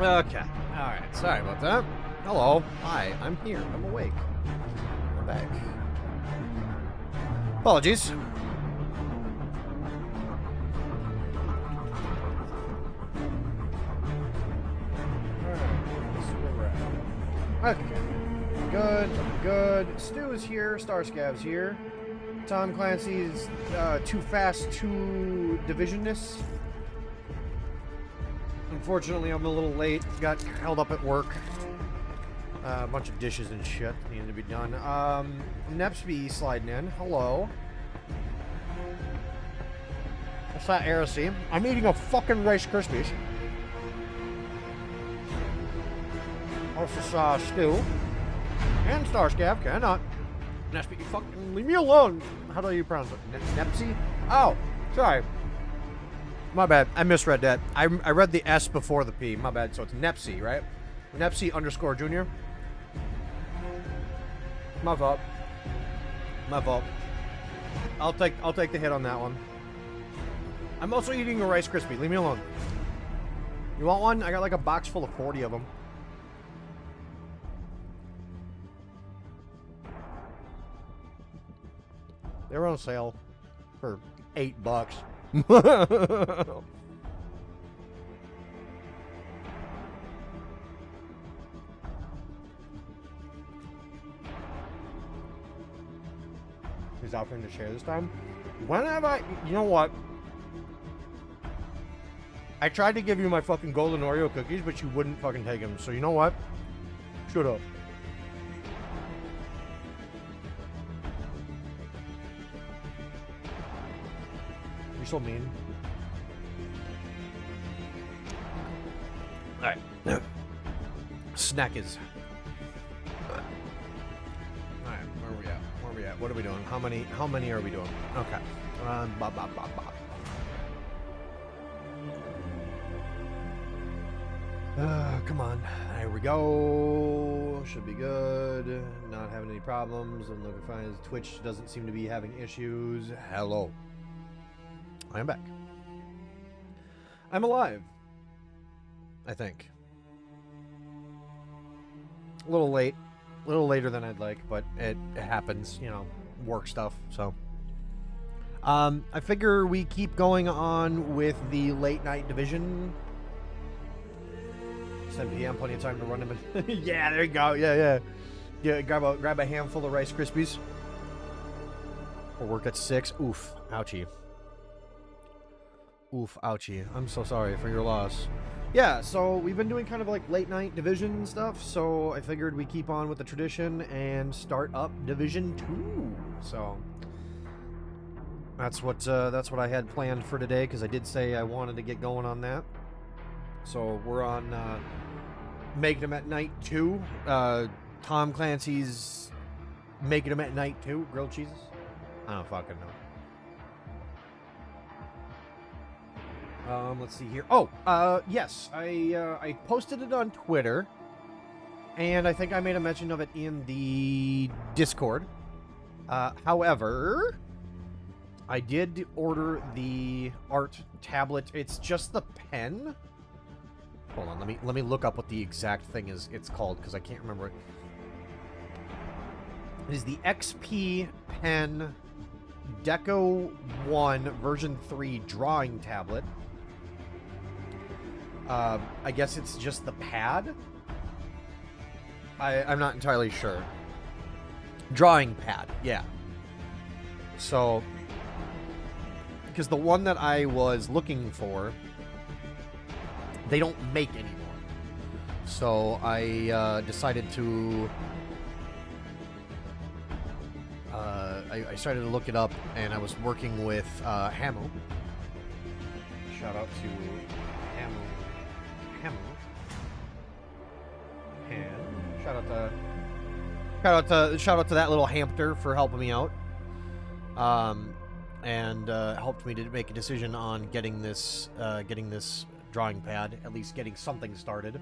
Okay. Alright, sorry about that. Hello. Hi, I'm here. I'm awake. I'm back. Apologies. Okay. Good. Stu is here. Starscab's here. Tom Clancy's too fast, too divisionness. Unfortunately, I'm a little late. Got held up at work. A bunch of dishes and shit needed to be done. Nepsby sliding in. Hello. What's that, heresy? I'm eating a fucking Rice Krispies. Also Stu. And Starscab. Cannot. Nepsby, you fucking leave me alone. How do you pronounce it? Nepsy? Oh, sorry. My bad. I misread that. I read the S before the P. My bad. So it's Nepsy, right? Nepsy _ Junior. My fault. My fault. I'll take the hit on that one. I'm also eating a Rice Krispie. Leave me alone. You want one? I got like a box full of 40 of them. They were on sale for $8. He's offering to share this time. When have I... You know what? I tried to give you my fucking golden Oreo cookies, but you wouldn't fucking take them. So you know what? Shut up. You're so mean. Alright. Snack is. Alright, where are we at? Where are we at? What are we doing? How many are we doing? Okay. Bop, bop, bop, bop. Come on. There we go. Should be good. Not having any problems. I'm looking fine. Twitch doesn't seem to be having issues. Hello. I am back. I'm alive. I think. A little late. A little later than I'd like, but it happens, you know, work stuff, so. I figure we keep going on with the late night division. 7 p.m., plenty of time to run them in. Yeah, there you go. Yeah. Grab a handful of Rice Krispies. Or work at 6. Oof. Ouchie. Oof, ouchie. I'm so sorry for your loss. Yeah, so we've been doing kind of like late night division stuff, so I figured we keep on with the tradition and start up Division 2. So that's what I had planned for today, because I did say I wanted to get going on that. So we're on Making Them at Night 2. Tom Clancy's Making Them at Night 2. Grilled cheeses? I don't fucking know. Let's see here. Oh, yes. I posted it on Twitter, and I think I made a mention of it in the Discord. However, I did order the art tablet. It's just the pen. Hold on, let me look up what the exact thing is. It's called, because I can't remember it. It is the XP Pen Deco 1 version 3 drawing tablet. I guess it's just the pad. I'm not entirely sure. Drawing pad, yeah. So, because the one that I was looking for, they don't make anymore. So I decided to... I started to look it up, and I was working with Hamo. Shout out to Hamo. And shout out to that little hamster for helping me out. And helped me to make a decision on getting this drawing pad, at least getting something started.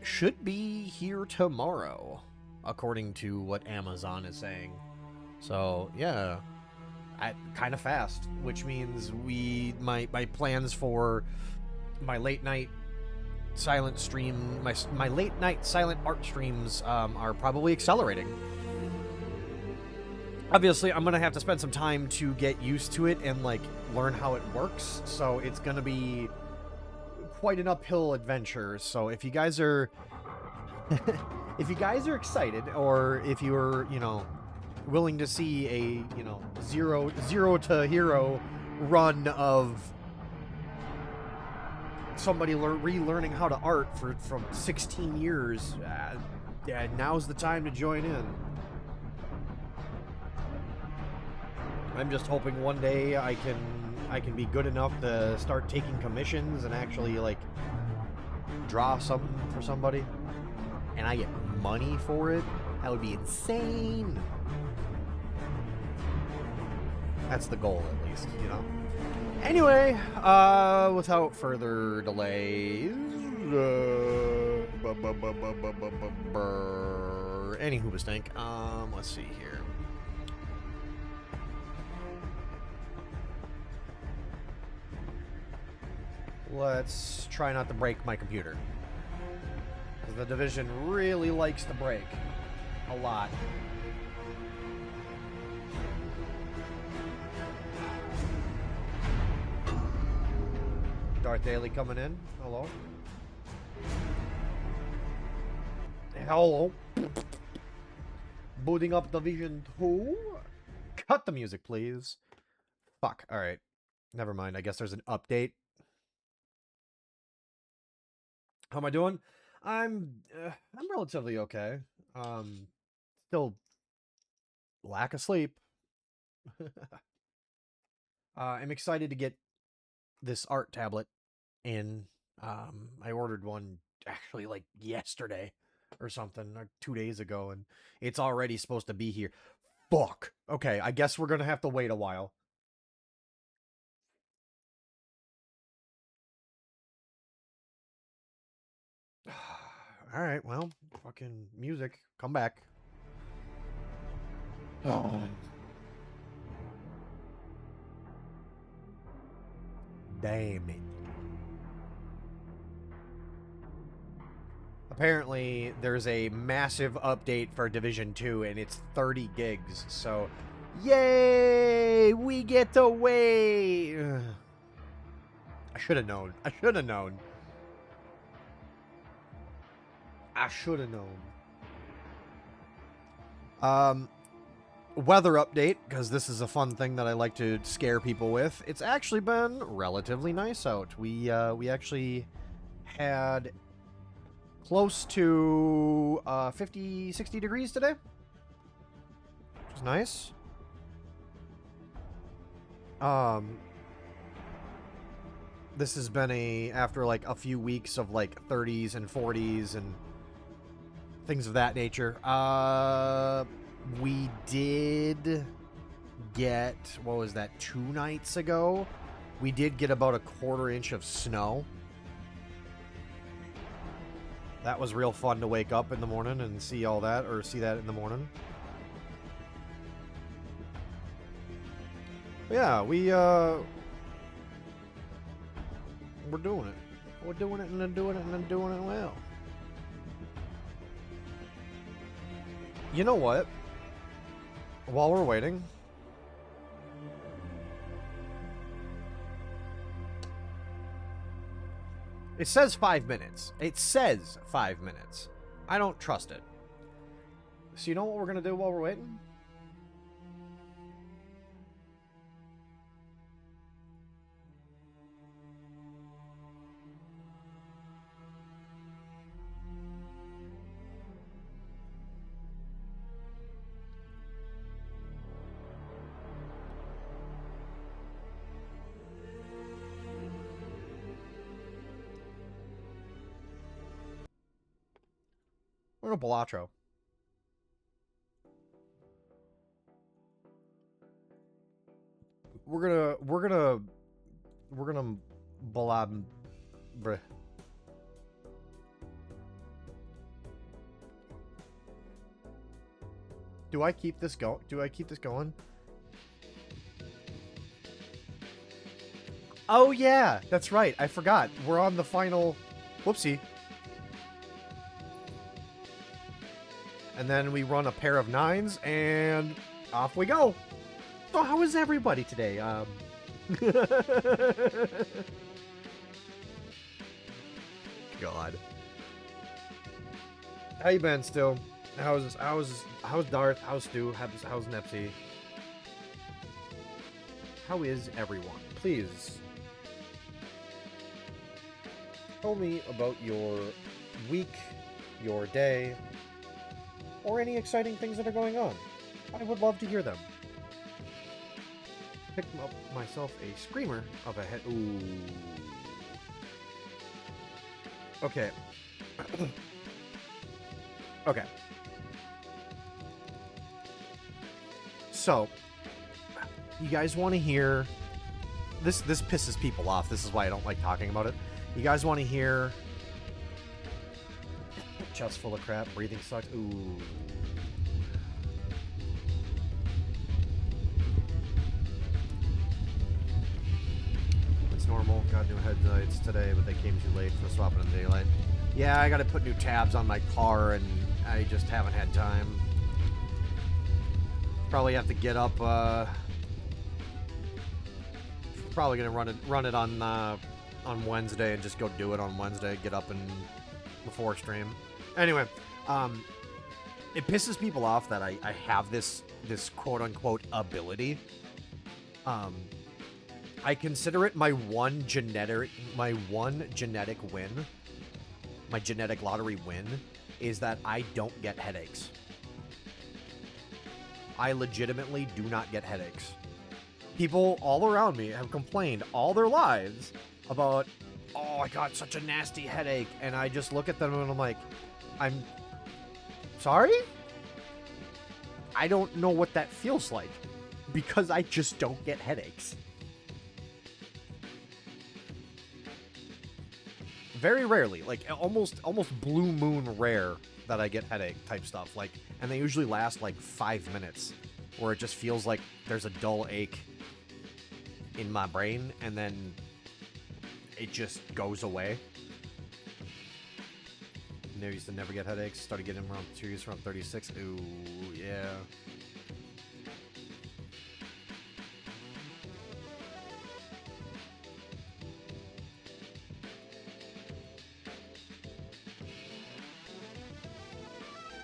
Should be here tomorrow, according to what Amazon is saying. So yeah, kind of fast, which means my plans for my late night silent stream, my late night silent art streams are probably accelerating. Obviously, I'm gonna have to spend some time to get used to it and like learn how it works. So it's gonna be quite an uphill adventure. So if you guys are, if you guys are excited, or if you're, you know, willing to see a, you know, zero to hero run of somebody relearning how to art from 16 years, yeah, now's the time to join in. I'm just hoping one day I can be good enough to start taking commissions and actually like draw something for somebody, and I get money for it. That would be insane. That's the goal, at least, you know. Anyway, without further delays, any hoobastank. Let's see here. Let's try not to break my computer, because the Division really likes to break a lot. Darth Daly coming in. Hello. Hello. Booting up Division 2. Cut the music, please. Fuck. Alright. Never mind. I guess there's an update. How am I doing? I'm relatively okay. Still lack of sleep. I'm excited to get this art tablet in. I ordered one actually like yesterday or something, or 2 days ago, and it's already supposed to be here. Fuck. Okay, I guess we're gonna have to wait a while. Alright, well, fucking music. Come back. Oh. Damn it. Apparently, there's a massive update for Division 2, and it's 30 gigs, so... Yay! We get to wait! I should have known. I should have known. I should have known. Weather update, because this is a fun thing that I like to scare people with. It's actually been relatively nice out. We actually had close to 50, 60 degrees today, which is nice. This has been after like a few weeks of like 30s and 40s and things of that nature. We did get, what was that, 2 nights ago? We did get about a 1/4 inch of snow. That was real fun to wake up in the morning and see all that, or see that in the morning. But yeah, we're doing it. We're doing it, and then doing it, and then doing it well. You know what? While we're waiting, it says 5 minutes. It says 5 minutes. I don't trust it. So you know what we're gonna do while we're waiting? We're gonna Balatro. We're gonna Balab. Bruh. Do I keep this going? Do I keep this going? Oh yeah, that's right. I forgot. We're on the final. Whoopsie. And then we run a pair of 9s, and off we go. So how is everybody today? God. How you been, still? How's Darth? How's Stu? How's Nepsy? How is everyone? Please tell me about your week, your day, or any exciting things that are going on. I would love to hear them. Picked up myself a screamer of a head. Ooh. Okay. Okay. So, you guys want to hear... This pisses people off. This is why I don't like talking about it. You guys want to hear... Chest full of crap, breathing sucks. Ooh. It's normal. Got new headlights today, but they came too late for swapping in daylight. Yeah, I gotta put new tabs on my car, and I just haven't had time. Probably have to get up, probably gonna run it on Wednesday and just go do it on Wednesday. Get up and before stream. Anyway, it pisses people off that I have this quote unquote ability. I consider it my one genetic win. My genetic lottery win is that I don't get headaches. I legitimately do not get headaches. People all around me have complained all their lives about, oh, I got such a nasty headache. And I just look at them and I'm like, I'm sorry? I don't know what that feels like because I just don't get headaches. Very rarely, like almost blue moon rare that I get headache type stuff. Like, and they usually last like 5 minutes, where it just feels like there's a dull ache in my brain, and then it just goes away. I used to never get headaches. Started getting them around 2 years, around 36. Ooh, yeah.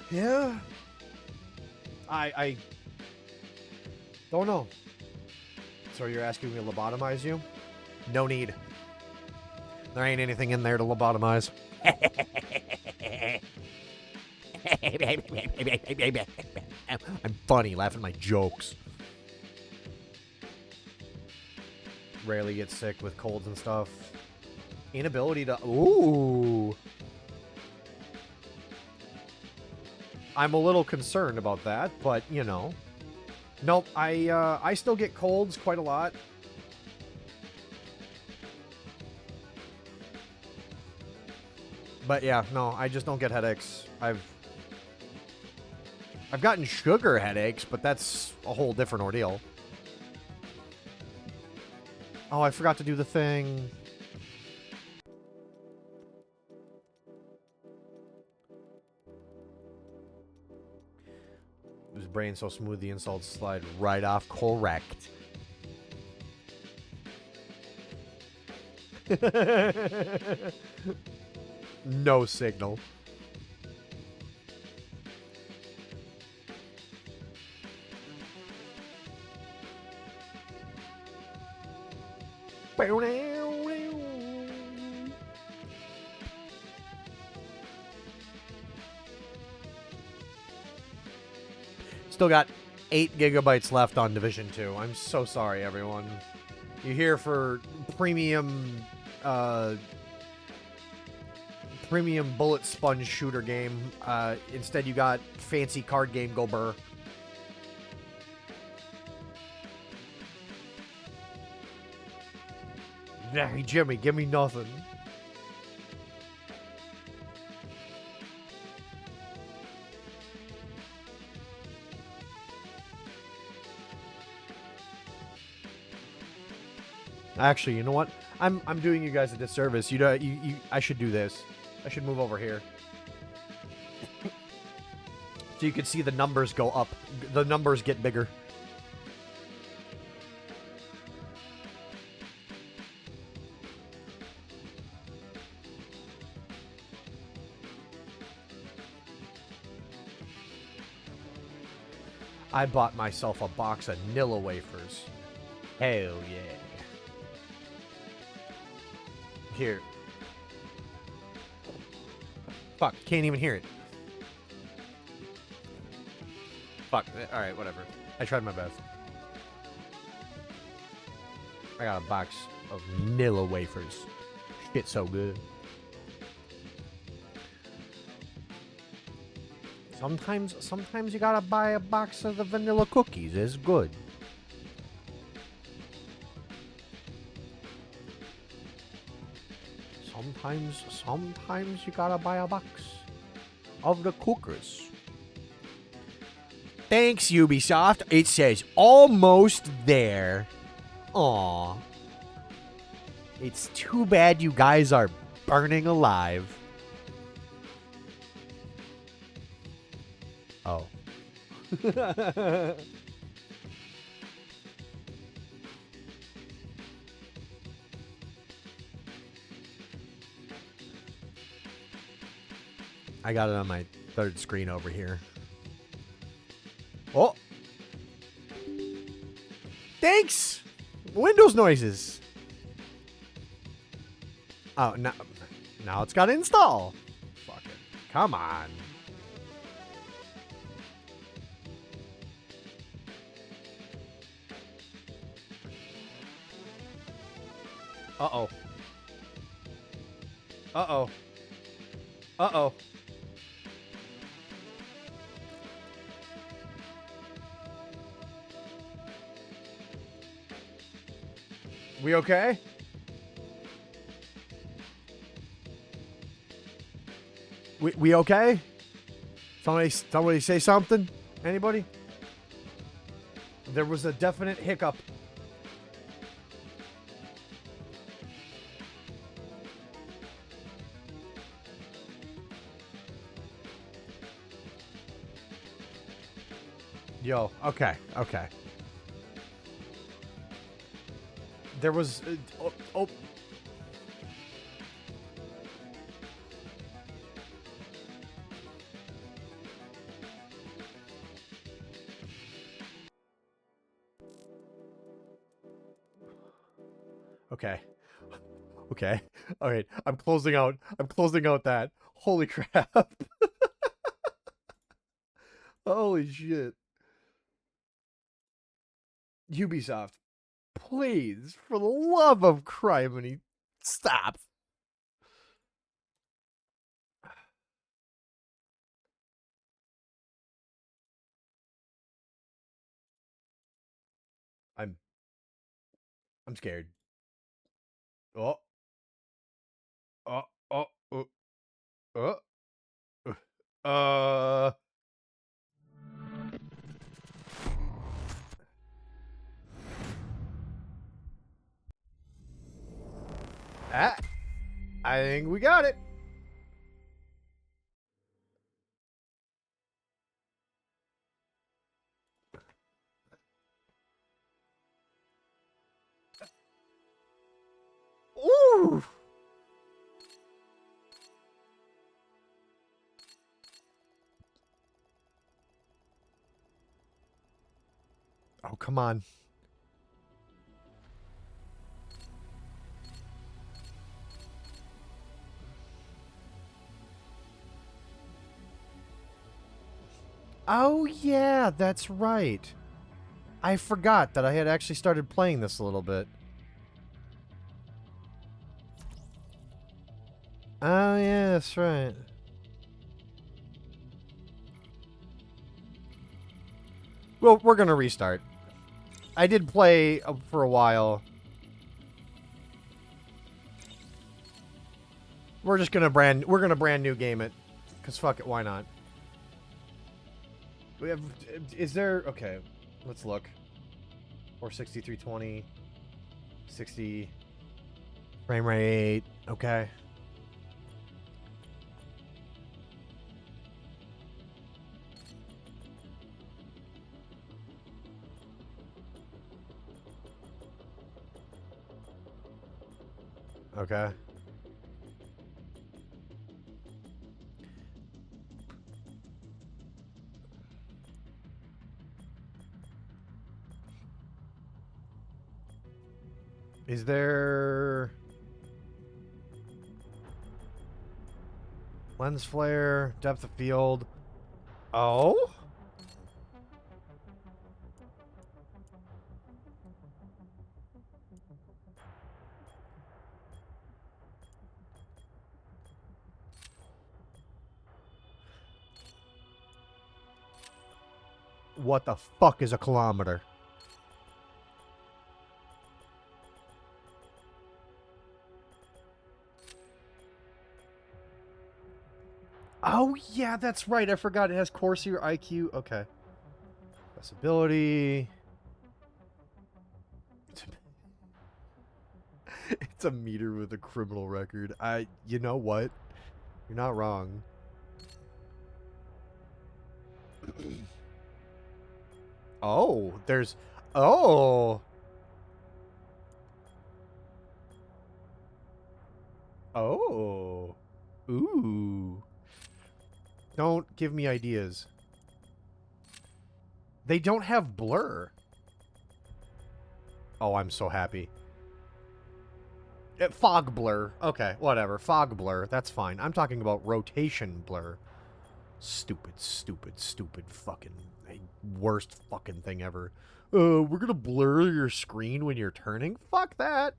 Yeah. I don't know. So you're asking me to lobotomize you? No need. There ain't anything in there to lobotomize. I'm funny, laughing at my jokes. Rarely get sick with colds and stuff. Inability to... Ooh. I'm a little concerned about that, but, you know. Nope, I still get colds quite a lot. But yeah, no, I just don't get headaches. I've gotten sugar headaches, but that's a whole different ordeal. Oh, I forgot to do the thing. His brain so smooth the insults slide right off. Correct. No signal. Still got 8 gigabytes left on Division 2. I'm so sorry, everyone. You're here for premium bullet sponge shooter game. Instead, you got fancy card game go burr. Hey, Jimmy, give me nothing. Actually, you know what? I'm doing you guys a disservice. You I should do this. I should move over here. So you can see the numbers go up. The numbers get bigger. I bought myself a box of Nilla wafers. Hell yeah. Here. Fuck, can't even hear it. Fuck, alright, whatever. I tried my best. I got a box of Nilla wafers. Shit so good. Sometimes you gotta buy a box of the vanilla cookies. It's good. Sometimes you gotta buy a box of the cookers. Thanks, Ubisoft. It says almost there. Aw. It's too bad you guys are burning alive. Oh. I got it on my third screen over here. Oh. Thanks. Windows noises. Oh, now it's got to install. Fuck it. Come on. Uh-oh. Uh-oh. Uh-oh. We okay? We okay? Somebody say something? Anybody? There was a definite hiccup. Yo, okay. There was... oh. Okay. All right. I'm closing out that. Holy crap. Holy shit. Ubisoft, please, for the love of criminy, stop. I'm scared. Oh. Oh. Oh. Oh. Uh. Ah, I think we got it. Ooh. Oh, come on. Oh, yeah, that's right. I forgot that I had actually started playing this a little bit. Oh, yeah, that's right. Well, we're gonna restart. I did play for a while. We're gonna brand new game it, cause fuck it, why not? We have, is there, okay, let's look. 460, 320, 60, Frame rate. Okay. Okay. Is there lens flare, depth of field? Oh? What the fuck is a kilometer? Oh, yeah, that's right. I forgot it has Corsair IQ. Okay. Accessibility. It's a meter with a criminal record. You know what? You're not wrong. Oh, there's... Oh! Oh. Ooh. Don't give me ideas. They don't have blur. Oh, I'm so happy. Fog blur. Okay, whatever. Fog blur. That's fine. I'm talking about rotation blur. Stupid, stupid, stupid fucking... worst fucking thing ever. We're gonna blur your screen when you're turning? Fuck that.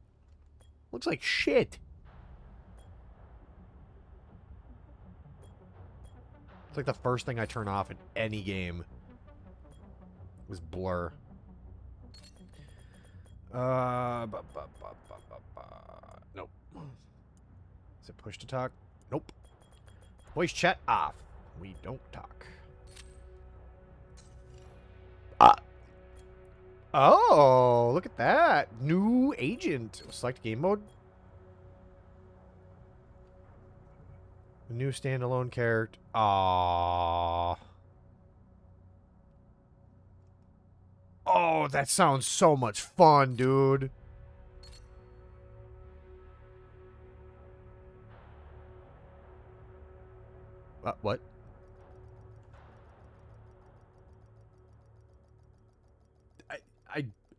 Looks like shit. It's like the first thing I turn off in any game is blur. Nope. Is it push to talk? Nope. Voice chat off. We don't talk. Oh, look at that. New agent. Select game mode. New standalone character. Aww. Oh, that sounds so much fun, dude. What?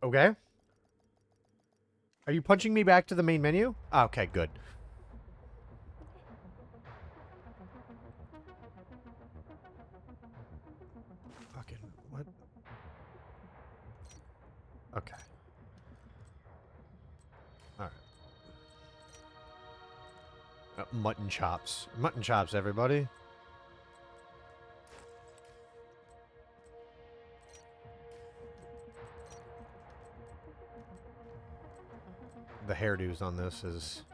Okay. Are you punching me back to the main menu? Okay, good. Fucking, what? Okay. Alright. Mutton chops. Mutton chops, everybody. The hairdos on this is...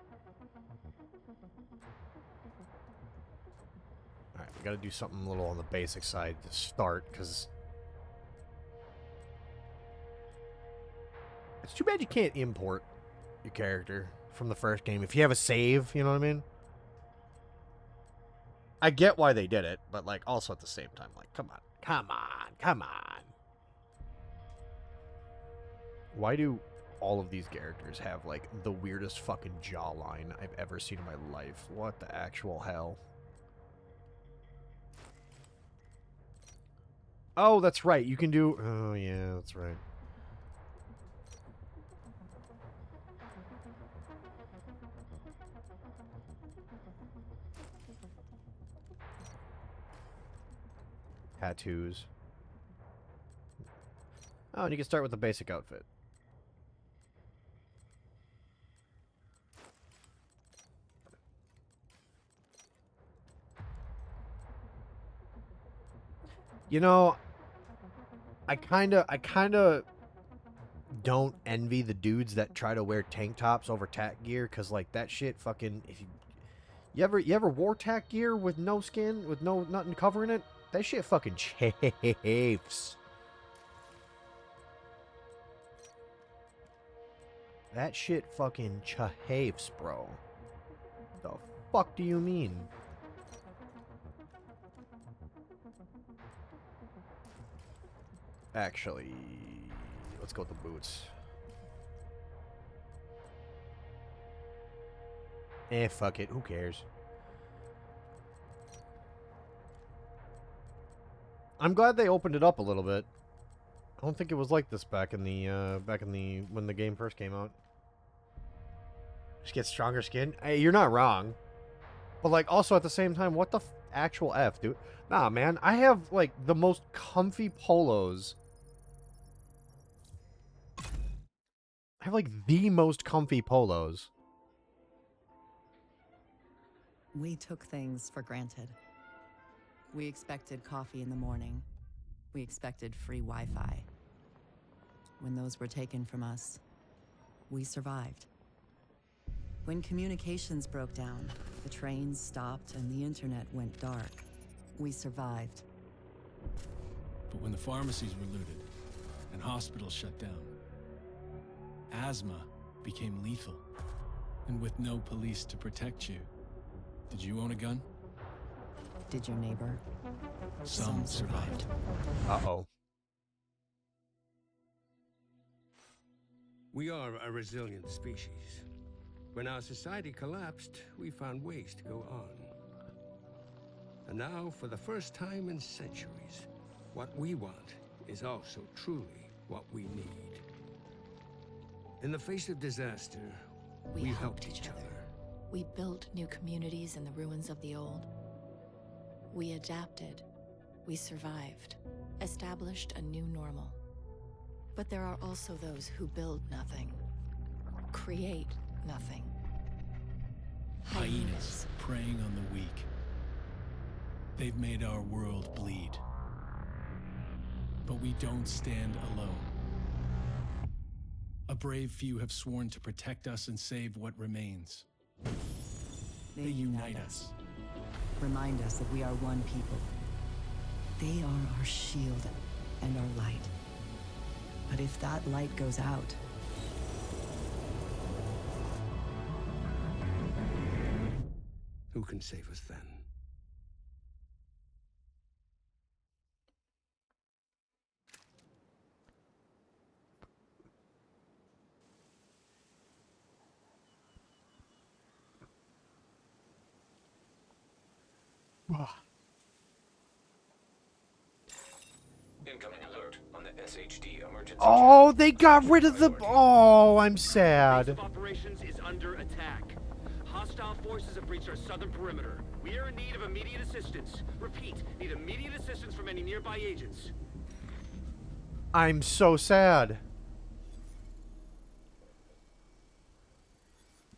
Alright, we gotta do something a little on the basic side to start, because... It's too bad you can't import your character from the first game. If you have a save, you know what I mean? I get why they did it, but, like, also at the same time, like, come on. Come on. Come on. Why do all of these characters have, like, the weirdest fucking jawline I've ever seen in my life? What the actual hell? Oh, that's right. You can do... Oh, yeah, that's right. Tattoos. Oh, and you can start with the basic outfit. You know, I kind of don't envy the dudes that try to wear tank tops over tack gear, because, like, that shit fucking... If you ever wore tack gear with no skin, with nothing covering it? That shit fucking chafes. That shit fucking chafes, bro. The fuck do you mean? Actually, let's go with the boots. Fuck it. Who cares? I'm glad they opened it up a little bit. I don't think it was like this back in the when the game first came out. Just get stronger skin. Hey, you're not wrong. But like, also at the same time, what the actual F, dude? Nah, man. I have like the most comfy polos. I have like the most comfy polos. We took things for granted. We expected coffee in the morning. We expected free Wi-Fi. When those were taken from us, we survived. When communications broke down, the trains stopped and the internet went dark, we survived. But when the pharmacies were looted and hospitals shut down, asthma became lethal. And with no police to protect you, did you own a gun? Did your neighbor? Some survived. Uh-oh. We are a resilient species. When our society collapsed, we found ways to go on. And now, for the first time in centuries, what we want is also truly what we need. In the face of disaster, we helped each other. We built new communities in the ruins of the old. We adapted. We survived. Established a new normal. But there are also those who build nothing. Create nothing. Hyenas preying on the weak. They've made our world bleed. But we don't stand alone. A brave few have sworn to protect us and save what remains. They unite us. Remind us that we are one people. They are our shield and our light. But if that light goes out, who can save us then? Incoming alert on the SHD emergency. Oh, they got rid of the... Oh, I'm Base sad. of operations is under attack. Hostile forces have breached our southern perimeter. We are in need of immediate assistance. Repeat, need immediate assistance from any nearby agents. I'm so sad.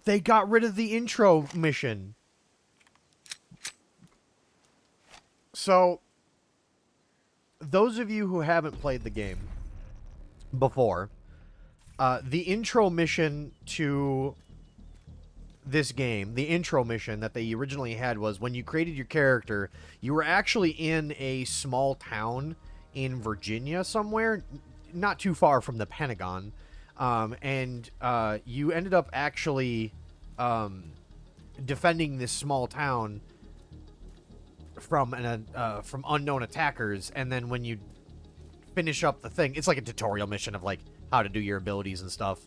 They got rid of the intro mission. So, those of you who haven't played the game before, the intro mission to this game, the intro mission that they originally had was when you created your character, you were actually in a small town in Virginia somewhere, not too far from the Pentagon, and you ended up actually defending this small town from unknown attackers, and then when you finish up the thing, it's like a tutorial mission of like how to do your abilities and stuff.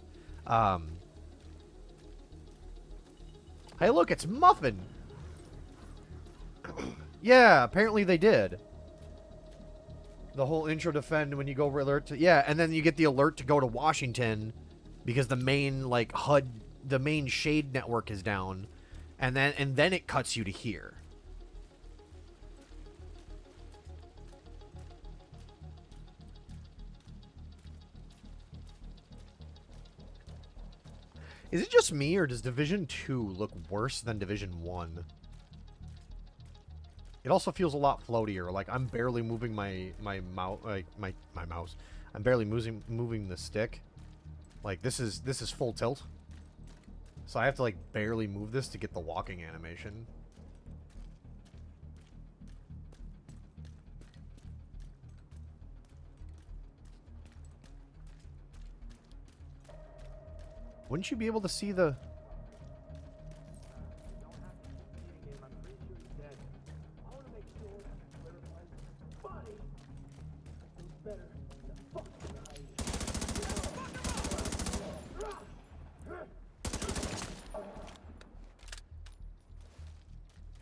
Hey, look, it's Muffin. Yeah, apparently they did. The whole intro defend when you go alert to... Yeah, and then you get the alert to go to Washington because the main, like, HUD... The main shade network is down. And then it cuts you to here. Is it just me, or does Division 2 look worse than Division 1? It also feels a lot floatier. Like, I'm barely moving my mouse, like, my mouse. I'm barely moving the stick. Like, this is full tilt. So I have to, like, barely move this to get the walking animation. Wouldn't you be able to see the...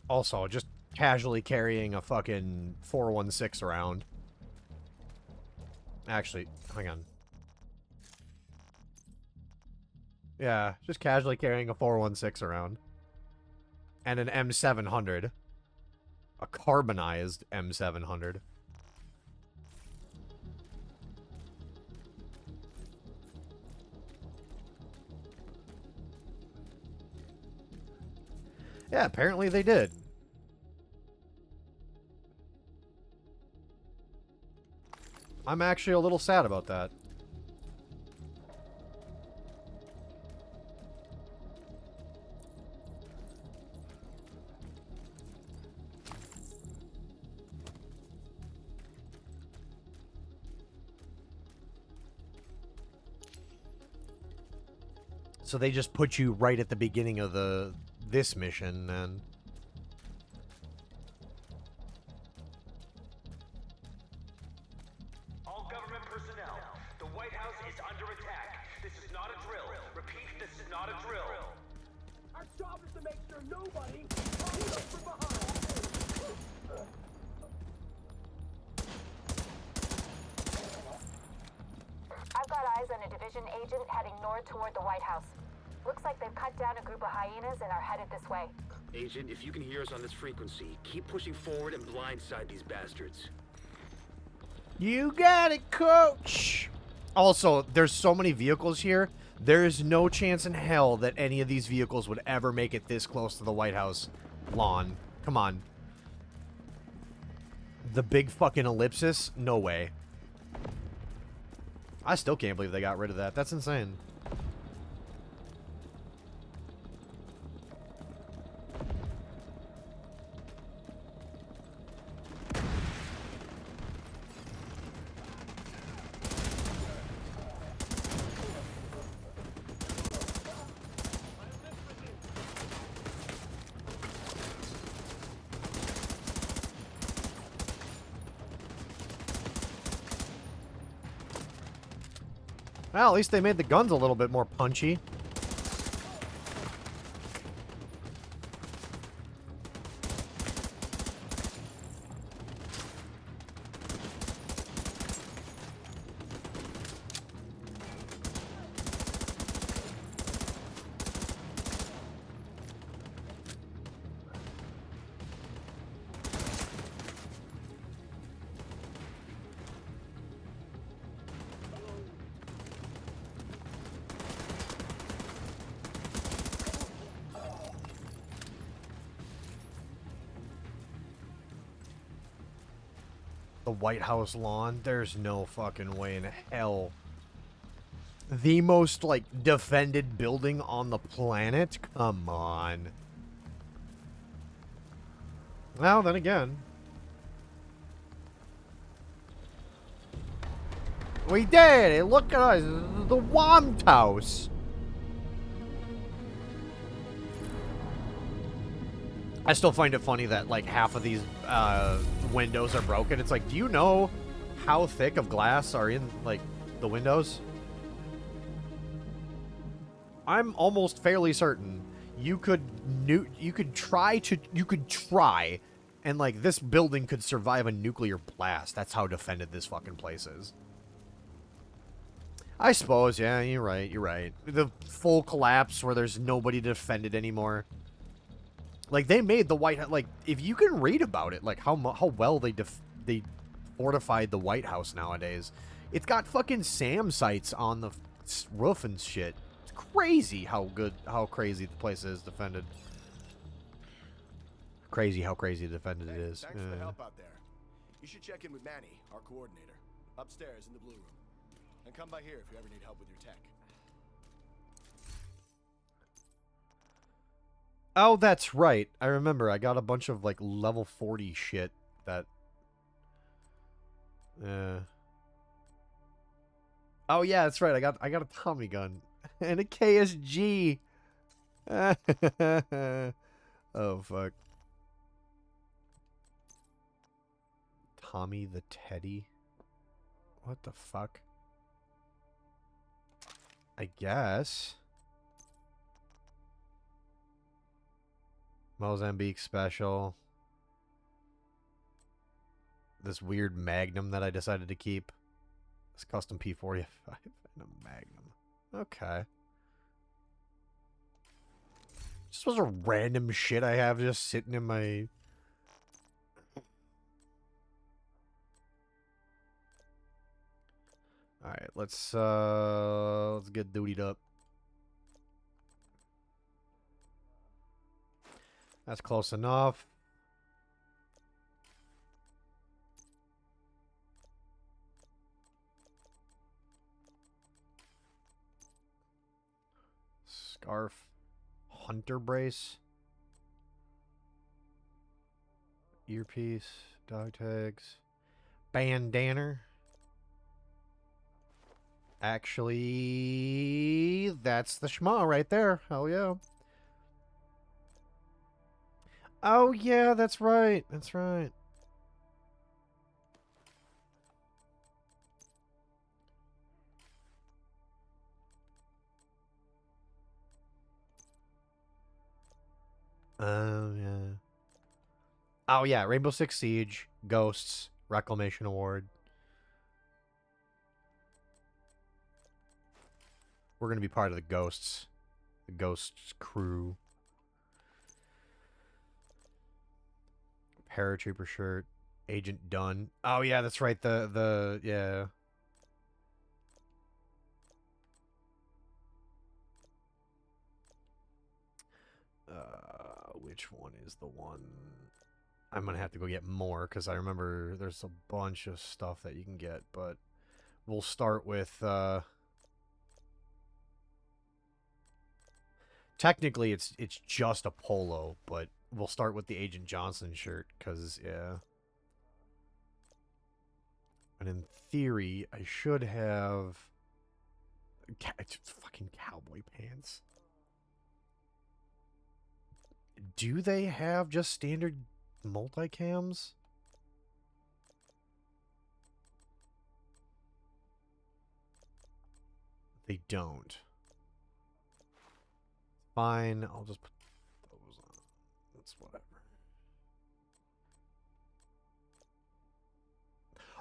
Also, just casually carrying a fucking 416 around. Actually, hang on. Yeah, just casually carrying a 416 around. And an M700. A carbonized M700. Yeah, apparently they did. I'm actually a little sad about that. So they just put you right at the beginning of this mission, then. All government personnel, the White House is under attack. This is not a drill. Repeat, this is not a drill. Our job is to make sure nobody comes up from behind. I've got eyes on a division agent heading north toward the White House. Looks like they've cut down a group of hyenas and are headed this way. Agent, if you can hear us on this frequency, keep pushing forward and blindside these bastards. You got it, coach! Also, there's so many vehicles here, there is no chance in hell that any of these vehicles would ever make it this close to the White House lawn. Come on. The big fucking ellipsis? No way. I still can't believe they got rid of that. That's insane. Well, at least they made the guns a little bit more punchy. The White House lawn? There's no fucking way in hell. The most, like, defended building on the planet? Come on. Well, then again. We did it! Look at us! The Wamp House! I still find it funny that, like, half of these windows are broken. It's like, do you know how thick of glass are in, like, the windows? I'm almost fairly certain you could try, and, like, this building could survive a nuclear blast. That's how defended this fucking place is. I suppose, yeah, you're right. The full collapse where there's nobody to defend it anymore. Like, they made the White House, like, if you can read about it, like, how well they fortified the White House nowadays. It's got fucking SAM sites on the roof and shit. It's crazy how crazy the place is defended. Crazy how crazy defended it is. Thanks for the help out there. You should check in with Manny, our coordinator, upstairs in the blue room. And come by here if you ever need help with your tech. Oh, that's right. I remember. I got a bunch of, like, level 40 shit that... Oh, yeah, that's right. I got a Tommy gun. And a KSG. Oh, fuck. Tommy the Teddy? What the fuck? I guess. Mozambique special. This weird Magnum that I decided to keep. This custom P45 and a Magnum. Okay. Just was a random shit I have just sitting in my... Alright, let's get dutied up. That's close enough. Scarf. Hunter brace. Earpiece. Dog tags. Bandana. Actually, that's the schma right there. Hell yeah. Oh yeah, that's right. That's right. Oh yeah. Oh yeah, Rainbow Six Siege, Ghosts, Reclamation Award. We're gonna be part of the Ghosts crew. Paratrooper shirt, Agent Dunn. Oh yeah, that's right. The yeah. Which one is the one? I'm gonna have to go get more because I remember there's a bunch of stuff that you can get, but we'll start with technically it's just a polo, but we'll start with the Agent Johnson shirt because yeah. And in theory, I should have fucking cowboy pants. Do they have just standard multicams? They don't. Fine, I'll just put those on. That's whatever.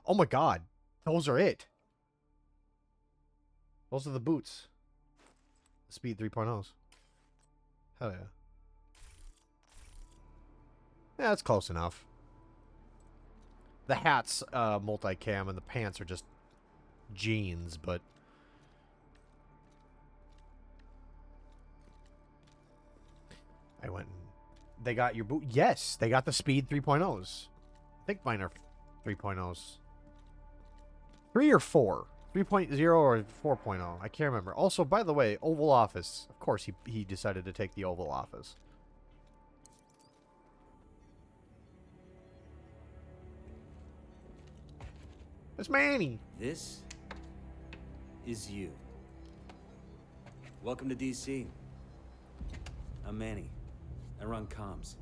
Oh my god. Those are it. Those are the boots. The Speed 3.0s. Hell yeah. Yeah, that's close enough. The hat's multicam and the pants are just jeans, but... I went and... They got your boot... Yes! They got the Speed 3.0s. I think mine are 3.0s. 3 or 4? 3.0 or 4.0? I can't remember. Also, by the way, Oval Office. Of course, he decided to take the Oval Office. It's Manny. This is you. Welcome to DC. I'm Manny. I run comms.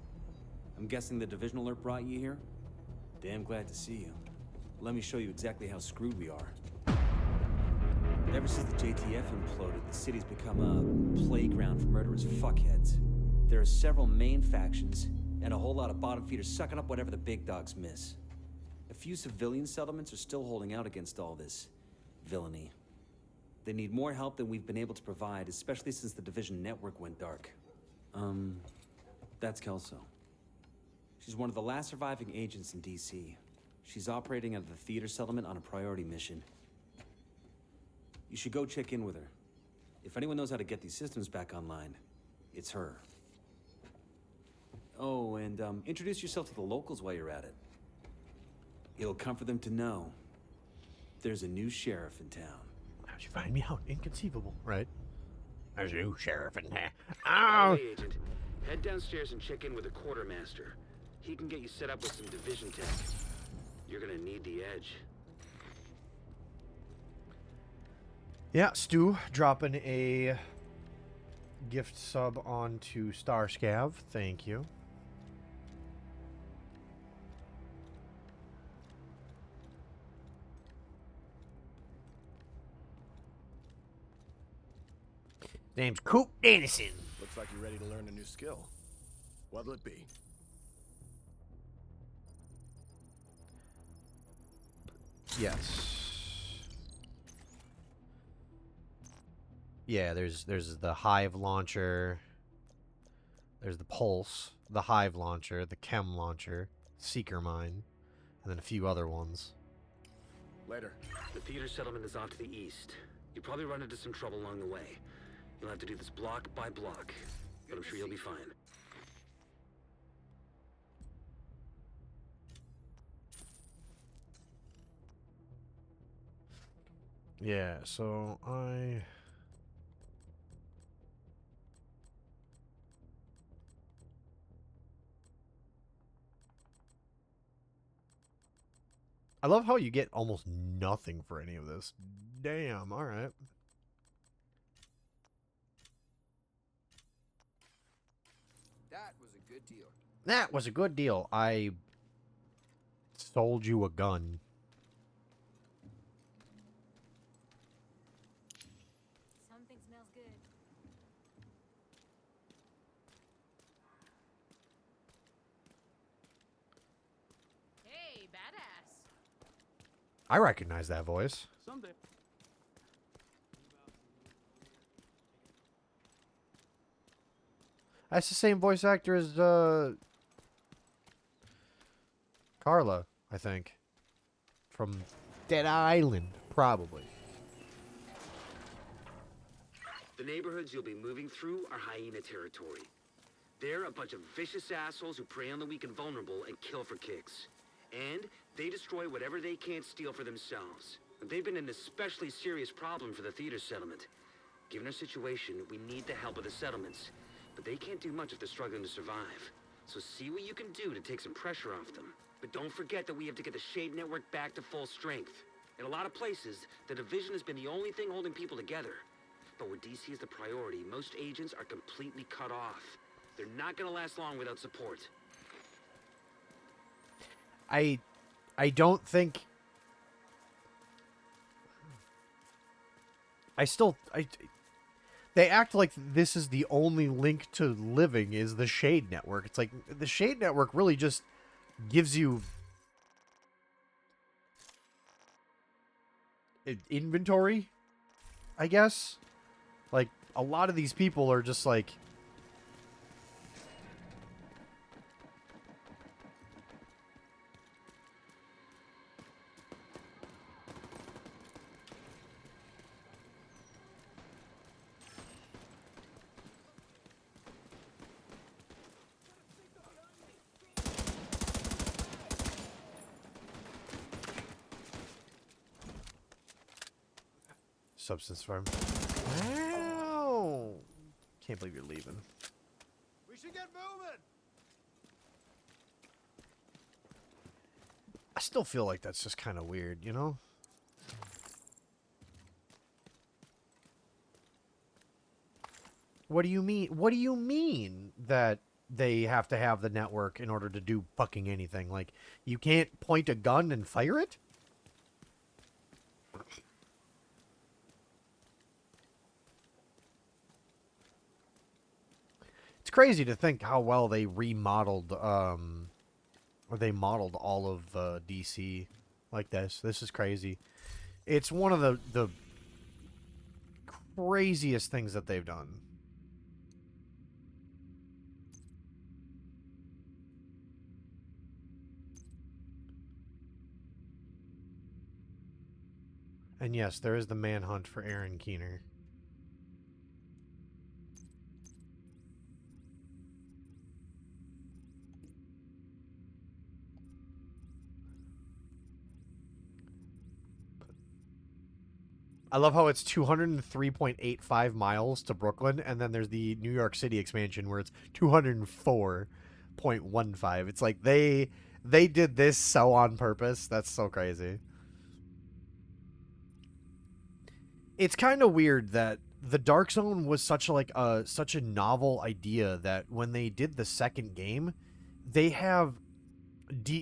I'm guessing the division alert brought you here? Damn glad to see you. Let me show you exactly how screwed we are. Ever since the JTF imploded, the city's become a playground for murderous fuckheads. There are several main factions, and a whole lot of bottom feeders sucking up whatever the big dogs miss. A few civilian settlements are still holding out against all this villainy. They need more help than we've been able to provide, especially since the division network went dark. That's Kelso. She's one of the last surviving agents in DC. She's operating out of the theater settlement on a priority mission. You should go check in with her. If anyone knows how to get these systems back online, it's her. Oh, and introduce yourself to the locals while you're at it. It'll comfort them to know there's a new sheriff in town. How'd you find me out? Inconceivable, right? There's a new sheriff in town. By the way, Agent, head downstairs and check in with the quartermaster. He can get you set up with some division tech. You're gonna need the edge. Yeah, Stu dropping a gift sub onto Starscav. Thank you. Name's Coop Dennison. Looks like you're ready to learn a new skill. What'll it be? Yes. Yeah, there's the Hive launcher. There's the Pulse, the Hive launcher, the Chem launcher, Seeker Mine, and then a few other ones. Later. The theater settlement is off to the east. You probably run into some trouble along the way. You'll have to do this block by block, but I'm sure you'll be fine. Yeah, so I love how you get almost nothing for any of this. Damn, alright. That was a good deal. That was a good deal. I sold you a gun. Something smells good. Hey, badass. I recognize that voice. Someday. That's the same voice actor as Carla, I think. From Dead Island, probably. The neighborhoods you'll be moving through are hyena territory. They're a bunch of vicious assholes who prey on the weak and vulnerable and kill for kicks. And they destroy whatever they can't steal for themselves. They've been an especially serious problem for the theater settlement. Given our situation, we need the help of the settlements. But they can't do much if they're struggling to survive. So see what you can do to take some pressure off them. But don't forget that we have to get the Shade Network back to full strength. In a lot of places, the Division has been the only thing holding people together. But where DC is the priority, most agents are completely cut off. They're not gonna last long without support. I don't think... They act like this is the only link to living is the Shade Network. It's like, the Shade Network really just gives you inventory, I guess. Like, a lot of these people are just like... Substance farm. Wow! Can't believe you're leaving. We should get moving. I still feel like that's just kind of weird, you know? What do you mean? What do you mean that they have to have the network in order to do fucking anything? Like, you can't point a gun and fire it? It's crazy to think how well they remodeled, or they modeled all of DC like this. This is crazy. It's one of the craziest things that they've done. And yes, there is the manhunt for Aaron Keener. I love how it's 203.85 miles to Brooklyn, and then there's the New York City expansion where it's 204.15. It's like they did this so on purpose. That's so crazy. It's kind of weird that the Dark Zone was such a novel idea that when they did the second game, they have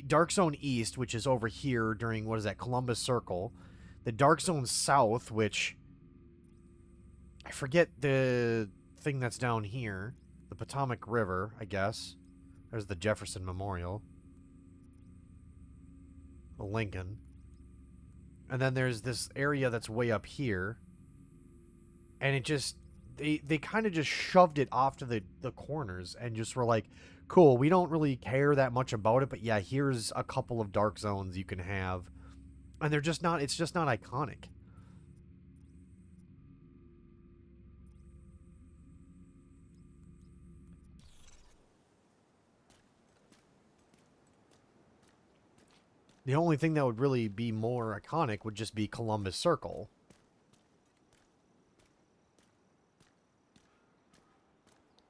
Dark Zone East, which is over here during, what is that, Columbus Circle. The Dark Zone South, which I forget the thing that's down here. The Potomac River, I guess. There's the Jefferson Memorial. The Lincoln. And then there's this area that's way up here. And it just... They kind of just shoved it off to the corners and just were like, cool, we don't really care that much about it, but yeah, here's a couple of dark zones you can have. And they're just not... It's just not iconic. The only thing that would really be more iconic would just be Columbus Circle.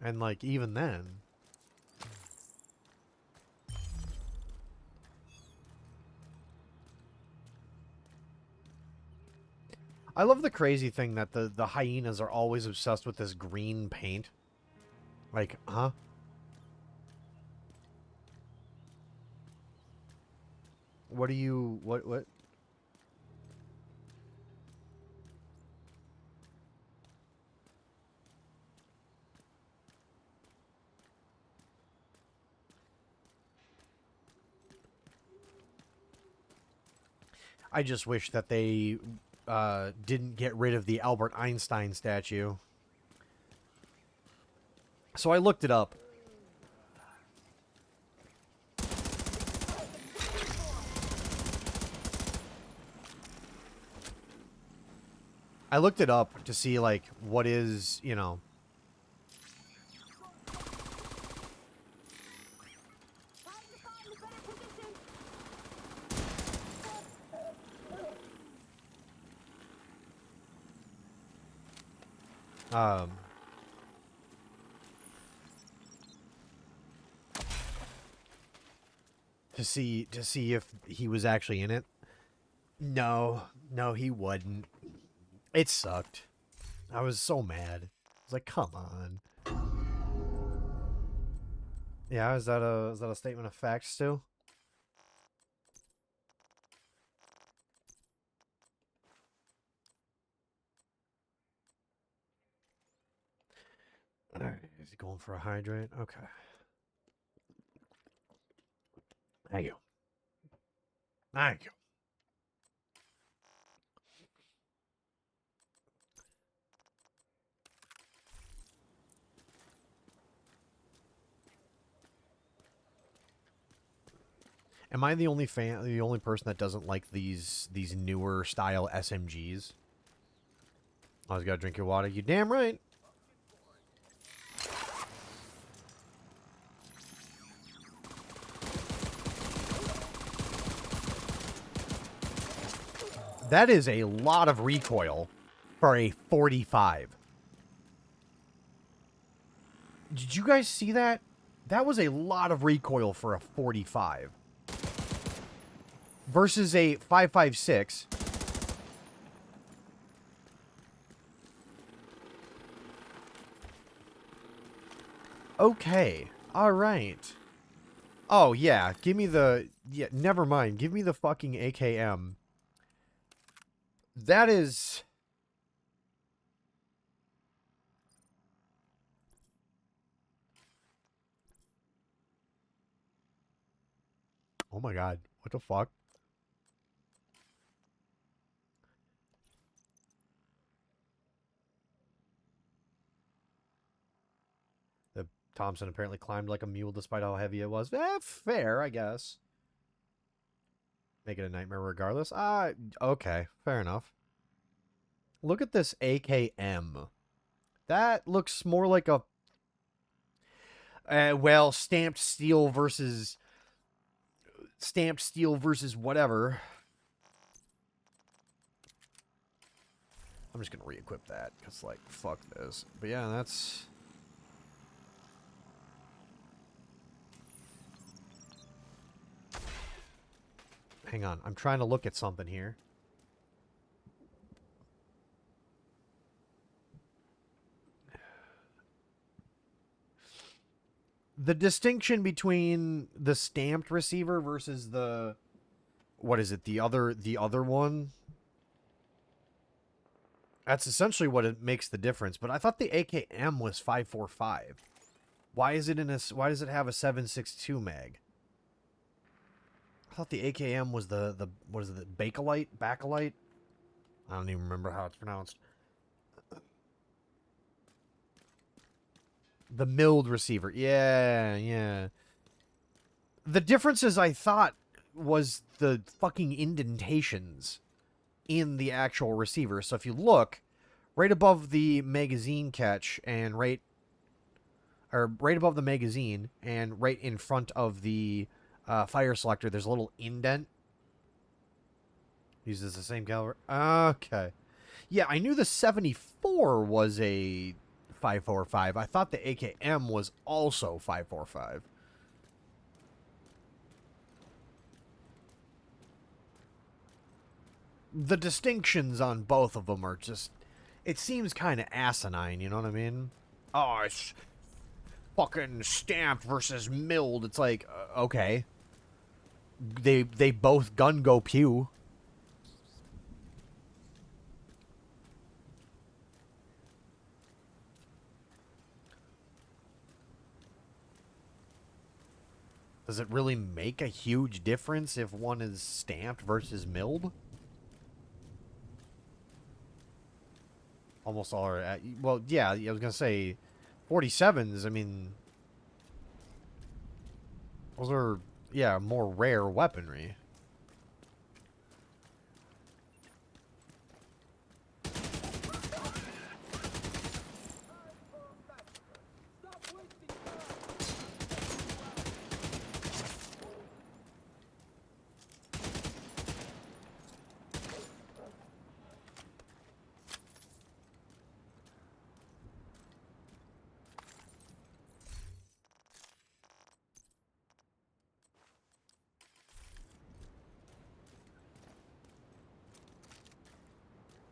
And, like, even then... I love the crazy thing that the hyenas are always obsessed with this green paint. Like, huh? What do you... What? I just wish that they didn't get rid of the Albert Einstein statue. So I looked it up. I looked it up to see, like, what is, you know... to see if he was actually in it. No, he wasn't. It sucked. I was so mad. I was like, come on. Yeah, is that a statement of facts too? Alright, is he going for a hydrate? Okay. Thank you. Thank you. Am I the only person that doesn't like these newer style SMGs? Always gotta drink your water. You damn right. That is a lot of recoil for a 45. Did you guys see that? That was a lot of recoil for a 45. Versus a 5.56. Okay. All right. Oh, yeah. Give me the... Yeah, never mind. Give me the fucking AKM. That is... Oh my god. What the fuck? The Thompson apparently climbed like a mule despite how heavy it was. Fair, I guess. Make it a nightmare regardless. Okay. Fair enough. Look at this AKM. That looks more like a... well, stamped steel versus whatever. I'm just gonna re-equip that, because, like, fuck this. But yeah, that's... Hang on, I'm trying to look at something here. The distinction between the stamped receiver versus the, what is it, the other one? That's essentially what it makes the difference. But I thought the AKM was 5.45. Why is it why does it have a 7.62 mag? I thought the AKM was the what is it, the Bakelite? I don't even remember how it's pronounced. The milled receiver. Yeah. The differences I thought was the fucking indentations in the actual receiver. So if you look right above the magazine catch and right above the magazine and right in front of the fire selector, there's a little indent. Uses the same caliber. Okay. Yeah, I knew the 74 was a 5.45. I thought the AKM was also 5.45. The distinctions on both of them are just... It seems kind of asinine, you know what I mean? Oh, it's fucking stamped versus milled. It's like, okay. They both gun go pew. Does it really make a huge difference if one is stamped versus milled? Almost all are at... Well, yeah, I was going to say 47s, I mean... Those are, yeah, more rare weaponry.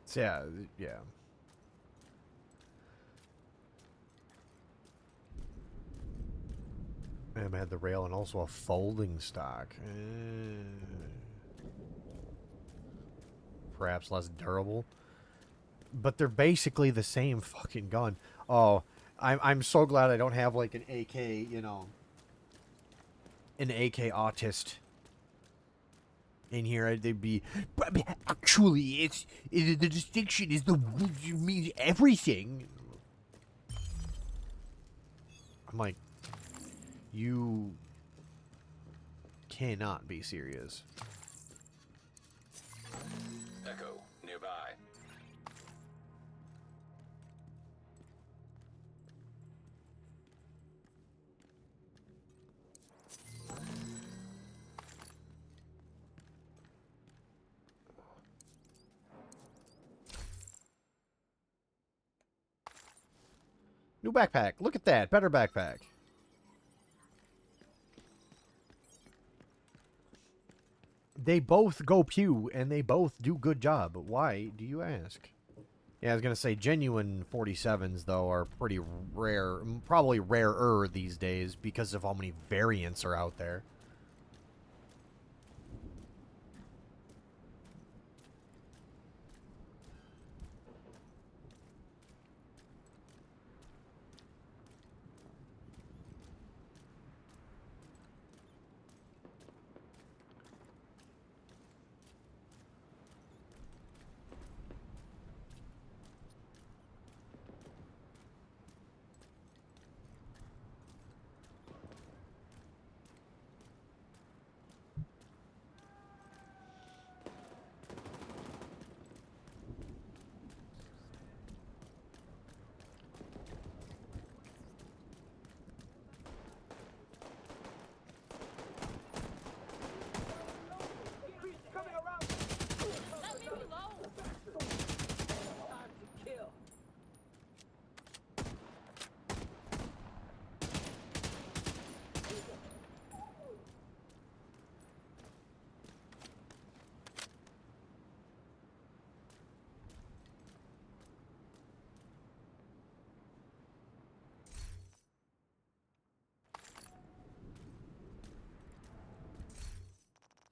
So, yeah. I had the rail and also a folding stock. Perhaps less durable. But they're basically the same fucking gun. Oh, I'm so glad I don't have like an AK, you know, an AK autist in here. They'd be, but actually, the distinction is it means everything. I'm like, you cannot be serious. Echo nearby. New backpack. Look at that. Better backpack. They both go pew, and they both do good job. Why, do you ask? Yeah, I was going to say, genuine 47s, though, are pretty rare. Probably rarer these days because of how many variants are out there.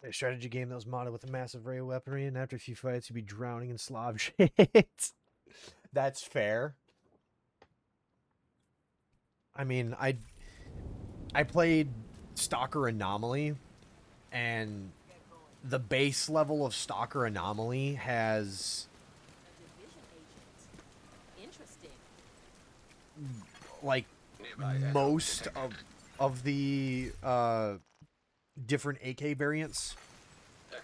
A strategy game that was modded with a massive array of weaponry, and after a few fights, you'd be drowning in Slav shit. That's fair. I mean, I played Stalker Anomaly, and the base level of Stalker Anomaly has like most of the different AK variants,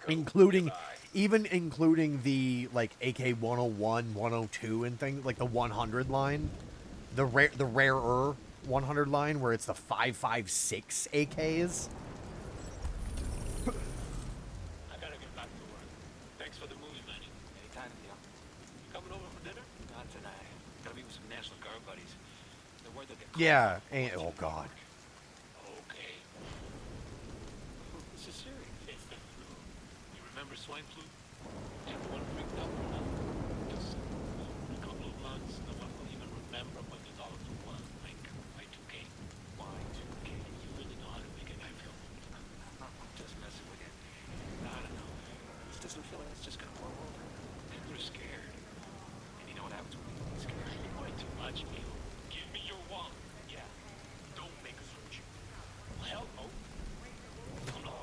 including the like AK 101, 102 and things like the 100 line, the rarer 100 line where it's the 5.56 AKs. I gotta get back to work. Thanks for the movie, Manny. Anytime, Leo. You coming over for dinner? Not tonight. Gotta be with some National Guard buddies. The word they'll get caught. Yeah, oh god. Okay. This is serious. It's the flu. You remember swine flu? Everyone freaked out for nothing. Just a couple of months, no one will even remember what the dollar flu was. Like Y2K. Y2K. You really know how to make a guy feel old. I'm just messing with you. I don't know. This doesn't feel like it's just gonna blow over. People are scared. And you know what happens when people get scared? You're going too much, Neil. Give me your wallet. Yeah. Don't make us hurt you. Hell no. No.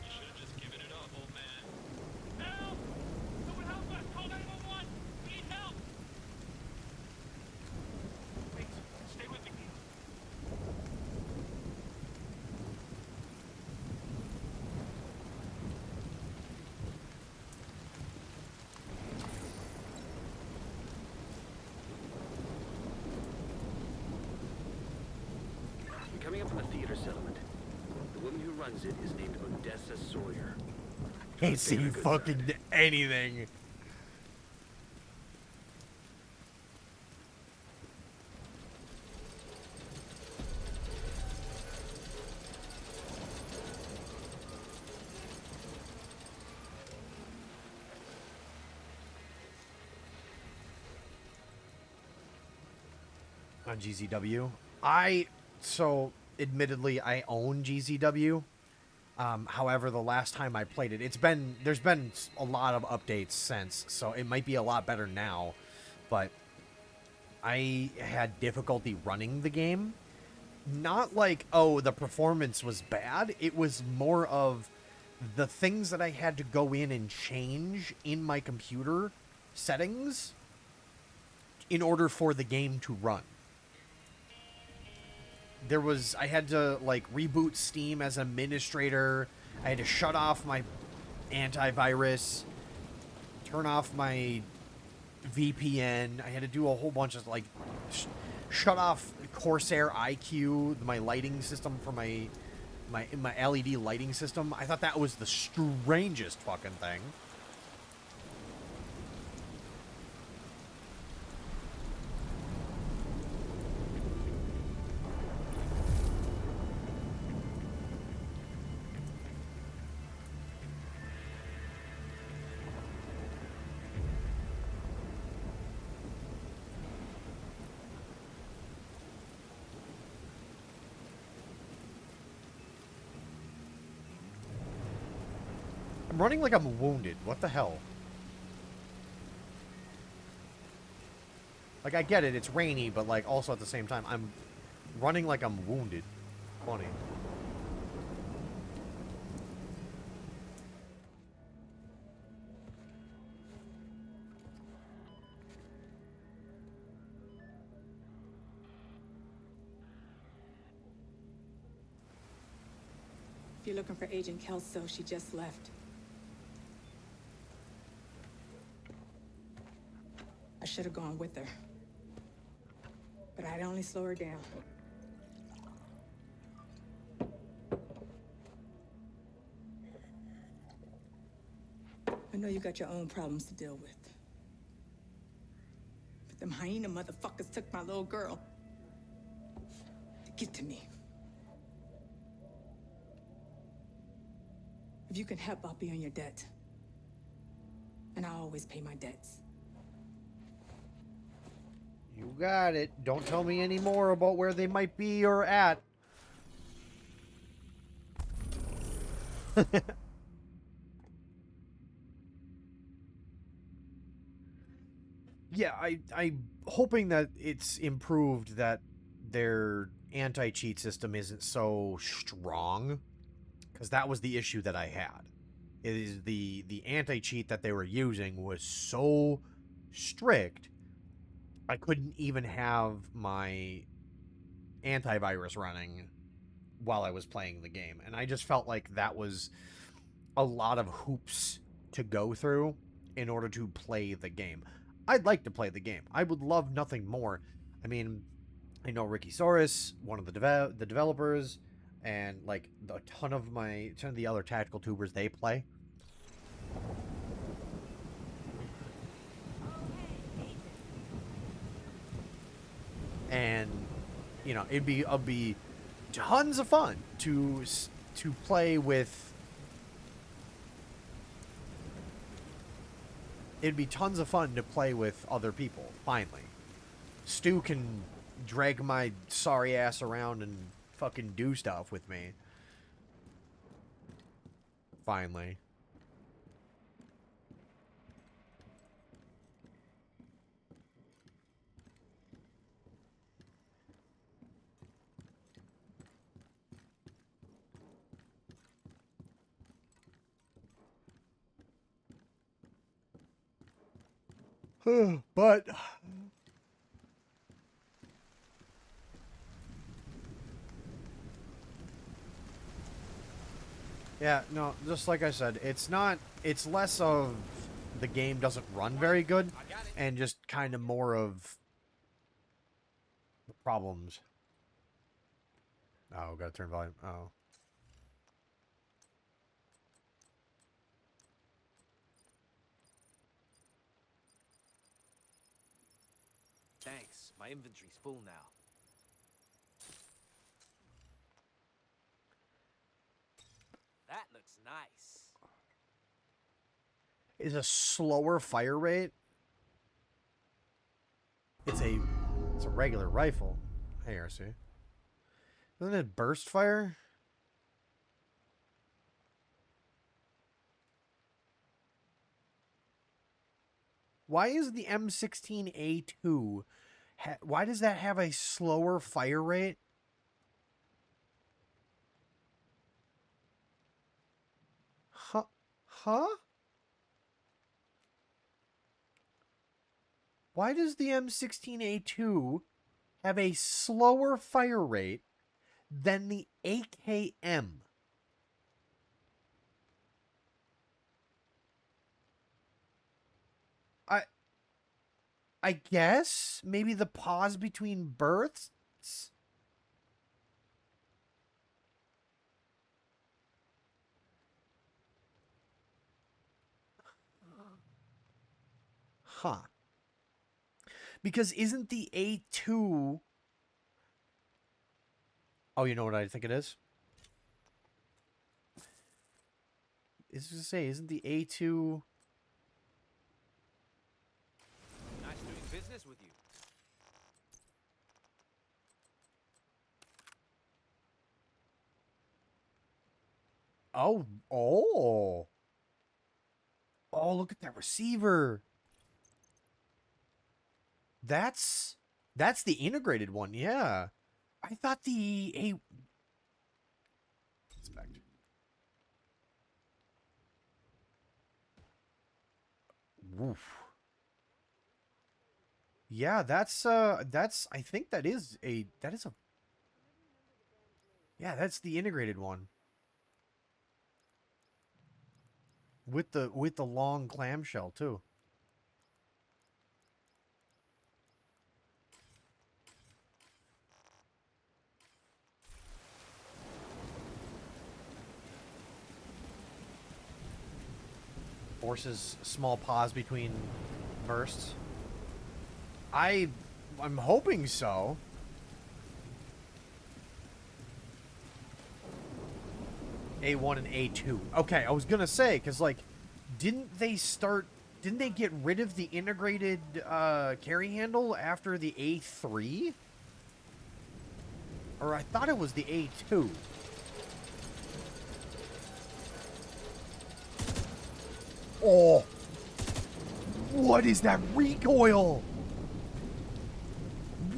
You should have just given it up, old man. Help! Someone help us! Call 911! We need help! Wait, stay with me. You're coming up from the theater settlement. The woman who runs it is named Odessa Sawyer. Ain't seen fucking anything. On GZW. So admittedly I own GZW. However, the last time I played it, there's been a lot of updates since, so it might be a lot better now, but I had difficulty running the game. Not like, oh, the performance was bad. It was more of the things that I had to go in and change in my computer settings in order for the game to run. I had to like reboot Steam as administrator. I had to shut off my antivirus, turn off my VPN. I had to do a whole bunch of like shut off Corsair IQ, my lighting system for my LED lighting system. I thought that was the strangest fucking thing. I'm running like I'm wounded. What the hell? Like, I get it, it's rainy, but, like, also at the same time, I'm running like I'm wounded. Funny. If you're looking for Agent Kelso, she just left. I should have gone with her. But I'd only slow her down. I know you got your own problems to deal with. But them hyena motherfuckers took my little girl. To get to me. If you can help, I'll be on your debt. And I always pay my debts. You got it. Don't tell me any more about where they might be or at. yeah, I'm hoping that it's improved, that their anti-cheat system isn't so strong, because that was the issue that I had. It is the anti-cheat that they were using was so strict, I couldn't even have my antivirus running while I was playing the game. And I just felt like that was a lot of hoops to go through in order to play the game. I'd like to play the game. I would love nothing more. I mean, I know Ricky Soros, one of the developers, and like a ton of the other tactical tubers, they play. And you know, it'd be tons of fun to play with. It'd be tons of fun to play with other people. Finally, Stu can drag my sorry ass around and fucking do stuff with me. Finally. But yeah, no, just like I said, it's less of the game doesn't run very good and just kind of more of the problems. Oh, gotta turn volume. Oh. Thanks. My inventory's full now. That looks nice. Is a slower fire rate? It's a regular rifle. Hey, RC. Isn't it burst fire? Why is the M16A2? Why does that have a slower fire rate? Huh? Huh? Why does the M16A2 have a slower fire rate than the AKM? I guess maybe the pause between births. Huh. Because isn't the A2... Oh, you know what I think it is? Is to say, isn't the A2... Nice doing business with you. Oh, oh. Oh, look at that receiver. That's the integrated one, yeah. I thought the A... Inspect. Woof. Yeah, that's I think that is a yeah, that's the integrated one. With the long clamshell too. Forces a small pause between bursts. I'm hoping so. A1 and A2. Okay, I was gonna say, because like, didn't they get rid of the integrated carry handle after the A3? Or I thought it was the A2. Oh! What is that recoil?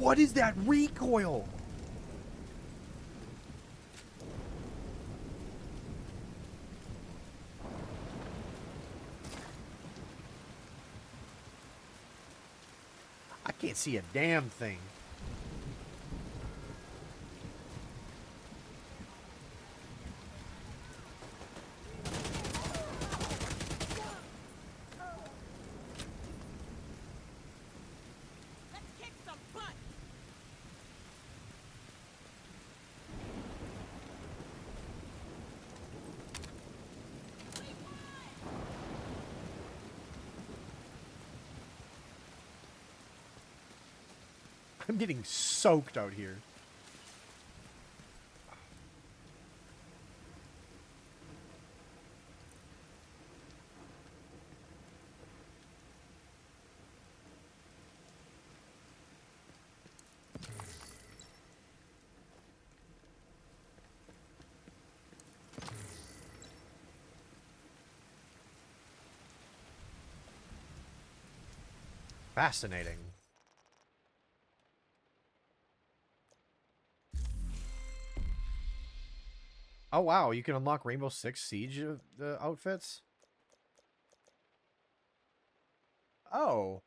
What is that recoil? I can't see a damn thing. I'm getting soaked out here. Fascinating. Oh wow, you can unlock Rainbow Six Siege outfits? Oh.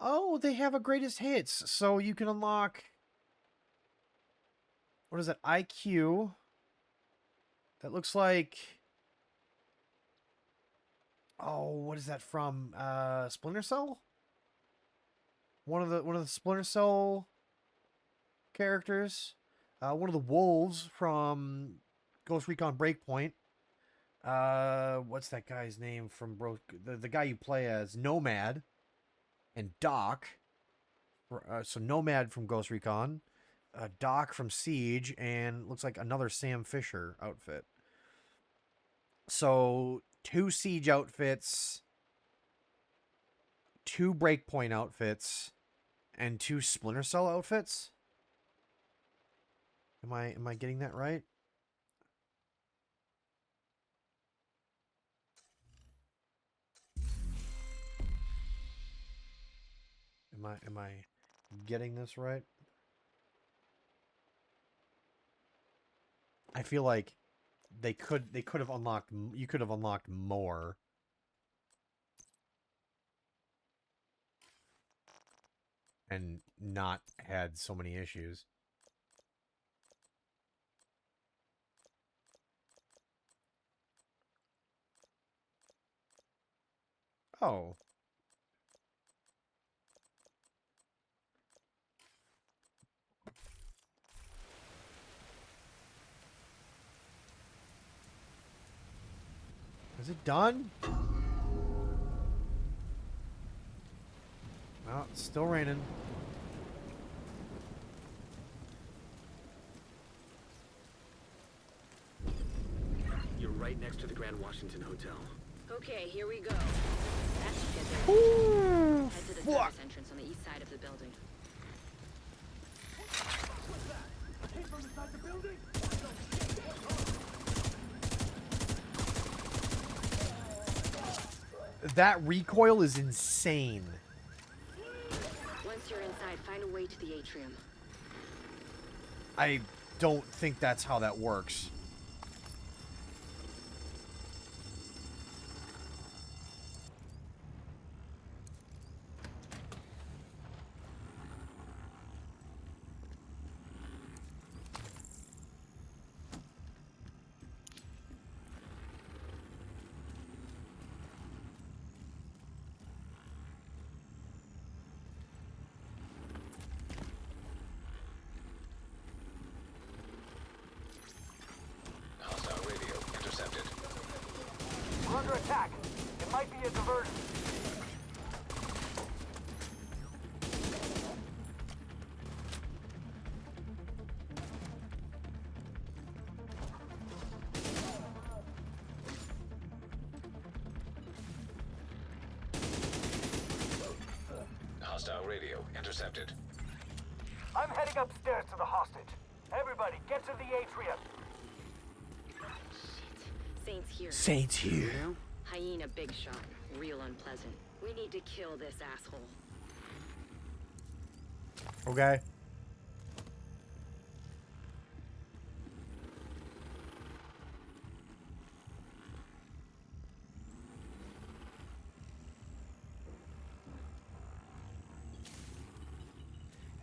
Oh, they have a greatest hits. So you can unlock... What is that? IQ. That looks like... Oh, what is that from? Splinter Cell? One of the Splinter Cell characters. One of the wolves from Ghost Recon Breakpoint. What's that guy's name from the guy you play as? Nomad and Doc. So Nomad from Ghost Recon, Doc from Siege, and looks like another Sam Fisher outfit. So 2 Siege outfits, 2 Breakpoint outfits, and 2 Splinter Cell outfits. Am I getting that right? Am I getting this right? I feel like they could have unlocked, you could have unlocked more. And not had so many issues. Oh. Is it done? Well, it's still raining. You're right next to the Grand Washington Hotel. Okay, here we go. That should get there. Ooh, Head to the fuck. service entrance on the east side of the building. What's that? Came from inside the building? That recoil is insane. Once you're inside, find a way to the atrium. I don't think that's how that works. Hostile radio intercepted. We're under attack. It might be a diversion. Hostile radio intercepted. I'm heading upstairs to the hostage. Everybody, get to the atrium. Saints here. Saints here. Hyena big shot. Real unpleasant. We need to kill this asshole. Okay.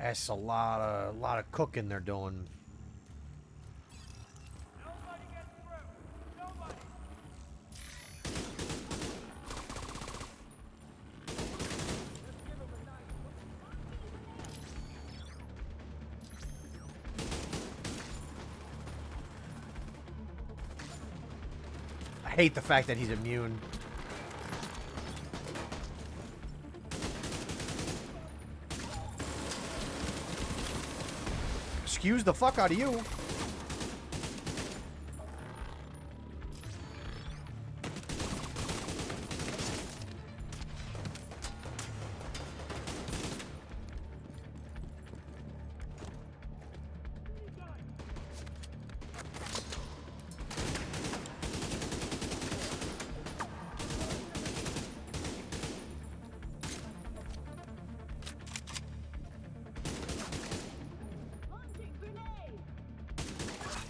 That's a lot of cooking they're doing. I hate the fact that he's immune. Excuse the fuck out of you.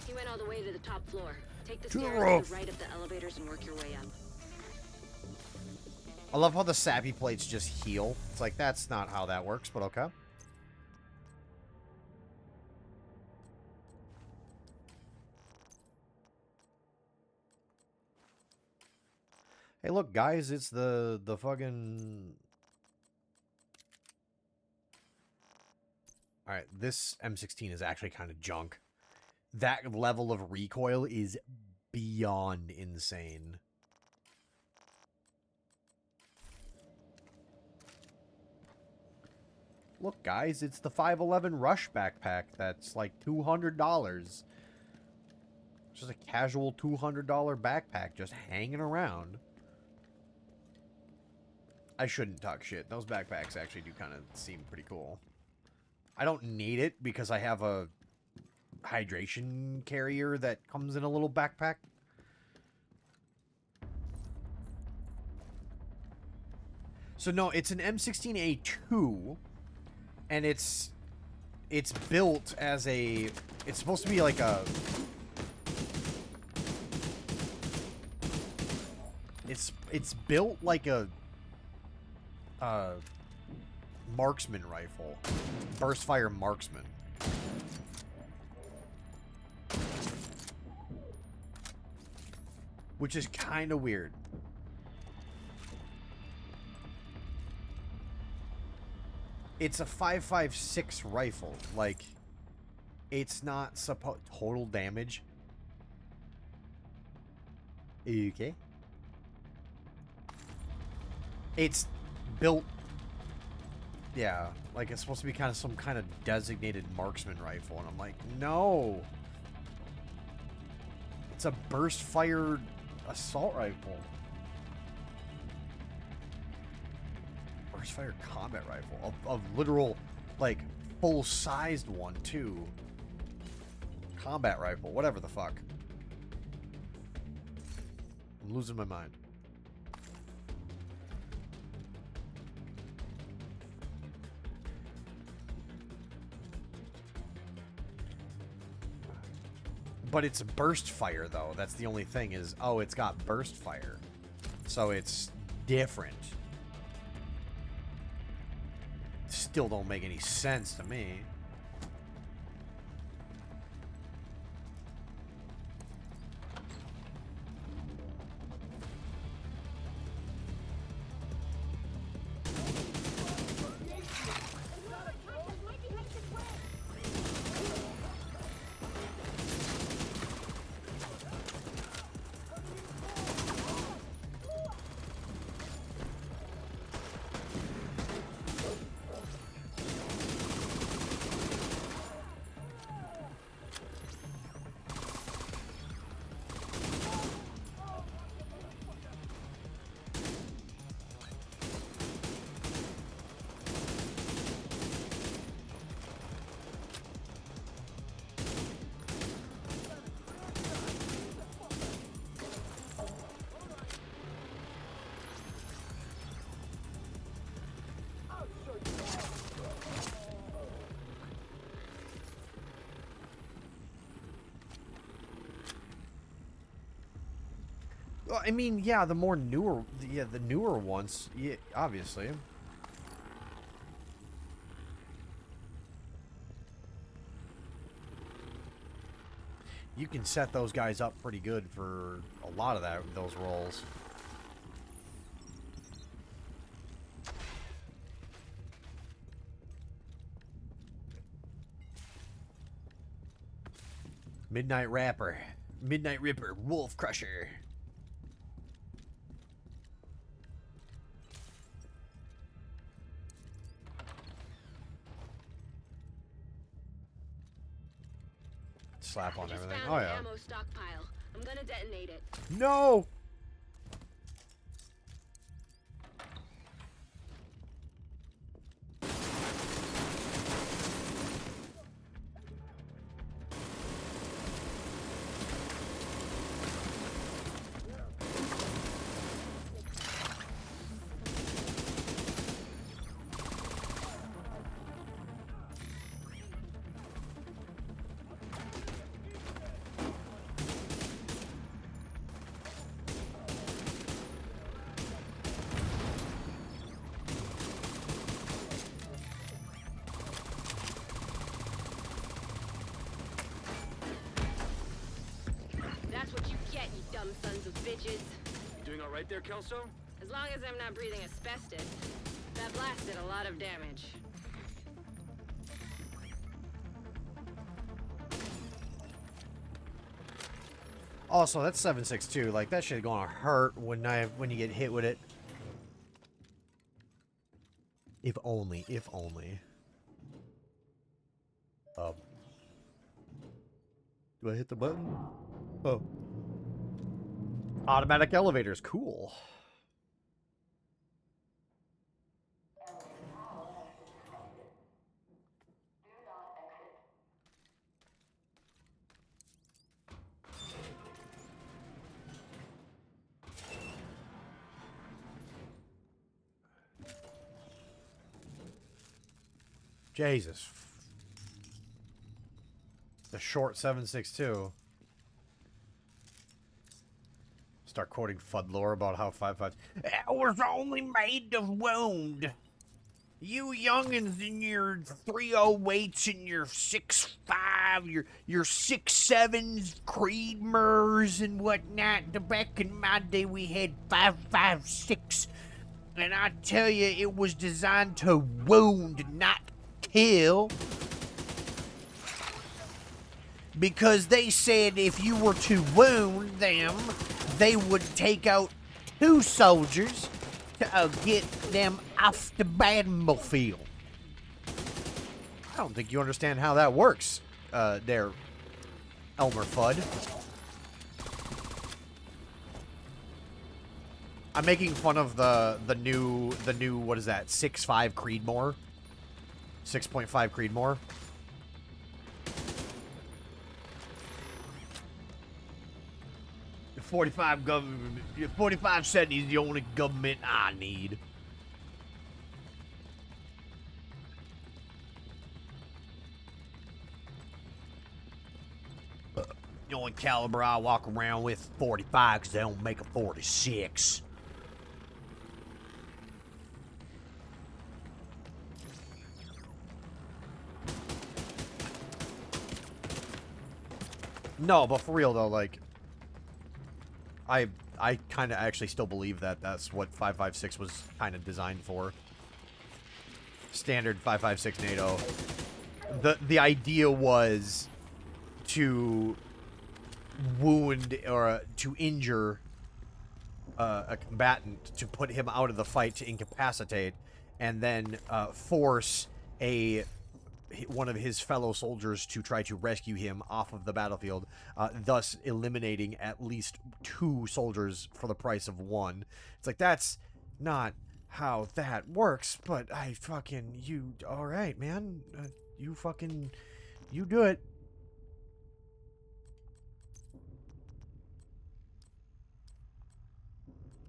You went all the way to the top floor. Take the To the stairs to roof. the right of the elevators and work your way up. I love how the sappy plates just heal. It's like, that's not how that works, but okay. Hey, look, guys, it's the fucking... Alright, this M16 is actually kind of junk. That level of recoil is beyond insane. Look, guys, it's the 511 Rush backpack that's like $200. It's just a casual $200 backpack just hanging around. I shouldn't talk shit. Those backpacks actually do kind of seem pretty cool. I don't need it because I have a hydration carrier that comes in a little backpack. So no, it's an M16A2, and it's built as a... It's supposed to be like a... It's built like a marksman rifle. Burst fire marksman. Which is kind of weird. It's a 5.56 rifle. Like, it's not total damage. Okay. It's built... Yeah, like it's supposed to be kind of some kind of designated marksman rifle, and I'm like, no. It's a burst fire assault rifle. Burst fire combat rifle. A literal, like, full-sized one, too. Combat rifle, whatever the fuck. I'm losing my mind. But it's burst fire, though. That's the only thing is, oh, it's got burst fire. So it's different. Still don't make any sense to me. Well, I mean, yeah, the newer ones, yeah, obviously. you can set those guys up pretty good for a lot of those roles. Midnight Ripper, Wolf Crusher. Slap on everything. Oh yeah. Ammo stockpile. I'm gonna detonate it. No. That's what you get, you dumb sons of bitches. You doing all right there, Kelso? As long as I'm not breathing asbestos. That blast did a lot of damage. Also, that's 7.62. Like, that shit gonna hurt when you get hit with it. If only. Do I hit the button? Oh. Automatic elevators, cool. Jesus. The short 7.62. Start quoting Fudd lore about how 5.5 it was only made to wound. You youngins in your 308s and your 6.5, your 6.7s, Creedmers and whatnot. Back in my day, we had 5.56. And I tell you, it was designed to wound, not kill. Because they said if you were to wound them, they would take out 2 soldiers to get them off the battlefield. I don't think you understand how that works, there, Elmer Fudd. I'm making fun of the new what is that, 6.5 Creedmoor? 6.5 Creedmoor. The 45 government, 4570 is the only government I need. The only caliber I walk around with 45 because they don't make a 46. No, but for real though, like, I kind of actually still believe that that's what 5.56 was kind of designed for. Standard 5.56 NATO. The idea was to wound or to injure a combatant, to put him out of the fight, to incapacitate, and then force one of his fellow soldiers to try to rescue him off of the battlefield, thus eliminating at least 2 soldiers for the price of 1. It's like, that's not how that works, but you, alright, man. You do it.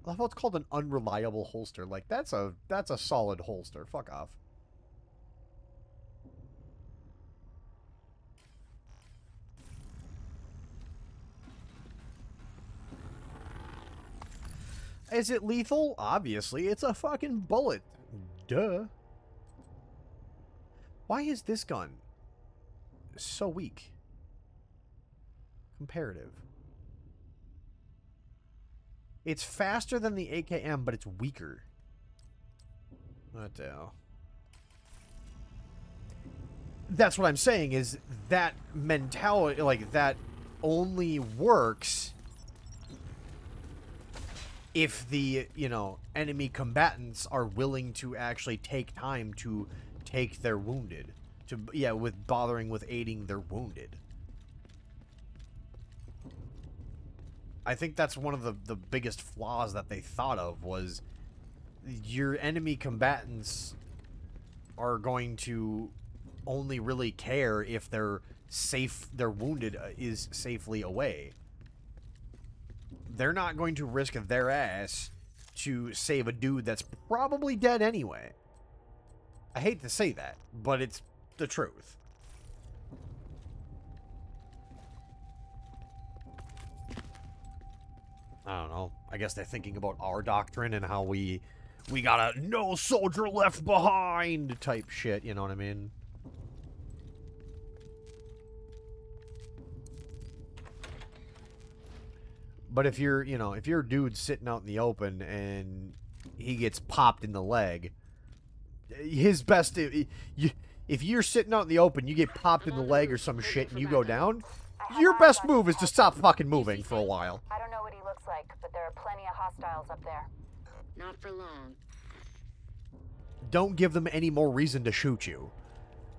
I love how it's called an unreliable holster. Like, that's a solid holster. Fuck off. Is it lethal? Obviously, it's a fucking bullet. Duh. Why is this gun so weak? Comparative. It's faster than the AKM, but it's weaker. What the hell? That's what I'm saying, is that mentality, like, that only works if the, you know, enemy combatants are willing to actually take time to take their wounded. With bothering with aiding their wounded. I think that's one of the biggest flaws that they thought of, was your enemy combatants are going to only really care if their wounded is safely away. They're not going to risk their ass to save a dude that's probably dead anyway. I hate to say that, but it's the truth. I don't know. I guess they're thinking about our doctrine and how we got a no soldier left behind type shit, you know what I mean? But if you're, you know, if your dude's sitting out in the open and he gets popped in the leg, his best, if you're sitting out in the open, you get popped in the leg or some shit and you go down, your best move is to stop fucking moving for a while. I don't know what he looks like, but there are plenty of hostiles up there. Not for long. Don't give them any more reason to shoot you.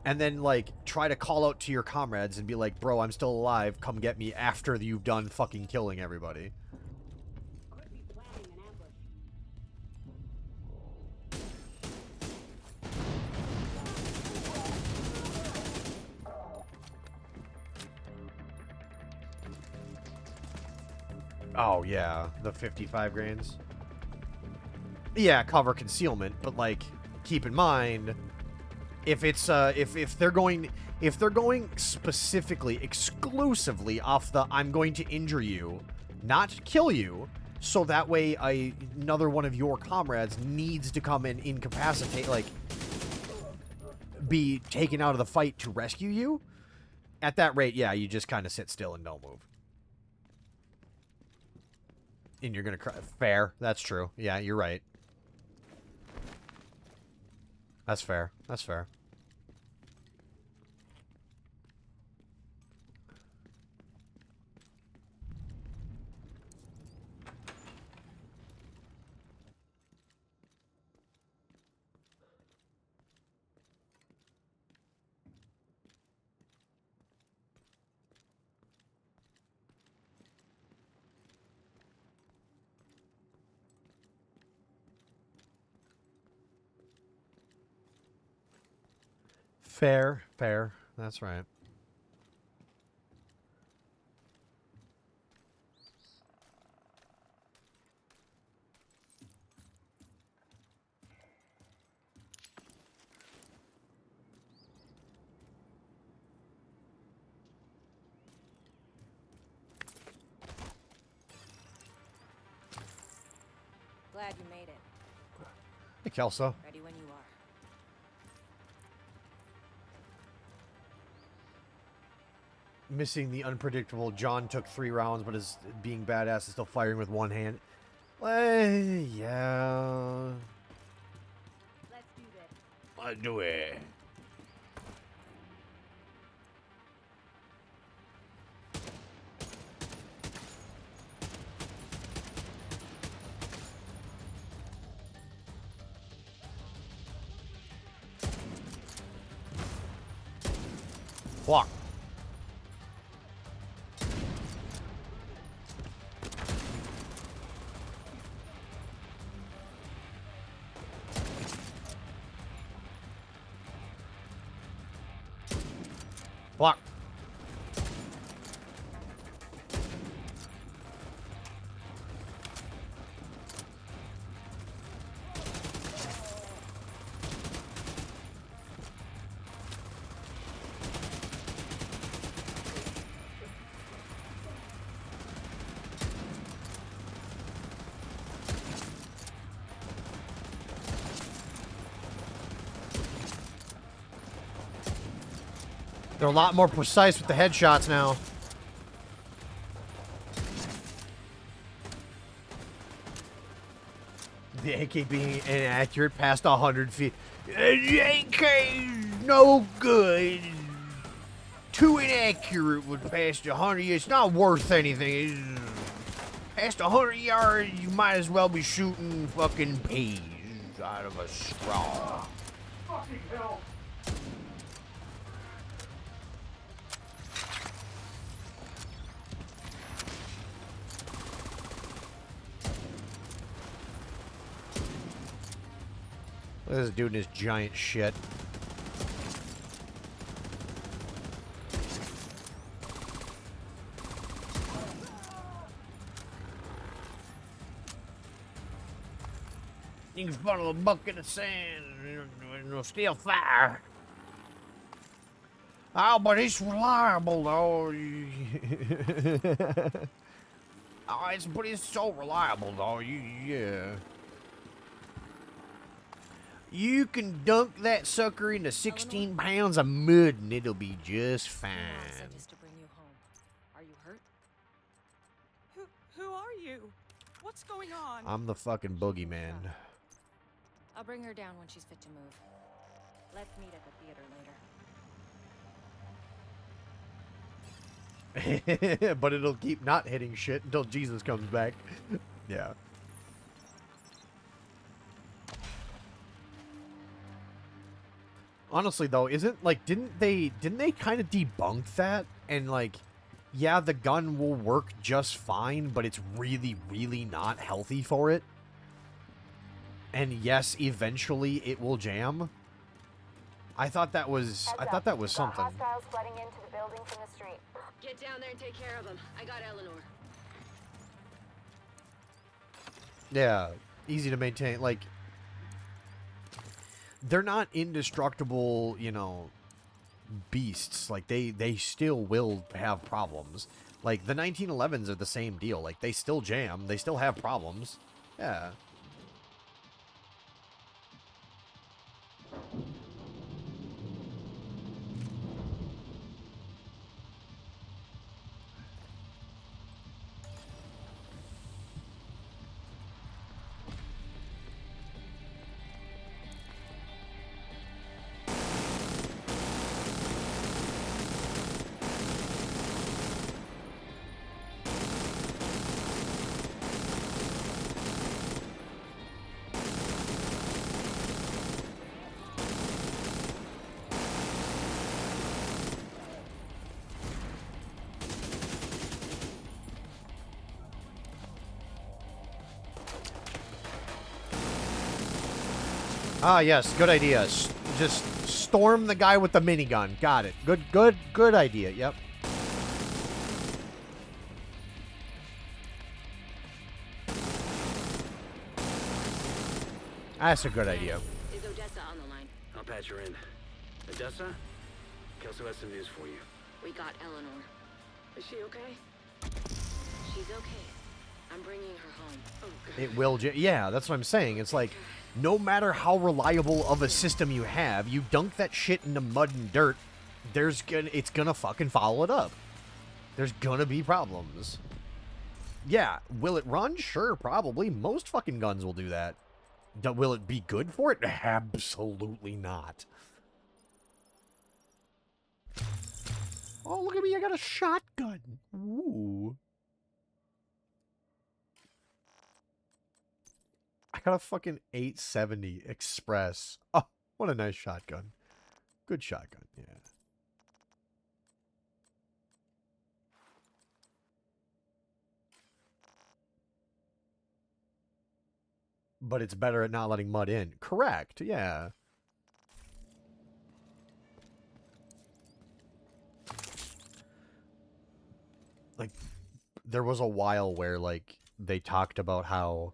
And then, like, try to call out to your comrades and be like, bro, I'm still alive, come get me after you've done fucking killing everybody. Oh, yeah, the 55 grains. Yeah, cover concealment, but, like, keep in mind, if it's, if they're going specifically, exclusively off the I'm going to injure you, not kill you, so that way another one of your comrades needs to come and incapacitate, like, be taken out of the fight to rescue you, at that rate, yeah, you just kind of sit still and don't move. And you're gonna cry. Fair. That's true. Yeah, you're right. That's fair. That's fair. Fair, fair. That's right. Glad you made it. Hey, Kelso. Ready when you are. Missing the unpredictable. John took 3 rounds, but is being badass and still firing with one hand. Yeah. Let's do this. Let's do it. Block. Block. They're a lot more precise with the headshots now. The AK being inaccurate past 100 feet. The AK's no good. Too inaccurate would past 100. It's not worth anything. Past 100 yards, you might as well be shooting fucking peas out of a straw. Fucking hell! Look at this dude in his giant shit. You can funnel a bucket of sand and it'll still fire. Oh, but it's reliable though. Oh, it's so reliable though. Yeah. You can dunk that sucker into 16 pounds of mud and it'll be just fine. Just to bring you home. Are you hurt? Who are you? What's going on? I'm the fucking boogeyman. I'll bring her down when she's fit to move. Let's meet at the theater later. But it'll keep not hitting shit until Jesus comes back. Yeah. Honestly though, didn't they kind of debunk that? And like, yeah, the gun will work just fine, but it's really, really not healthy for it. And yes, eventually it will jam. I thought that was something. Hostiles flooding into the building from the street. Get down there and take care of them. I got Eleanor. Yeah, easy to maintain. Like, they're not indestructible, you know, beasts. Like, they still will have problems. Like, the 1911s are the same deal. Like, they still jam. They still have problems. Yeah. Ah, yes, good idea. Just storm the guy with the minigun. Got it. Good idea. Yep. That's a good idea. Is Odessa on the line? I'll patch her in. Odessa? Kelso has some news for you. We got Eleanor. Is she okay? She's okay. I'm bringing her home. Oh, God. It will. Yeah, that's what I'm saying. It's like, no matter how reliable of a system you have, you dunk that shit into mud and dirt, it's gonna fucking follow it up. There's gonna be problems. Yeah, will it run? Sure, probably. Most fucking guns will do that. Will it be good for it? Absolutely not. Oh, look at me, I got a shotgun. Ooh. I got a fucking 870 Express. Oh, what a nice shotgun. Good shotgun, yeah. But it's better at not letting mud in. Correct, yeah. Like, there was a while where, like, they talked about how,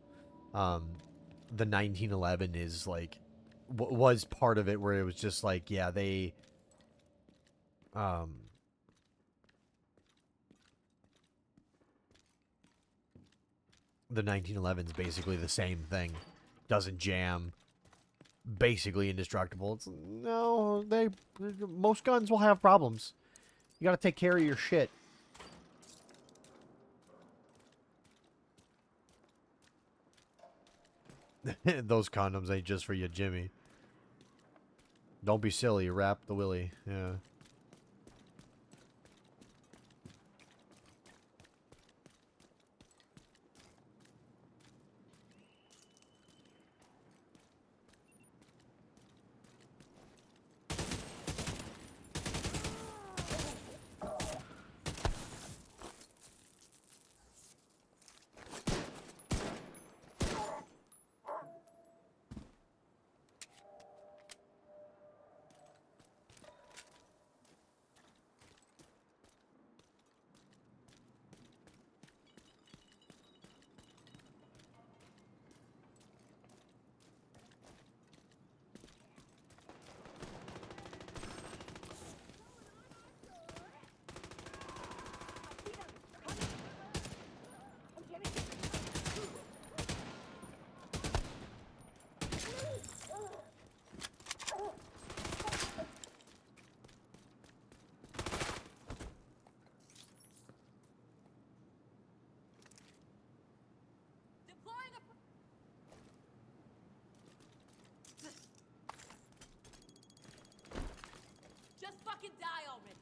the 1911 is, like, was part of it where it was just like, yeah, they, the 1911's basically the same thing. Doesn't jam. Basically indestructible. It's, no, most guns will have problems. You gotta take care of your shit. Those condoms ain't just for you, Jimmy. Don't be silly. Wrap the willy. Yeah. Just fucking die already.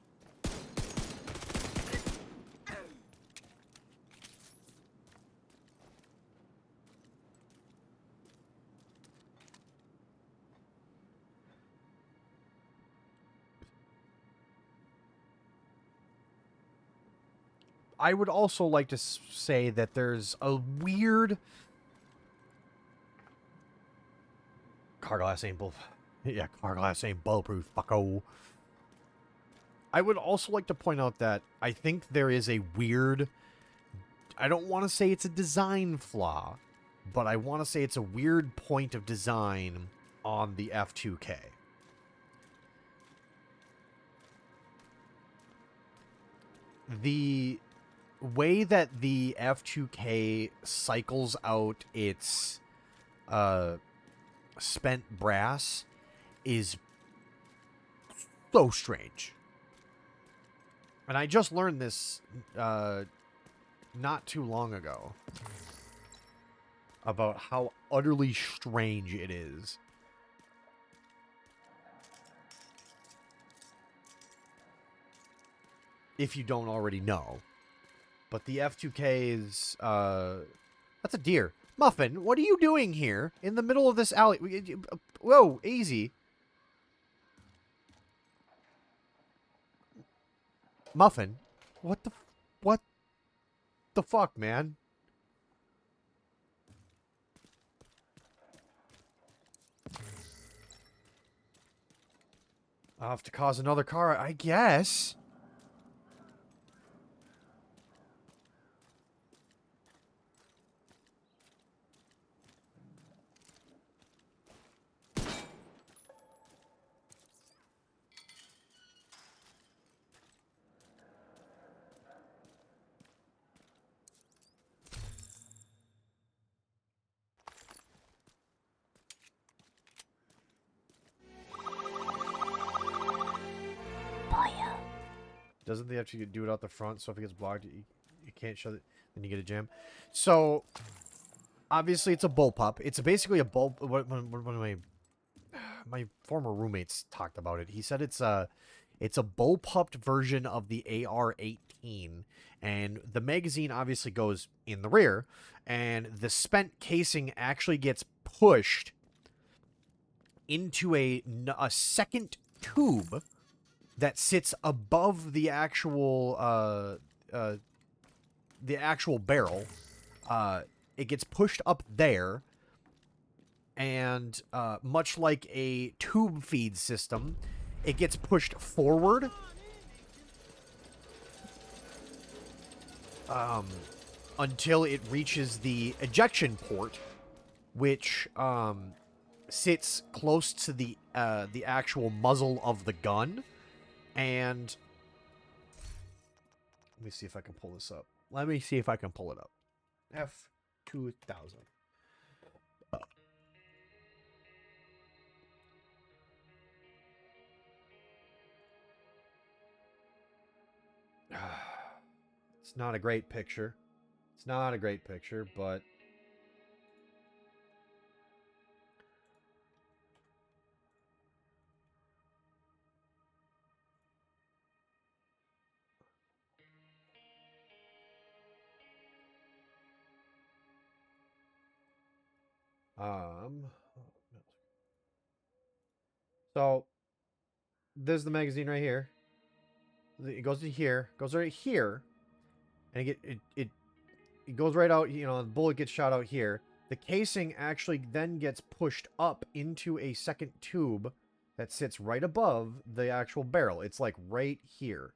I would also like to say that there's a weird... Carglass ain't bull... Yeah, Carglass ain't bulletproof, fucko. I would also like to point out that I think there is a weird... I don't want to say it's a design flaw, but I want to say it's a weird point of design on the F2K. The way that the F2K cycles out its spent brass is so strange. And I just learned this not too long ago about how utterly strange it is. If you don't already know. But the F2K is, that's a deer. Muffin, what are you doing here in the middle of this alley? Whoa, easy. Muffin, what the fuck, man? I'll have to cause another car, I guess. Doesn't they have to do it out the front, so if it gets blocked, you can't shut it, then you get a jam? So, obviously it's a bullpup. It's basically a bull... One of my former roommates talked about it. He said it's a bullpupped version of the AR-18, and the magazine obviously goes in the rear, and the spent casing actually gets pushed into a second tube that sits above the actual barrel. It gets pushed up there, and much like a tube feed system, it gets pushed forward until it reaches the ejection port, which sits close to the actual muzzle of the gun. And let me see if I can pull this up. Let me see if I can pull it up. F2000. It's not a great picture. It's not a great picture, but So there's the magazine right here. It goes to here, goes right here, and it goes right out. You know, the bullet gets shot out here. The casing actually then gets pushed up into a second tube that sits right above the actual barrel. It's like right here,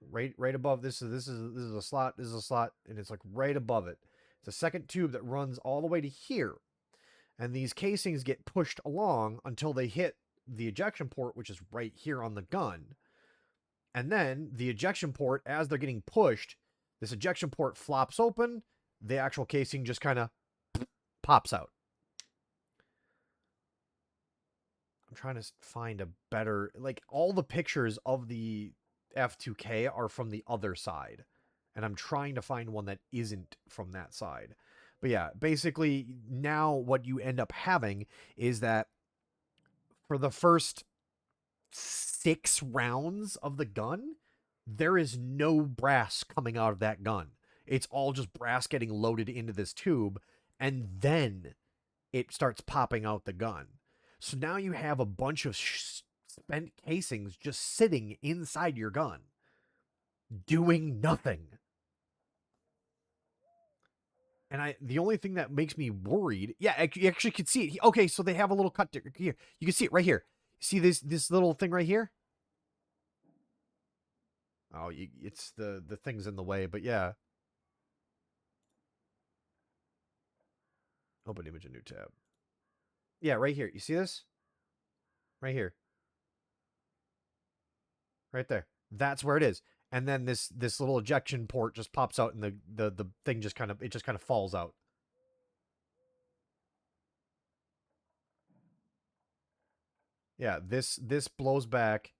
right above. This is a slot. This is a slot, and it's like right above it. It's a second tube that runs all the way to here, and these casings get pushed along until they hit the ejection port, which is right here on the gun. And then the ejection port, as they're getting pushed, this ejection port flops open. The actual casing just kind of pops out. I'm trying to find a better... Like, all the pictures of the F2K are from the other side. And I'm trying to find one that isn't from that side. But yeah, basically, now what you end up having is that for the first 6 rounds of the gun, there is no brass coming out of that gun. It's all just brass getting loaded into this tube, and then it starts popping out the gun. So now you have a bunch of spent casings just sitting inside your gun, doing nothing. And the only thing that makes me worried, yeah, you actually could see it. Okay, so they have a little cut here. You can see it right here. See this little thing right here? Oh, it's the thing's in the way, but yeah. Open image, a new tab. Yeah, right here. You see this? Right here. Right there. That's where it is. And then this little ejection port just pops out, and the thing just kind of falls out. Yeah, this blows back,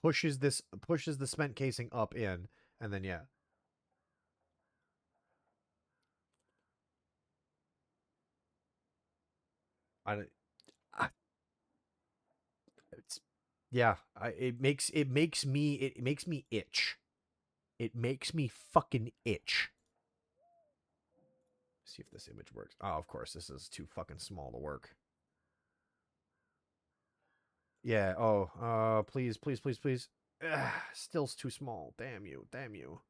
pushes the spent casing up in, and then yeah. It's yeah. It makes me itch. It makes me fucking itch. See if this image works. Oh, of course, this is too fucking small to work. Yeah. Oh. Please. Ugh, still's too small. Damn you. Damn you.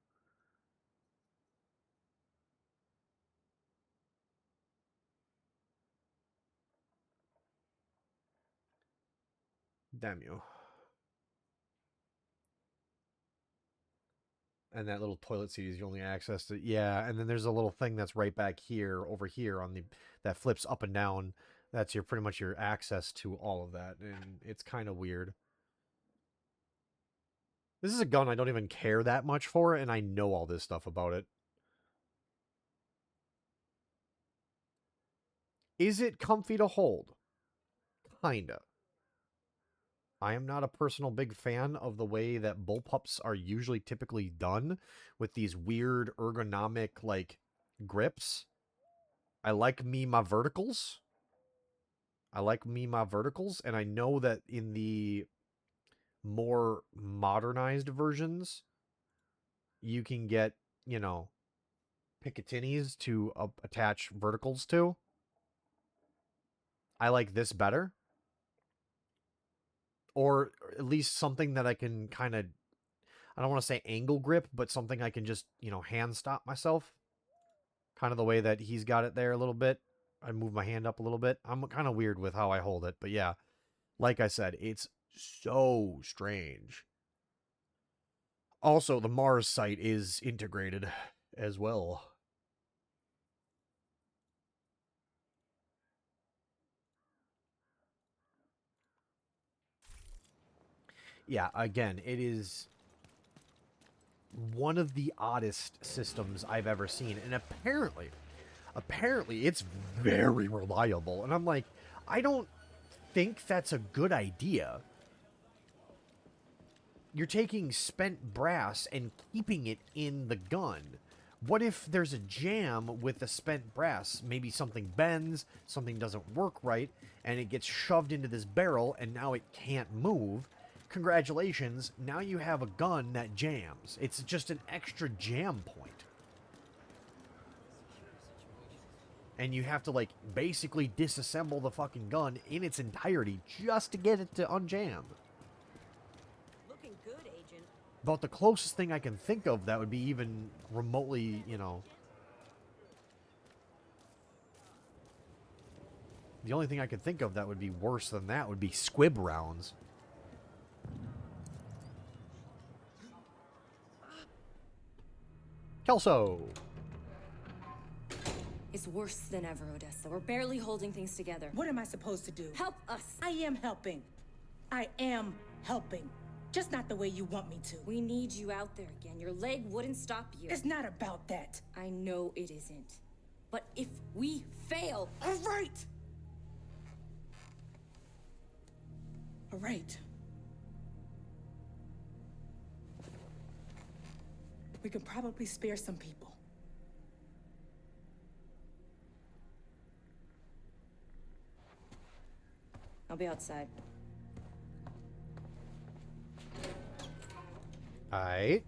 And that little toilet seat is your only access to. Yeah, and then there's a little thing that's right back here, over here on that flips up and down. That's pretty much your access to all of that, and it's kind of weird. This is a gun I don't even care that much for, and I know all this stuff about it. Is it comfy to hold? Kinda. I am not a personal big fan of the way that bullpups are usually typically done with these weird ergonomic, like, grips. I like my verticals. And I know that in the more modernized versions, you can get, Picatinis to attach verticals to. I like this better. Or at least something that I can kind of, I don't want to say angle grip, but something I can just, hand stop myself. Kind of the way that he's got it there a little bit. I move my hand up a little bit. I'm kind of weird with how I hold it, but yeah. Like I said, it's so strange. Also, the Mars site is integrated as well. Yeah, again, it is one of the oddest systems I've ever seen. And apparently it's very reliable. And I'm like, I don't think that's a good idea. You're taking spent brass and keeping it in the gun. What if there's a jam with the spent brass? Maybe something bends, something doesn't work right, and it gets shoved into this barrel, and now it can't move. Congratulations, now you have a gun that jams. It's just an extra jam point. And you have to, like, basically disassemble the fucking gun in its entirety just to get it to unjam. Looking good, Agent. About the closest thing I can think of that would be even remotely, you know... The only thing I could think of that would be worse than that would be squib rounds. Kelso! It's worse than ever, Odessa. We're barely holding things together. What am I supposed to do? Help us! I am helping. I am helping. Just not the way you want me to. We need you out there again. Your leg wouldn't stop you. It's not about that. I know it isn't. But if we fail... All right! All right. We could probably spare some people. I'll be outside. Aight.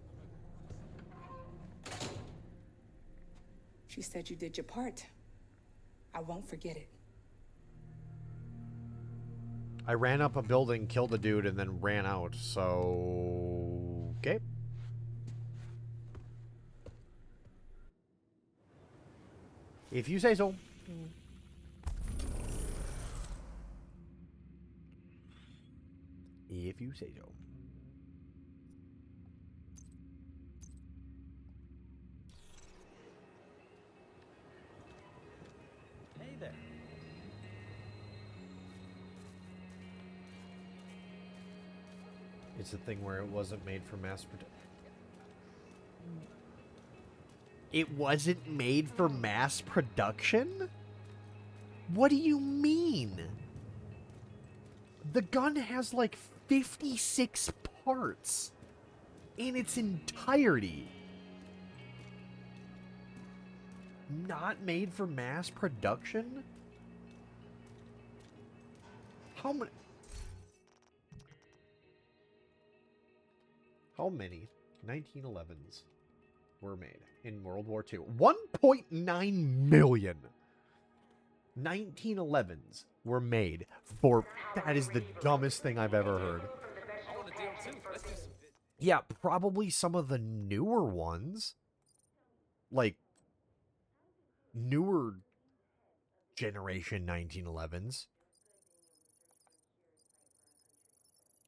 She said you did your part. I won't forget it. I ran up a building, killed a dude, and then ran out, so... Okay. If you say so. If you say so. Hey there. It's a thing where it wasn't made for mass production. It wasn't made for mass production? What do you mean? The gun has like 56 parts in its entirety. Not made for mass production? How many? How many 1911s were made in World War II? 1.9 million 1911s were made for... That is the dumbest thing I've ever heard. I want a deal too. Let's do some. Yeah, probably some of the newer ones. Like, newer generation 1911s.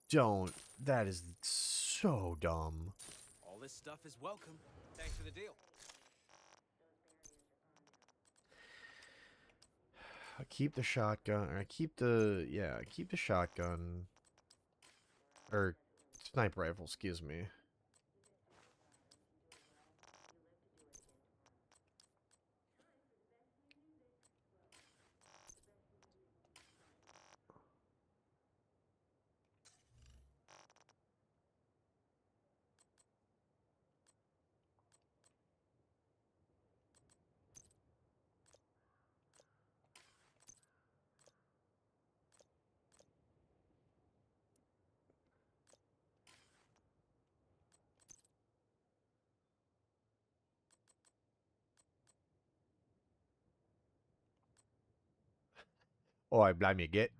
Don't. That is so dumb. All this stuff is welcome. Thanks for the deal. I keep the shotgun. Or I keep the... Yeah, I keep the shotgun. Or sniper rifle, excuse me. Oh, I blame you, get.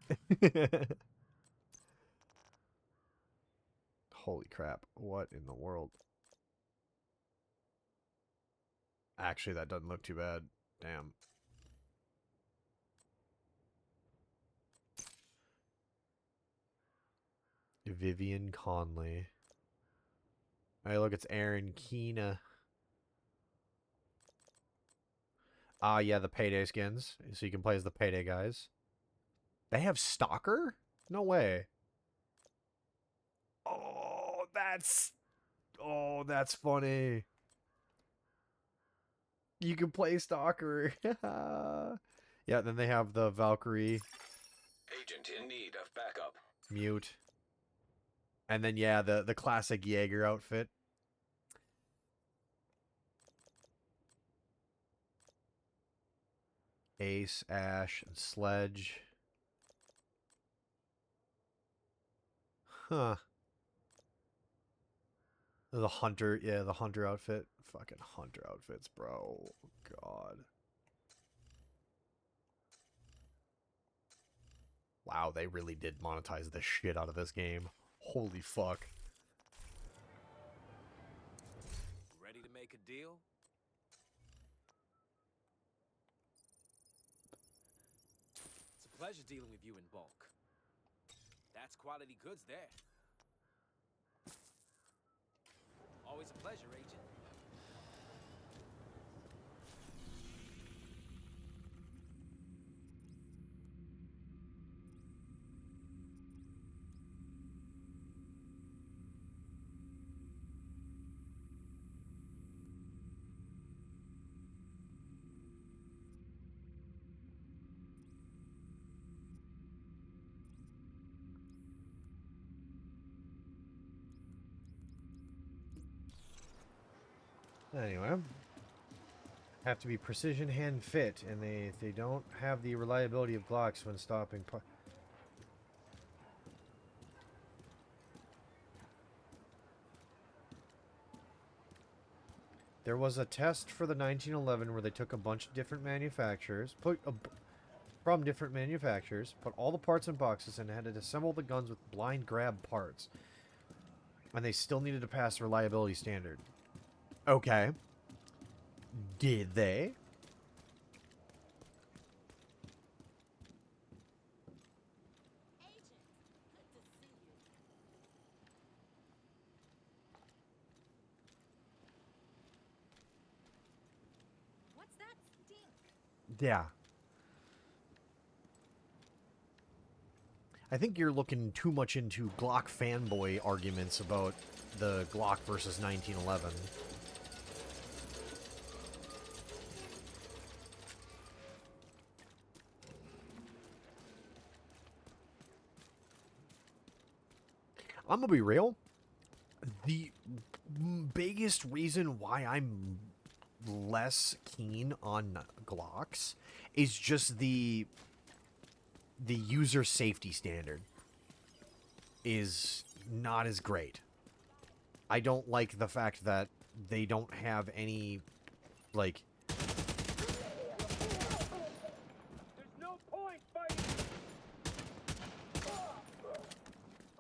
Holy crap. What in the world? Actually, that doesn't look too bad. Damn. Vivian Conley. Hey, look, it's Aaron Keena. Ah, yeah, the Payday skins. So you can play as the Payday guys. They have Stalker? No way. Oh, that's... Oh, that's funny. You can play Stalker. Yeah, then they have the Valkyrie. Agent in need of backup. Mute. And then, yeah, the classic Jaeger outfit. Ace, Ash, and Sledge. Huh. The Hunter, yeah, the Hunter outfit. Fucking Hunter outfits, bro. God. Wow, they really did monetize the shit out of this game. Holy fuck. Ready to make a deal? It's a pleasure dealing with you in bulk. That's quality goods there. Always a pleasure, Agent. Anyway, have to be precision hand fit, and they don't have the reliability of Glocks when stopping. There was a test for the 1911 where they took a bunch of different manufacturers, from different manufacturers, put all the parts in boxes, and had to assemble the guns with blind grab parts. And they still needed to pass the reliability standard. Okay. Did they? What's that stink? Yeah. I think you're looking too much into Glock fanboy arguments about the Glock versus 1911. I'm gonna be real. The biggest reason why I'm less keen on Glocks is just the user safety standard is not as great. I don't like the fact that they don't have any, like,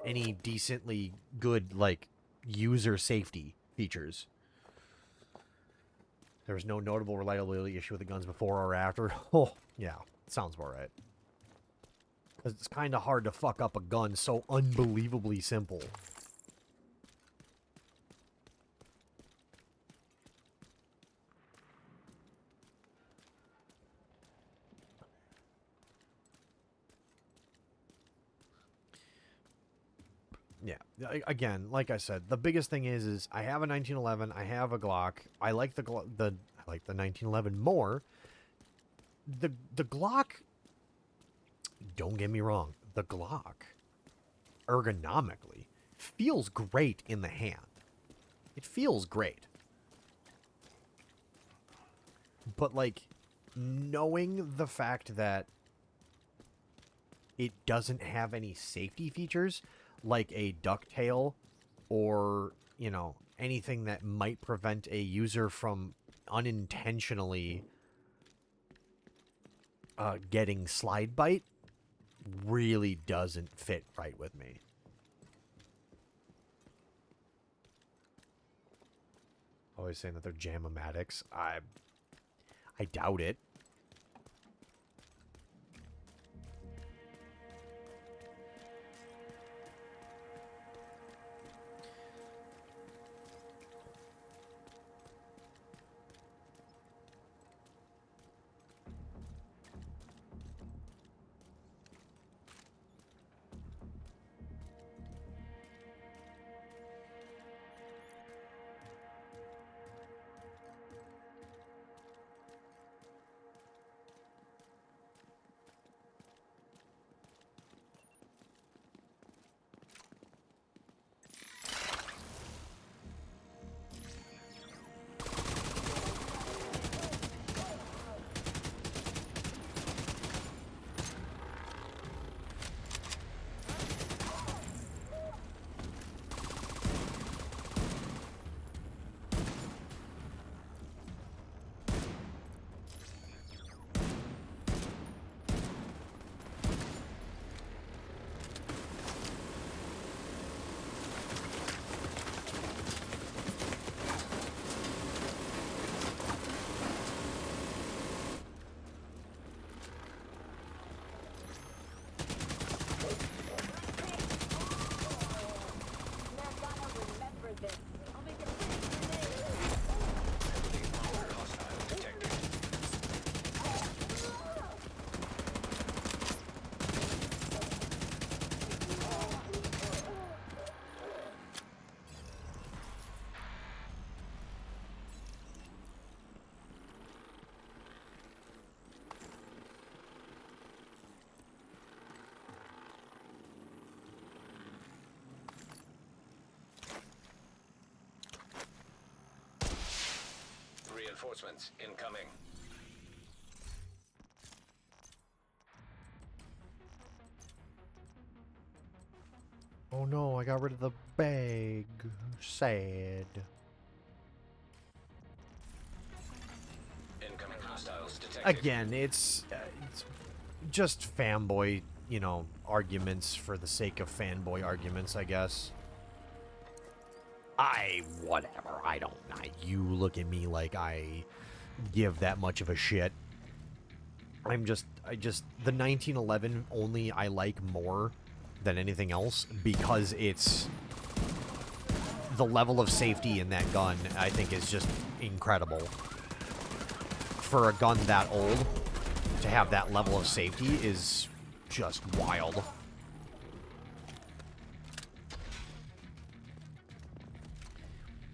any decently good, like, user safety features. There was no notable reliability issue with the guns before or after. Oh, yeah, sounds about right. Because it's kind of hard to fuck up a gun so unbelievably simple. Yeah, again, like I said, the biggest thing is I have a 1911, I have a Glock. I like the 1911 more. The Glock, don't get me wrong, the Glock ergonomically feels great in the hand. It feels great. But like knowing the fact that it doesn't have any safety features like a ducktail or, you know, anything that might prevent a user from unintentionally getting slide bite really doesn't fit right with me. Always saying that they're jam-o-matics. I doubt it. Reinforcements incoming. Oh no, I got rid of the bag. Sad. Incoming hostiles detected. Again, it's just fanboy, arguments for the sake of fanboy arguments, I guess. Whatever, you look at me like I give that much of a shit. The 1911 only I like more than anything else because it's the level of safety in that gun, I think, is just incredible. For a gun that old, to have that level of safety is just wild.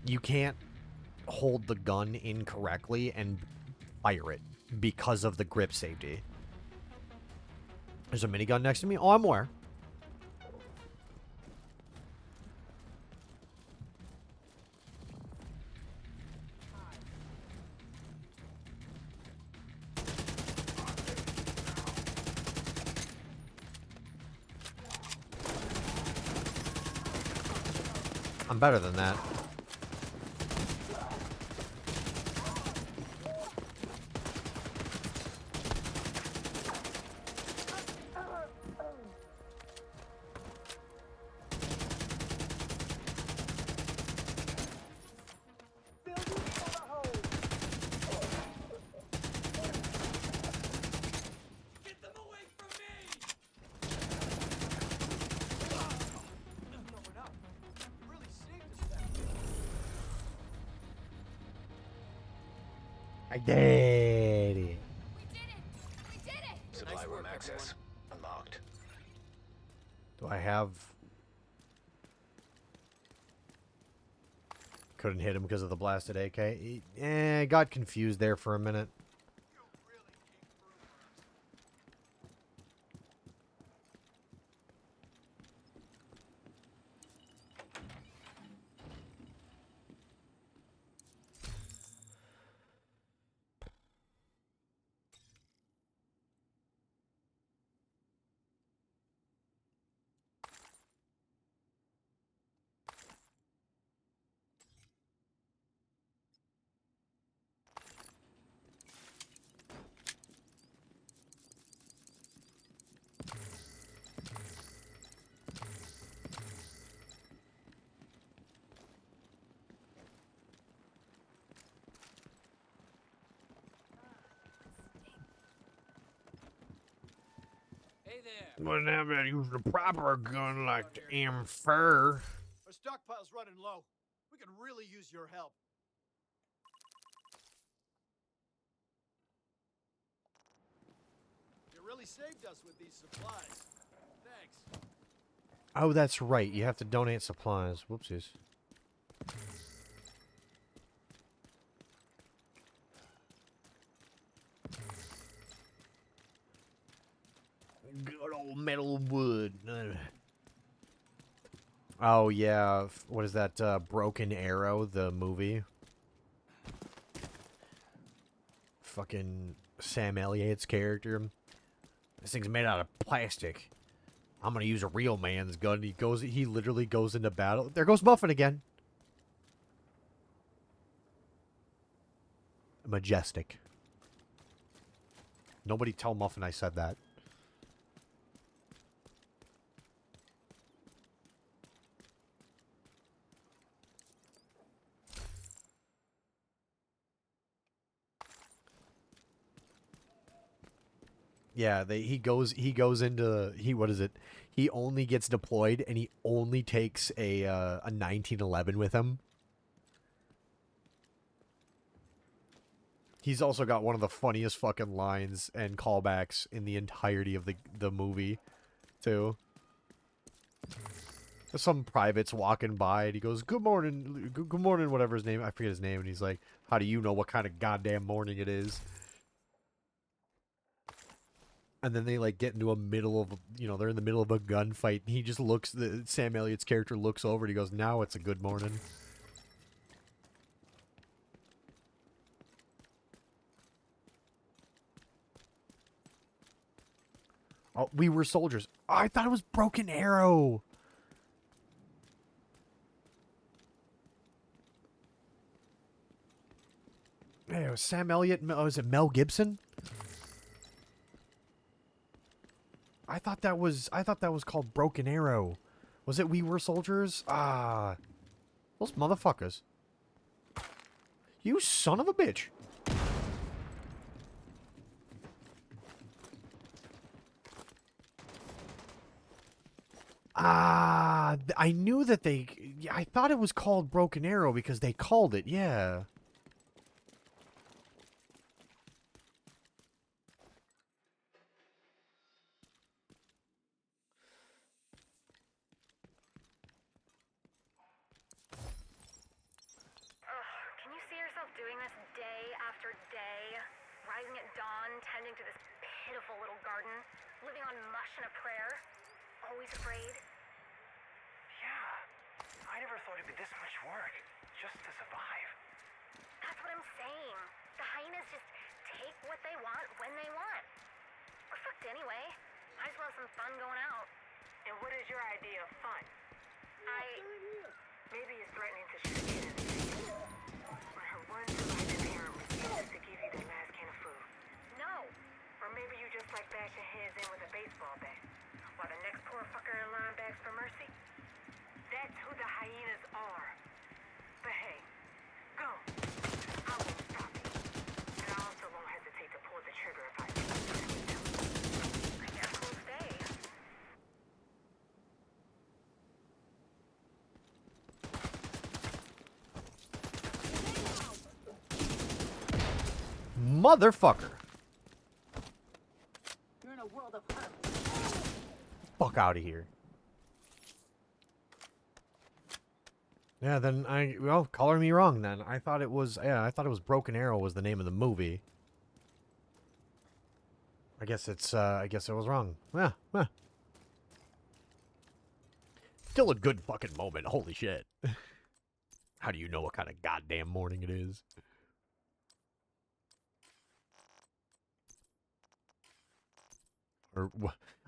You can't hold the gun incorrectly and fire it because of the grip safety. There's a minigun next to me. Oh, I'm aware. I'm better than that. I did it. We did it! We did it! Supply room access unlocked. Do I have... Couldn't hit him because of the blasted AK. Got confused there for a minute. Hey there. Wouldn't have to use the proper gun like the M4. Our stockpile's running low. We could really use your help. You really saved us with these supplies. Thanks. Oh, that's right. You have to donate supplies. Whoopsies. Good old metal wood. Oh, yeah. What is that? Broken Arrow, the movie? Fucking Sam Elliott's character. This thing's made out of plastic. I'm gonna use a real man's gun. He literally goes into battle. There goes Muffin again. Majestic. Nobody tell Muffin I said that. Yeah, he goes into what is it? He only gets deployed and he only takes a 1911 with him. He's also got one of the funniest fucking lines and callbacks in the entirety of the movie, too. Some private's walking by and he goes, "Good morning, good morning," whatever his name, I forget his name, and he's like, "How do you know what kind of goddamn morning it is?" And then they like get into a middle of, they're in the middle of a gunfight, and he just looks, Sam Elliott's character looks over and he goes, "Now it's a good morning." Oh, We Were Soldiers. Oh, I thought it was Broken Arrow. Yeah, it was Sam Elliott. Was it Mel Gibson? I thought that was called Broken Arrow. Was it We Were Soldiers? Ah, those motherfuckers. You son of a bitch. Ah, I knew that they... Yeah, I thought it was called Broken Arrow because they called it, yeah. Can you see yourself doing this day after day? Rising at dawn, tending to this pitiful little garden, living on mush and a prayer? Always afraid? Yeah. I never thought it'd be this much work, just to survive. That's what I'm saying. The hyenas just take what they want when they want. We're fucked anyway. Might as well have some fun going out. And what is your idea of fun? Maybe it's threatening to shoot you in the face. When her one surviving parent refuses to give you the last can of food. No. Or maybe you just like bashing heads in with a baseball bat. While the next poor fucker in line begs for mercy. That's who the hyenas are. But hey, go. I won't stop you. And I also won't hesitate to pull the trigger if I see you. I guess we'll stay. Motherfucker. You're in a world of hurt. Fuck out of here. Yeah, then well, color me wrong then. I thought it was Broken Arrow was the name of the movie. I guess I was wrong. Yeah. Still a good fucking moment. Holy shit. How do you know what kind of goddamn morning it is? Or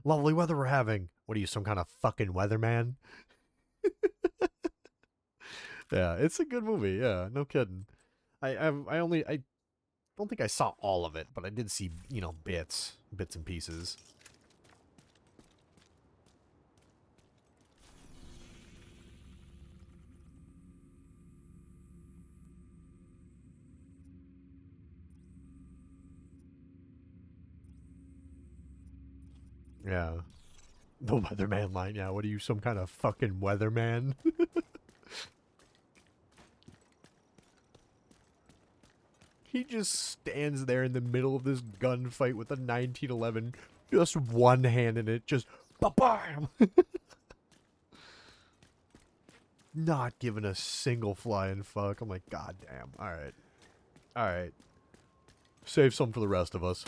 lovely weather we're having. What are you, some kind of fucking weatherman? Yeah, it's a good movie. Yeah, no kidding. I don't think I saw all of it, but I did see, bits and pieces. Yeah. The weatherman line. Yeah, what are you, some kind of fucking weatherman? He just stands there in the middle of this gunfight with a 1911, just one hand in it, just ba-bam! Not giving a single flying fuck. I'm like, god damn. Alright. Alright. Save some for the rest of us.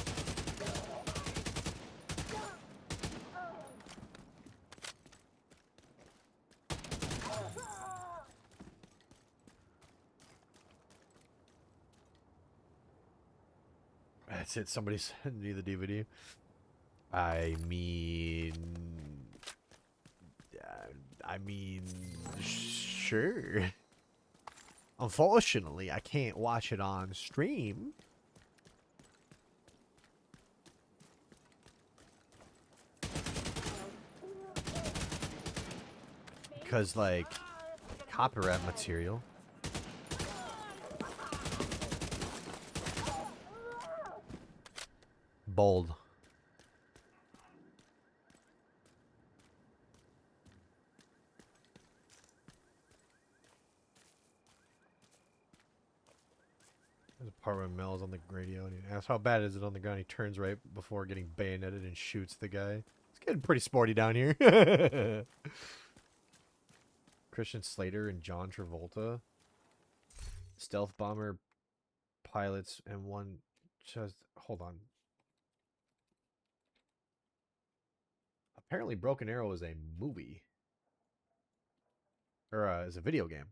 That's it. Somebody sent me the DVD. I mean, sure. Unfortunately, I can't watch it on stream. Because, like, copyright material. Bold. There's a part where Mel's on the radio and he asks, how bad is it on the ground? He turns right before getting bayoneted and shoots the guy. It's getting pretty sporty down here. Christian Slater and John Travolta. Stealth bomber pilots and one just... Hold on. Apparently Broken Arrow is a movie. Or is a video game.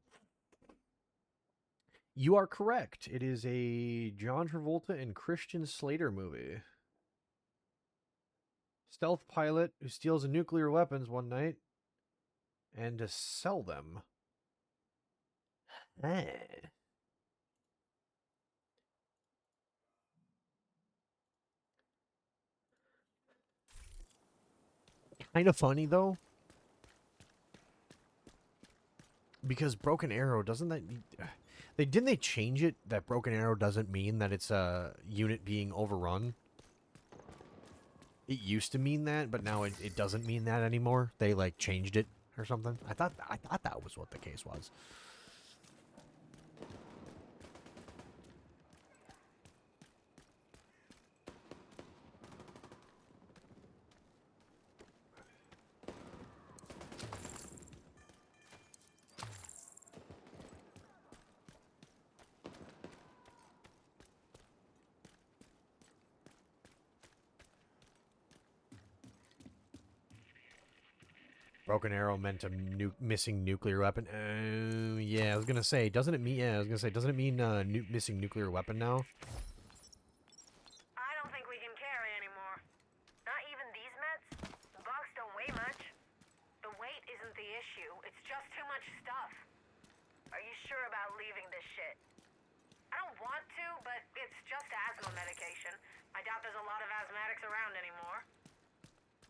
You are correct. It is a John Travolta and Christian Slater movie. stealth pilot who steals nuclear weapons one night and to sell them. Kind of funny though, because Broken Arrow doesn't that didn't they change it that Broken Arrow doesn't mean that it's a unit being overrun? It used to mean that, but now it doesn't mean that anymore. They like changed it or something. I thought that was what the case was. Broken Arrow meant a missing nuclear weapon. Yeah, I was gonna say, doesn't it mean? Yeah, I was gonna say, doesn't it mean missing nuclear weapon now? I don't think we can carry anymore. Not even these meds. The box don't weigh much. The weight isn't the issue. It's just too much stuff. Are you sure about leaving this shit? I don't want to, but it's just asthma medication. I doubt there's a lot of asthmatics around anymore.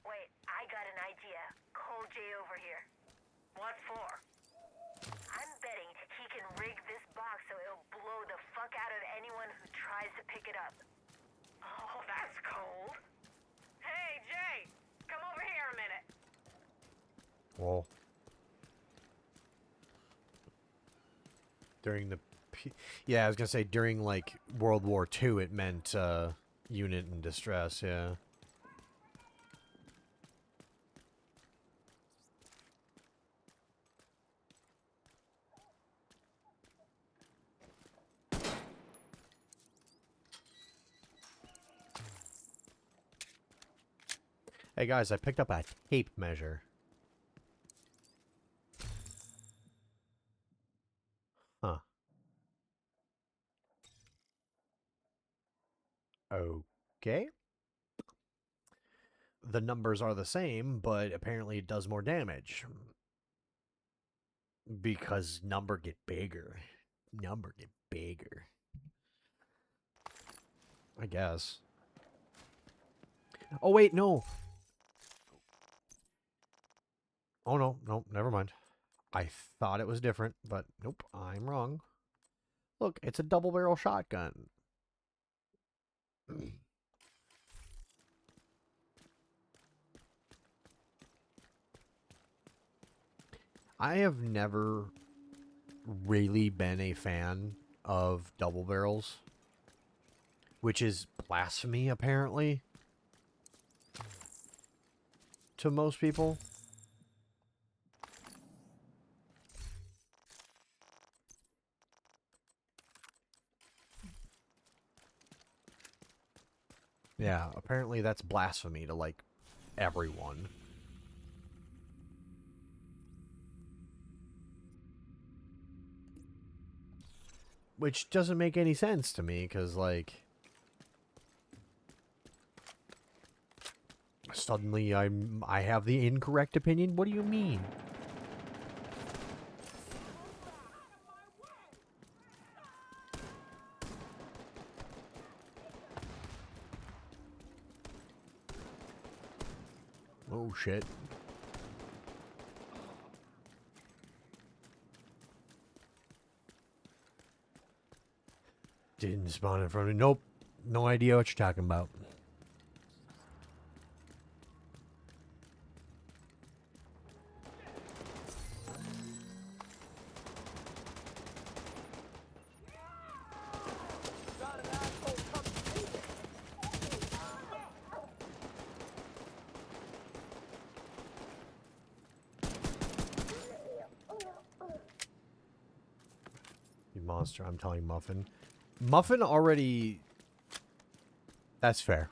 Wait, I got an idea. Call Jay over here. What for? I'm betting he can rig this box so it'll blow the fuck out of anyone who tries to pick it up. Oh, that's cold. Hey, Jay! Come over here a minute. Well, during the... Yeah, I was gonna say, during, like, World War II, it meant, unit in distress, yeah. Hey guys, I picked up a tape measure. Huh. Okay. The numbers are the same, but apparently it does more damage. Because number get bigger. Number get bigger. I guess. Oh wait, no. Oh no, no, never mind. I thought it was different, but nope, I'm wrong. Look, it's a double barrel shotgun. I have never really been a fan of double barrels, which is blasphemy, apparently, to most people. Yeah, apparently that's blasphemy to, like, everyone. Which doesn't make any sense to me, because, like... Suddenly I have the incorrect opinion? What do you mean? Oh, shit. Didn't spawn in front of me. Nope. No idea what you're talking about. You monster, I'm telling Muffin. Muffin already... That's fair.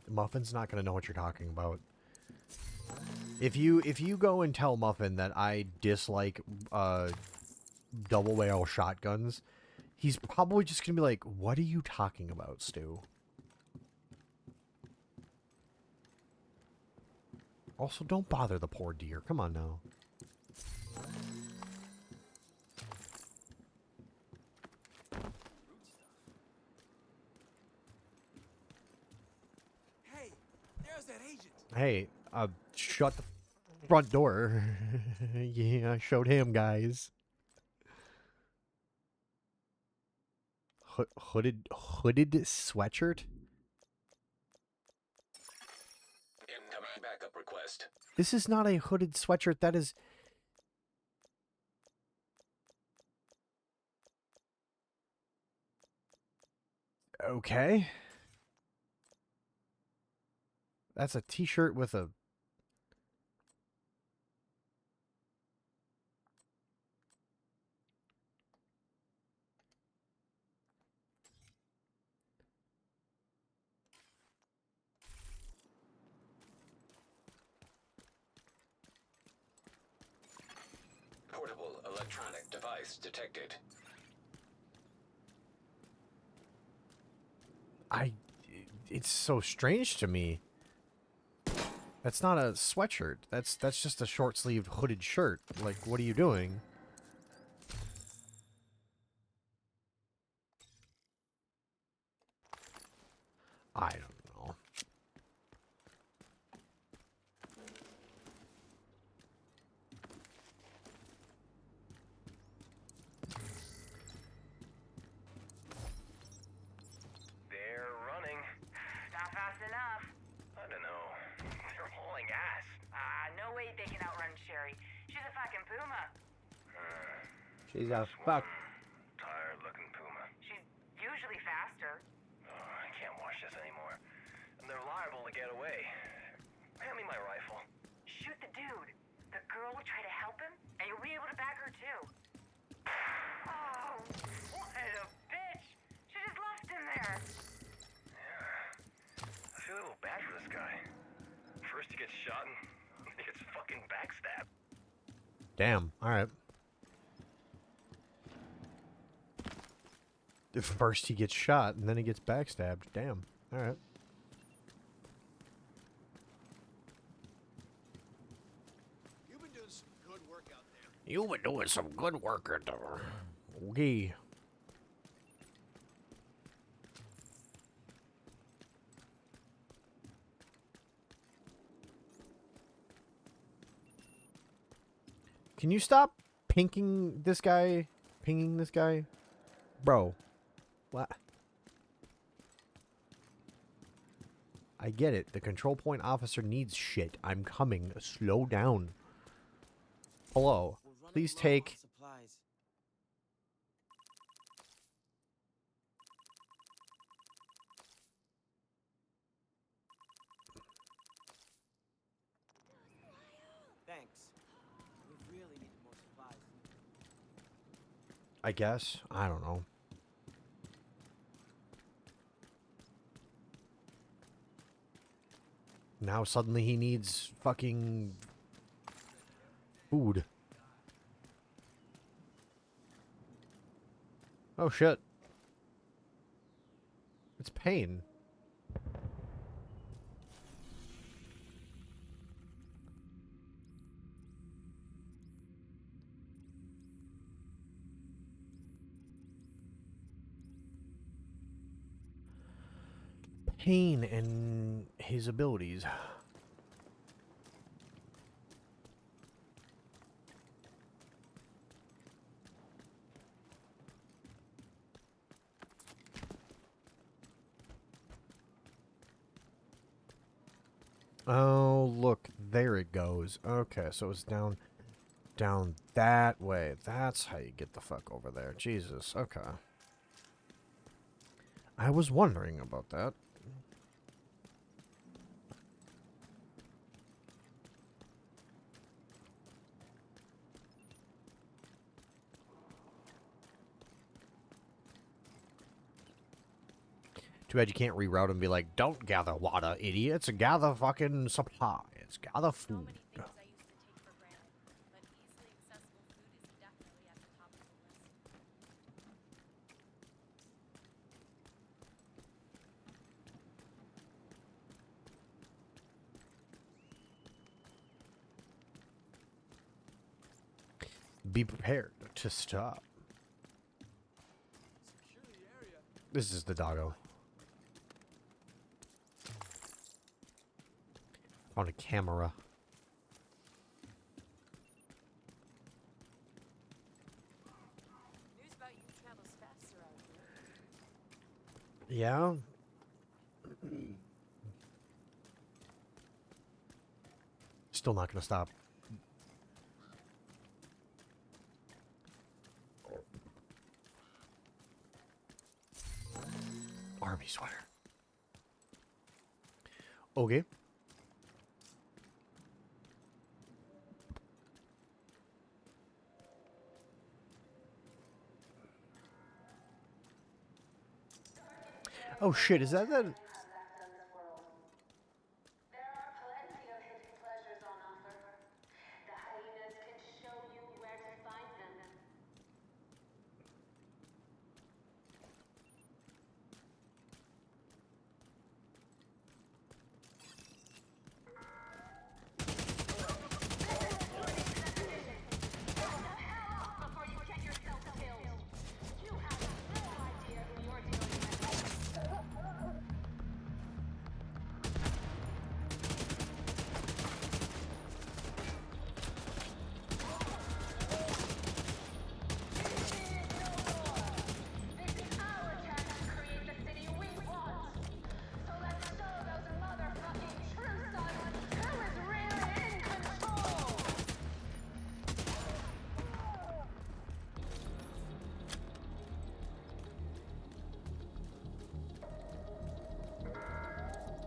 Muffin's not going to know what you're talking about. If you go and tell Muffin that I dislike double barrel shotguns, he's probably just gonna be like, "What are you talking about, Stu?" Also, don't bother the poor deer. Come on now. Hey, there's that agent. Hey, shut the front door. Yeah, I showed him, guys. Hooded sweatshirt? Incoming backup request. This is not a hooded sweatshirt. That is... Okay. That's a t-shirt with a... Portable electronic device detected. It's so strange to me. That's not a sweatshirt. That's just a short-sleeved hooded shirt. Like, what are you doing? I don't know. They're running. Not fast enough. I don't know. They're hauling ass. No way they can outrun Sherry. She's a fucking puma. She's a fuck. Tired-looking puma. She's usually faster. Oh, I can't watch this anymore. And they're liable to get away. Hand me my rifle. Shoot the dude. The girl will try to help him, and you'll be able to back her too. Oh, what a bitch! She just left him there. Yeah. I feel a little bad for this guy. First he gets shot and he gets fucking backstabbed. Damn. All right. First he gets shot, and then he gets backstabbed. Damn. All right. You've been doing some good work out there. You've been doing some good work out there. Okay. Can you stop pinging this guy? Pinging this guy? Bro. What? I get it. The control point officer needs shit. I'm coming. Slow down. Hello. Please take... Supplies. Thanks. We really need more supplies. I guess. I don't know. Now suddenly he needs fucking food. Oh shit. It's pain. Pain and his abilities. Oh, look, there it goes. Okay, so it's down that way. That's how you get the fuck over there. Jesus, okay. I was wondering about that. Too bad you can't reroute and be like, don't gather water, idiots. Gather fucking supplies. Gather food. So many things I used to take for granted, but easily accessible food is definitely at the top of the list. Be prepared to stop. This is the doggo. On a camera. News about you travels fast around here. Yeah. Still not gonna stop. Army sweater. Okay. Oh shit, is that the...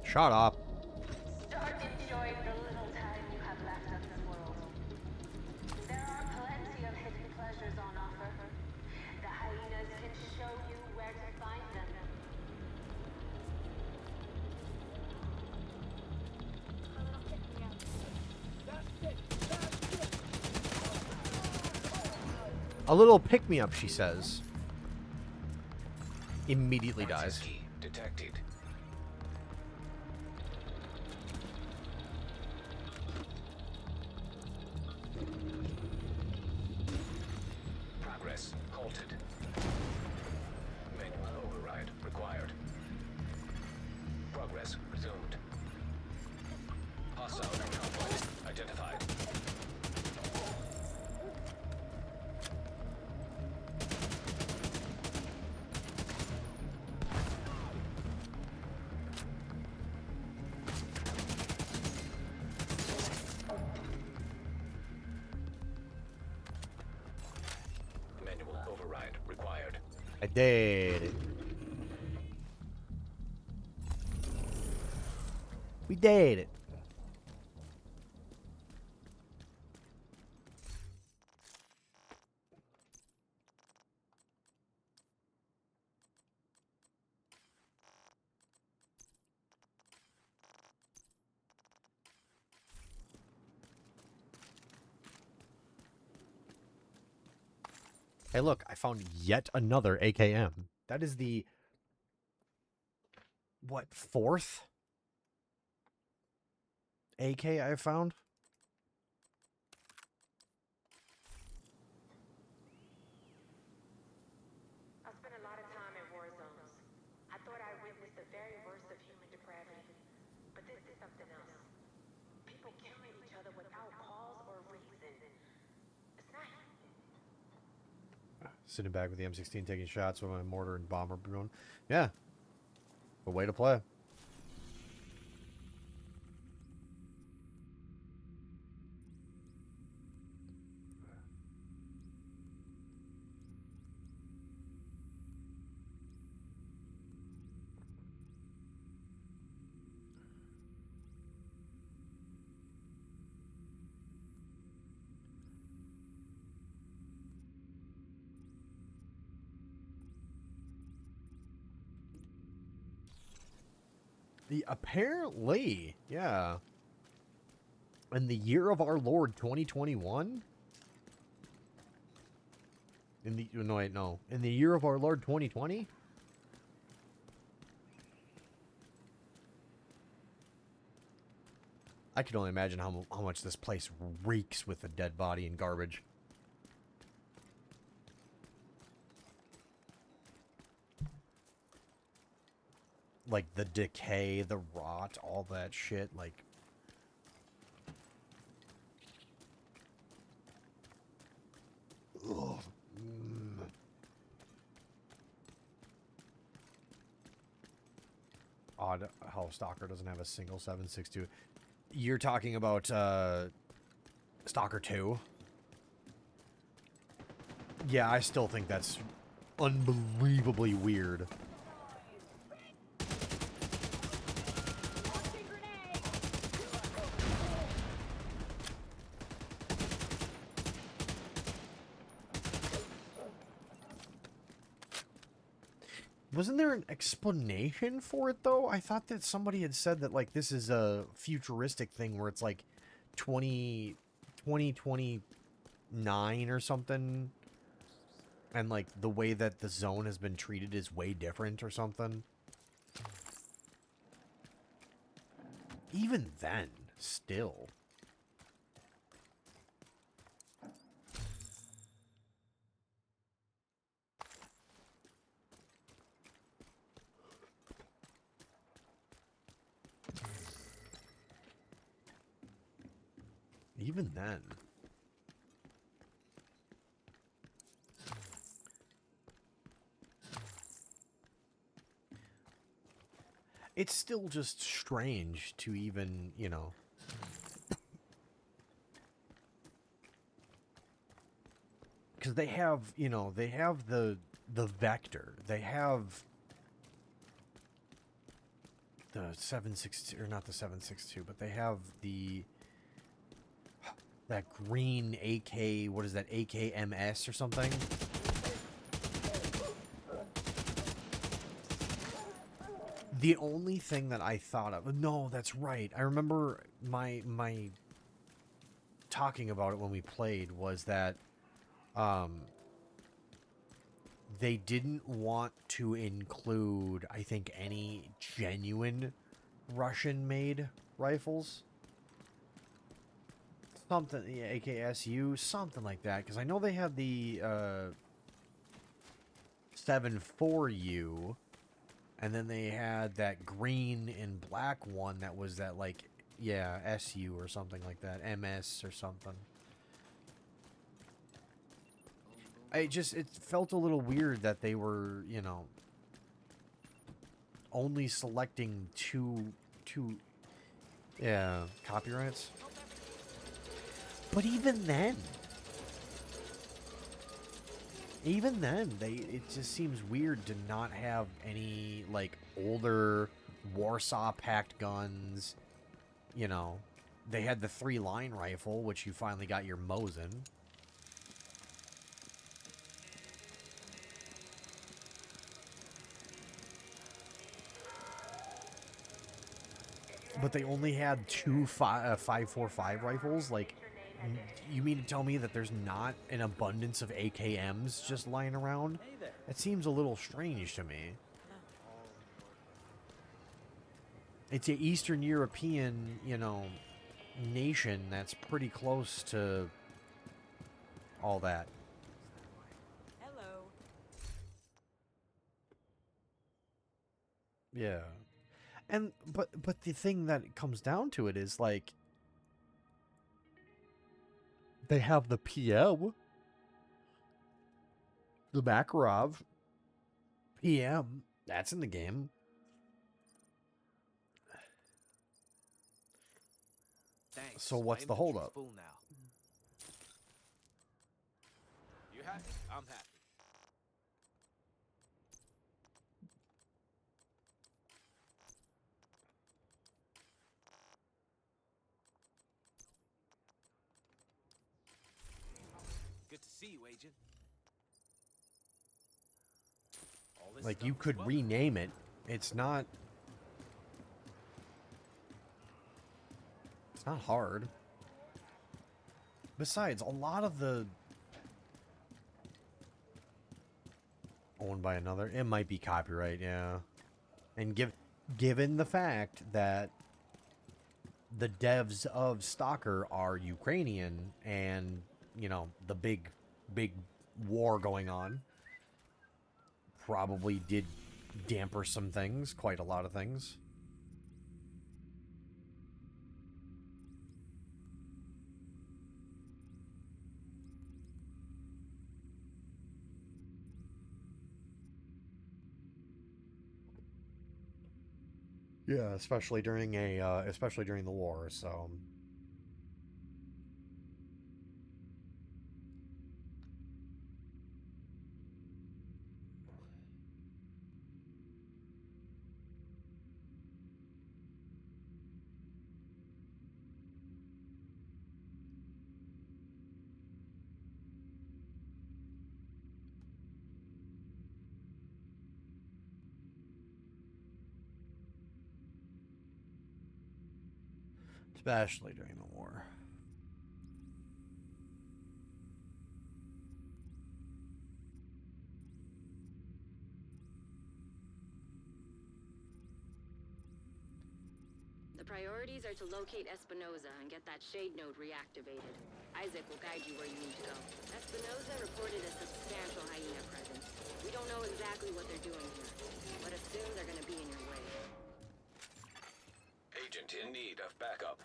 Shut up. Start enjoying the little time you have left on this world. There are plenty of hidden pleasures on offer. The hyenas can show you where to find them. A little pick-me-up, she says. Immediately dies. Key detected. Progress halted. Manual override required. Progress resumed. Hostile convoy identified. Manual override required. I did it. We did it. Hey, look, I found yet another AKM. That is the... what, fourth AK I found? I spent a lot of time in war zones. I thought I witnessed the very worst of human depravity. But this is something else. People killing each other without cause or reason. It's not human. Sitting back with the M16 taking shots with my mortar and bomber going. Yeah. A way to play. Apparently, yeah. In the year of our Lord 2021? In the no wait, no. In the year of our Lord 2020? I can only imagine how much this place reeks with the dead body and garbage. like the decay, the rot, all that shit, like. Ugh. Odd how Stalker doesn't have a single 7.62. You're talking about Stalker 2? Yeah, I still think that's unbelievably weird. Wasn't there an explanation for it, though? I thought that somebody had said that, like, this is a futuristic thing where it's, like, 2029 or something. And, like, the way that the zone has been treated is way different or something. Even then, still. Even then. It's still just strange to even, you know. Because they have, you know, they have the Vector. They have the 7.62, or not the 7.62, but they have that green AK, what is that, AKMS or something? The only thing that I thought of, no, that's right. I remember my talking about it when we played was that they didn't want to include, I think, any genuine Russian-made rifles. Something, yeah, AKSU, something like that. Because I know they had the 7.4U, and then they had that green and black one that was that, like, yeah, SU or something like that, MS or something. It felt a little weird that they were, you know, only selecting two, yeah, copyrights. But even then, it just seems weird to not have any, like, older Warsaw Pact guns. You know, they had the 3-line rifle, which you finally got your Mosin. But they only had two 5.45 rifles? Like, you mean to tell me that there's not an abundance of AKMs just lying around? That seems a little strange to me. It's an Eastern European, you know, nation that's pretty close to all that. Hello. Yeah. And but the thing that comes down to it is, like, they have the PM, the Makarov PM, that's in the game. Thanks. So what's the holdup? Fool now. You happy? I'm happy. Good to see you, Agent. Like, you could rename it. It's not hard. Besides, a lot of the owned by another, it might be copyright, yeah. And given the fact that the devs of Stalker are Ukrainian and, you know, the big war going on, probably did damper some things, quite a lot of things. Yeah, especially during the war, so especially during the war. The priorities are to locate Espinoza and get that shade node reactivated. Isaac will guide you where you need to go. Espinoza reported a substantial hyena presence. We don't know exactly what they're doing here, but assume they're gonna be in your way. Agent in need of backup.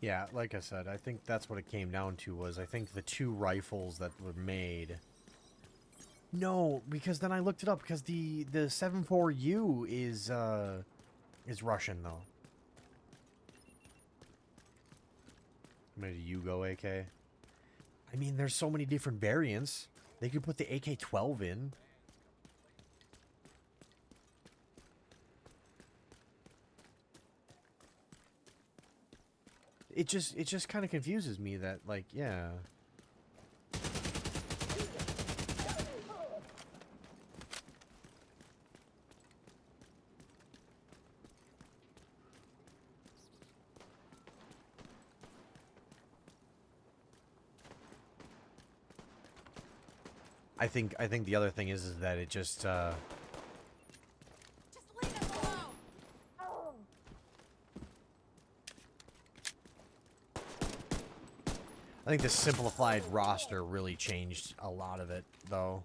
Yeah, like I said, I think that's what it came down to was I think the two rifles that were made. No, because then I looked it up because the 74U is Russian though. Maybe Yugo AK. I mean, there's so many different variants. They could put the AK-12 in. It just kind of confuses me that, like, yeah. I think the other thing is that it just I think the simplified roster really changed a lot of it, though.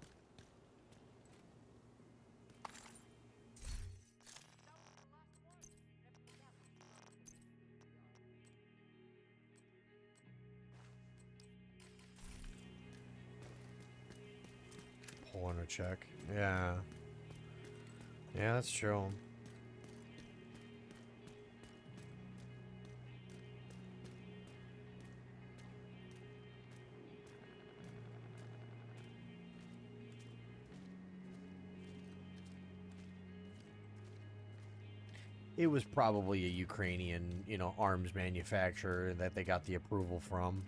Pulling a check. Yeah. Yeah, that's true. It was probably a Ukrainian, arms manufacturer that they got the approval from.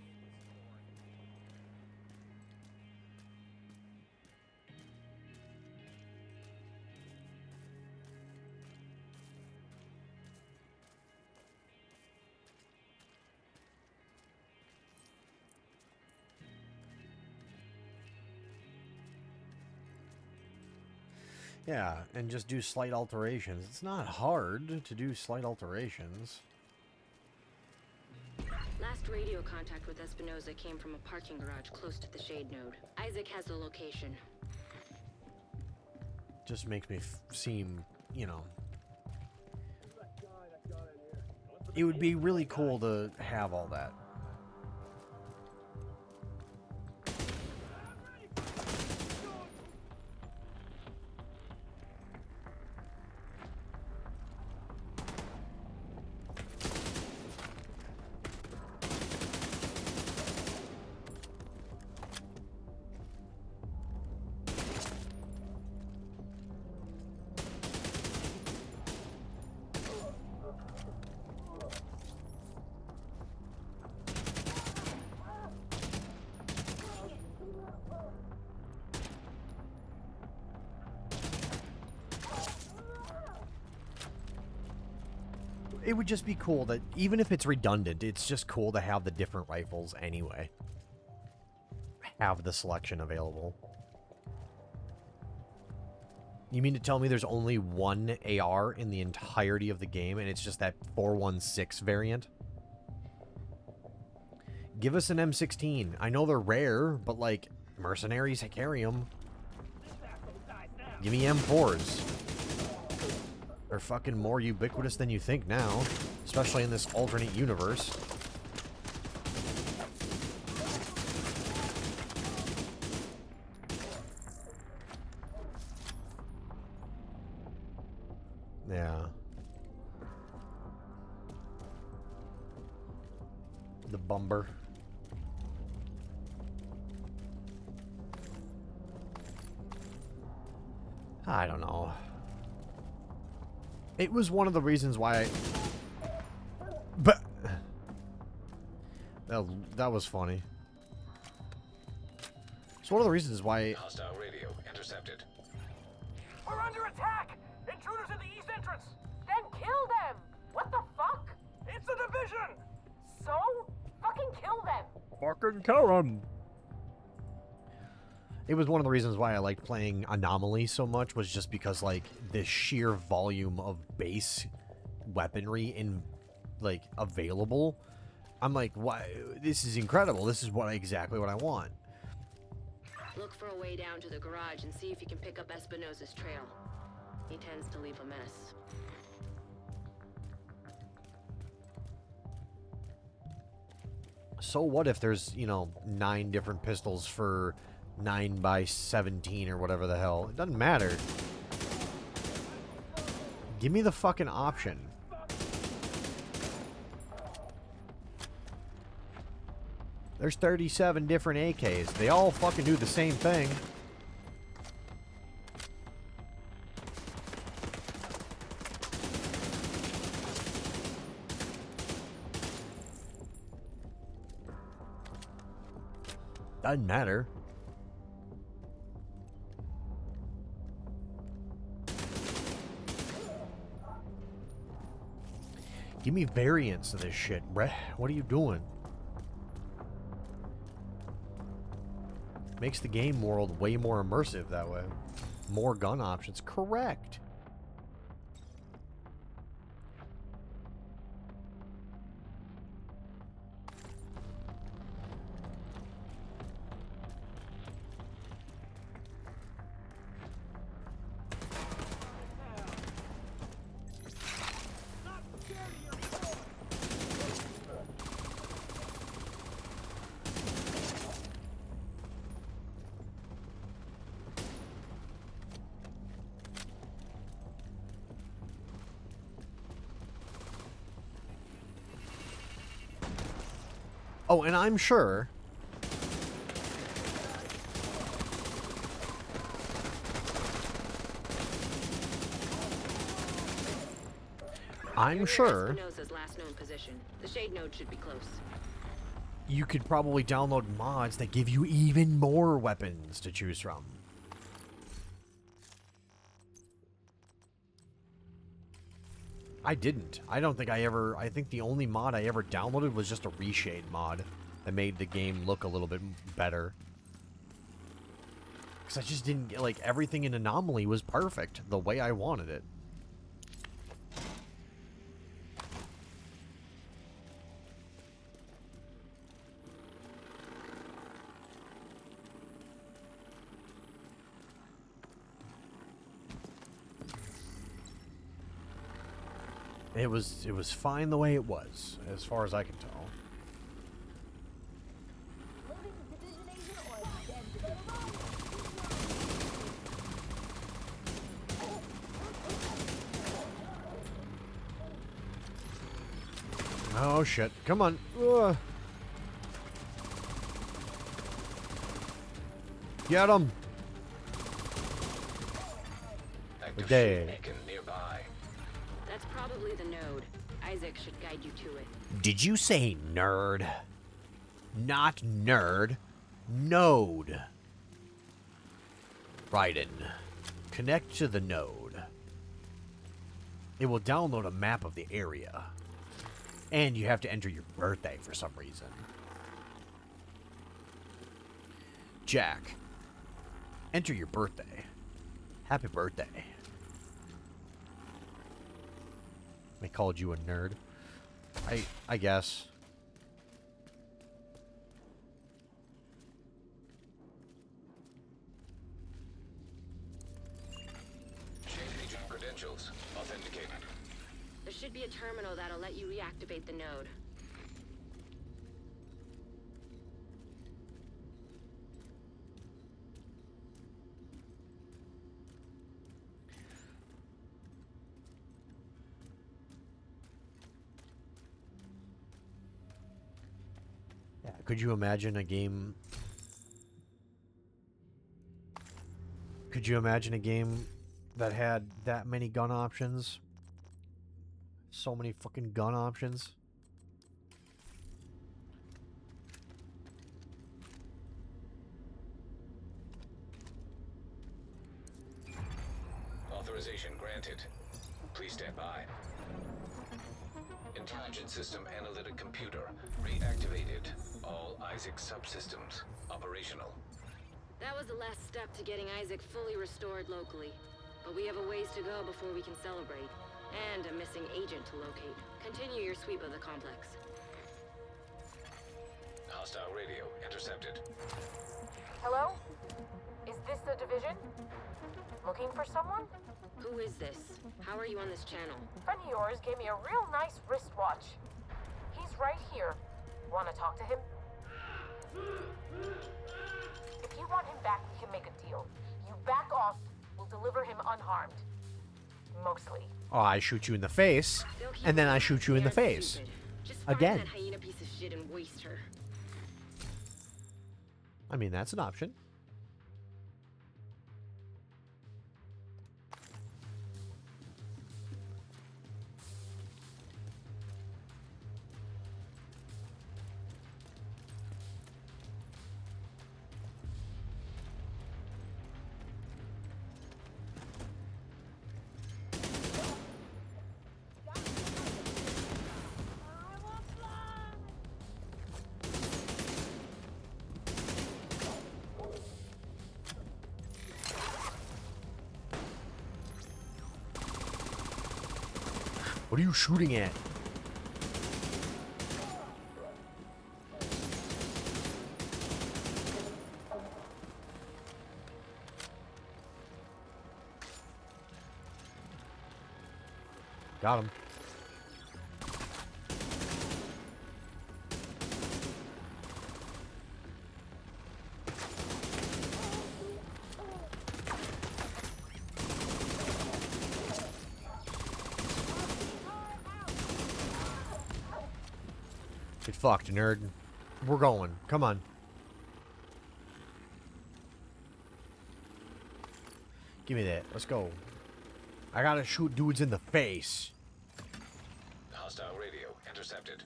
Yeah, and just do slight alterations. It's not hard to do slight alterations. Last radio contact with Espinoza came from a parking garage close to the shade node. Isaac has the location. Just makes me seem, it would be really cool to have all that. It would just be cool that, even if it's redundant, it's just cool to have the different rifles anyway. Have the selection available. You mean to tell me there's only one AR in the entirety of the game, and it's just that 416 variant? Give us an M16. I know they're rare, but, like, mercenaries carry them. Give me M4s. They're fucking more ubiquitous than you think now, especially in this alternate universe. Yeah. The Bumber. I don't know. It was one of the reasons why I... But... That was funny. It's one of the reasons why... Hostile radio intercepted. We're under attack! Intruders in the east entrance! Then kill them! What the fuck? It's a division! So? Fucking kill them! Fucking kill him! It was one of the reasons why I liked playing Anomaly so much, was just because, like, the sheer volume of base weaponry in, like, available. I'm like, why? This is incredible. This is exactly what I want. Look for a way down to the garage and see if you can pick up Espinosa's trail. He tends to leave a mess. So what if there's, 9 different pistols for 9x17 or whatever the hell? It doesn't matter. Give me the fucking option. There's 37 different AKs. They all fucking do the same thing. Doesn't matter. Give me variants of this shit, bruh. What are you doing? Makes the game world way more immersive that way. More gun options. Correct. Oh, and I'm sure... I'm sure... Espinosa's last known position. The shade node should be close. You could probably download mods that give you even more weapons to choose from. I didn't. I don't think I ever... I think the only mod I ever downloaded was just a reshade mod that made the game look a little bit better. Because I just didn't get... Like, everything in Anomaly was perfect the way I wanted it. It was fine the way it was, as far as I can tell. Oh shit! Come on! Ugh. Get him! We're dead. That's probably the node. Isaac should guide you to it. Did you say nerd? Not nerd. Node. Raiden. Connect to the node. It will download a map of the area. And you have to enter your birthday for some reason. Jack. Enter your birthday. Happy birthday. They called you a nerd. I guess. Change agent credentials. Authenticated. There should be a terminal that'll let you reactivate the node. Yeah, could you imagine a game? Could you imagine a game that had that many gun options? So many fucking gun options. Authorization granted. Please stand by. Intelligent system analytic computer reactivated. All Isaac subsystems operational. That was the last step to getting Isaac fully restored locally. But we have a ways to go before we can celebrate. And a missing agent to locate. Continue your sweep of the complex. Hostile radio intercepted. Hello? Is this the division? Looking for someone? Who is this? How are you on this channel? Friend of yours gave me a real nice wristwatch. He's right here. Want to talk to him? If you want him back, we can make a deal. You back off, we'll deliver him unharmed. Mostly. Oh, I shoot you in the face, and then I shoot you in the face. Just find Again. that hyena piece of shit and waste her. I mean, that's an option. What are you shooting at? Got him. Get fucked, nerd. We're going. Come on. Give me that. Let's go. I gotta shoot dudes in the face. Hostile radio intercepted.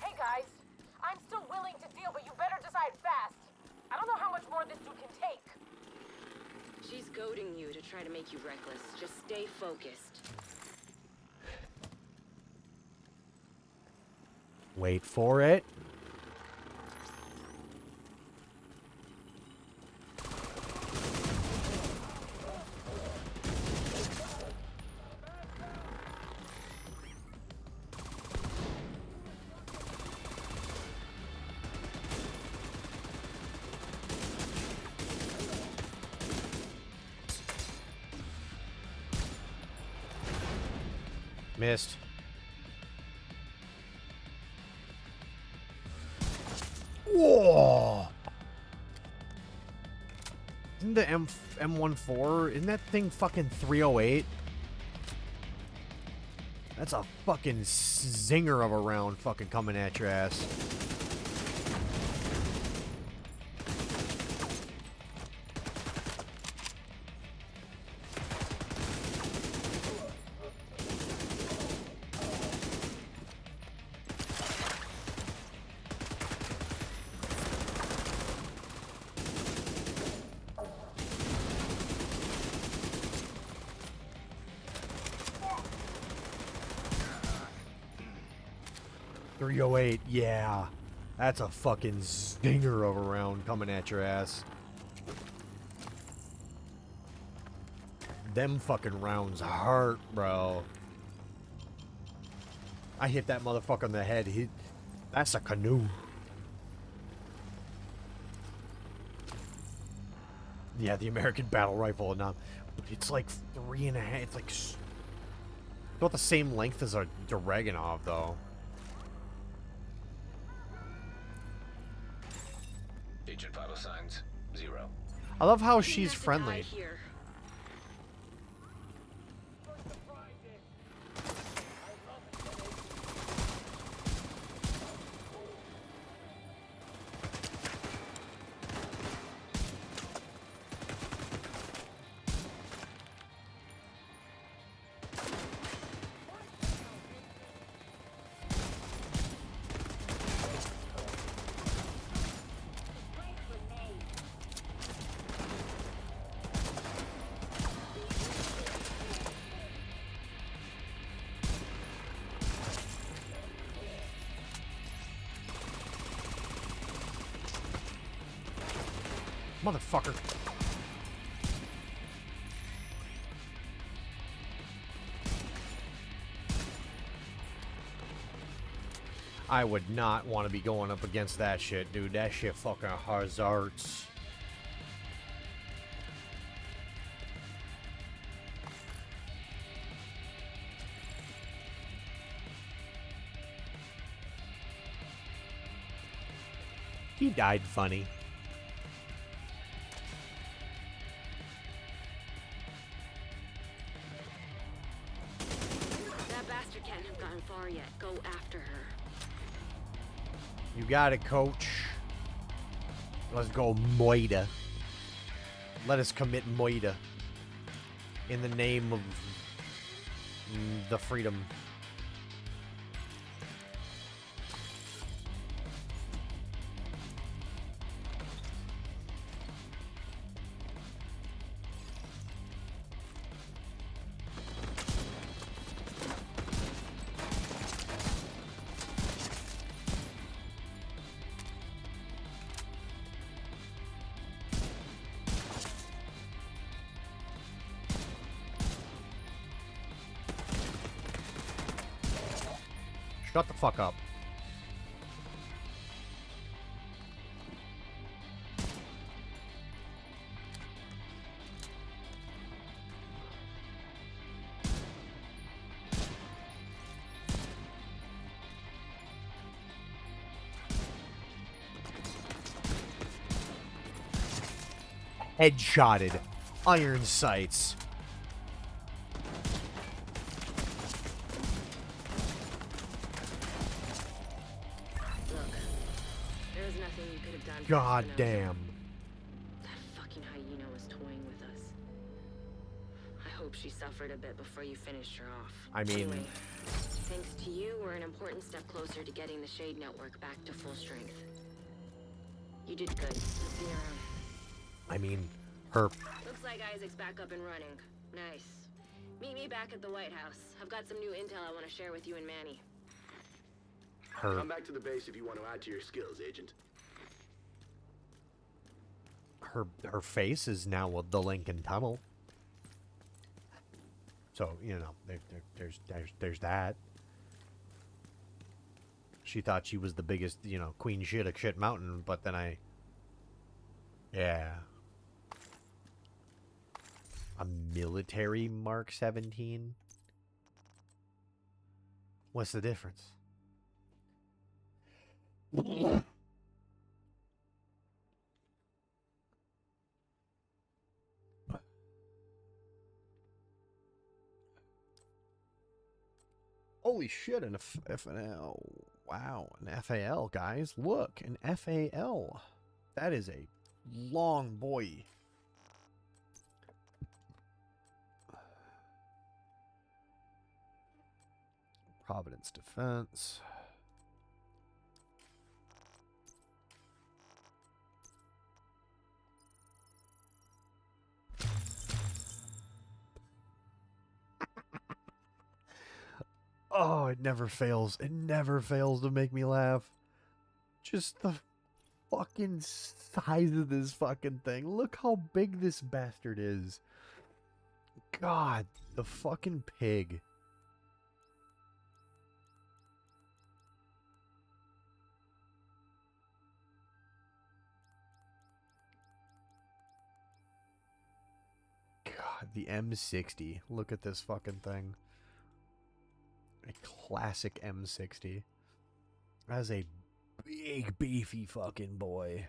Hey guys, I'm still willing to deal, but you better decide fast. I don't know how much more this dude can take. She's goading you to try to make you reckless. Just stay focused. Wait for it. Missed. Whoa! Isn't the M14, isn't that thing fucking 308? That's a fucking zinger of a round fucking coming at your ass. .308, yeah. That's a fucking stinger of a round coming at your ass. Them fucking rounds hurt, bro. I hit that motherfucker on the head. That's a canoe. Yeah, the American battle rifle, and it's like 3.5. It's like about the same length as a Dragunov, though. Agent vital signs 0. I love how she's friendly. Motherfucker. I would not want to be going up against that shit, dude. That shit fucking hazards. He died funny. That bastard can't have gotten far yet. Go after her. You got it, coach. Let's go, Moida. Let us commit Moida. In the name of the freedom. Shut the fuck up. Headshotted. Iron sights. God damn. That fucking hyena was toying with us. I hope she suffered a bit before you finished her off. I mean... Anyway, thanks to you, we're an important step closer to getting the Shade Network back to full strength. You did good. I'll see you around. I mean, her... Looks like Isaac's back up and running. Nice. Meet me back at the White House. I've got some new intel I want to share with you and Manny. Come back to the base if you want to add to your skills, Agent. Her face is now the Lincoln Tunnel. So, you know, there's that. She thought she was the biggest, you know, queen shit of Shit Mountain, but then yeah. A military Mark 17? What's the difference? Holy shit, an FNL. Wow, an FAL, guys. Look, an FAL. That is a long boy. Providence Defense. Oh, it never fails. It never fails to make me laugh. Just the fucking size of this fucking thing. Look how big this bastard is. God, the fucking pig. God, the M60. Look at this fucking thing. A classic M60. That's a big, beefy fucking boy.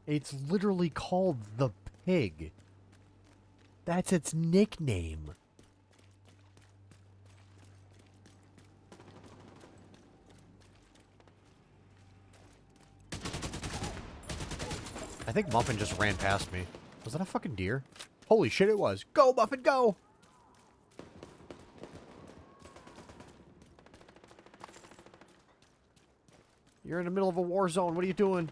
It's literally called the Pig. That's its nickname. I think Muffin just ran past me. Was that a fucking deer? Holy shit, it was. Go, Muffin, go! You're in the middle of a war zone. What are you doing?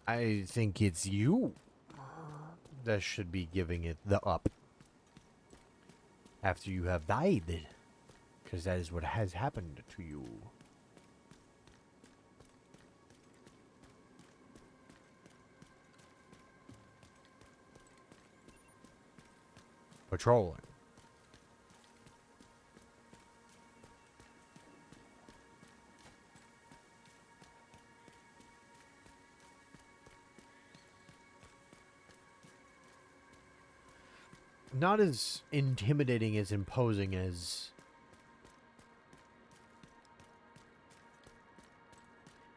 I think it's you that should be giving it the up after you have died, because that is what has happened to you. Patrolling. Not as intimidating, as imposing as...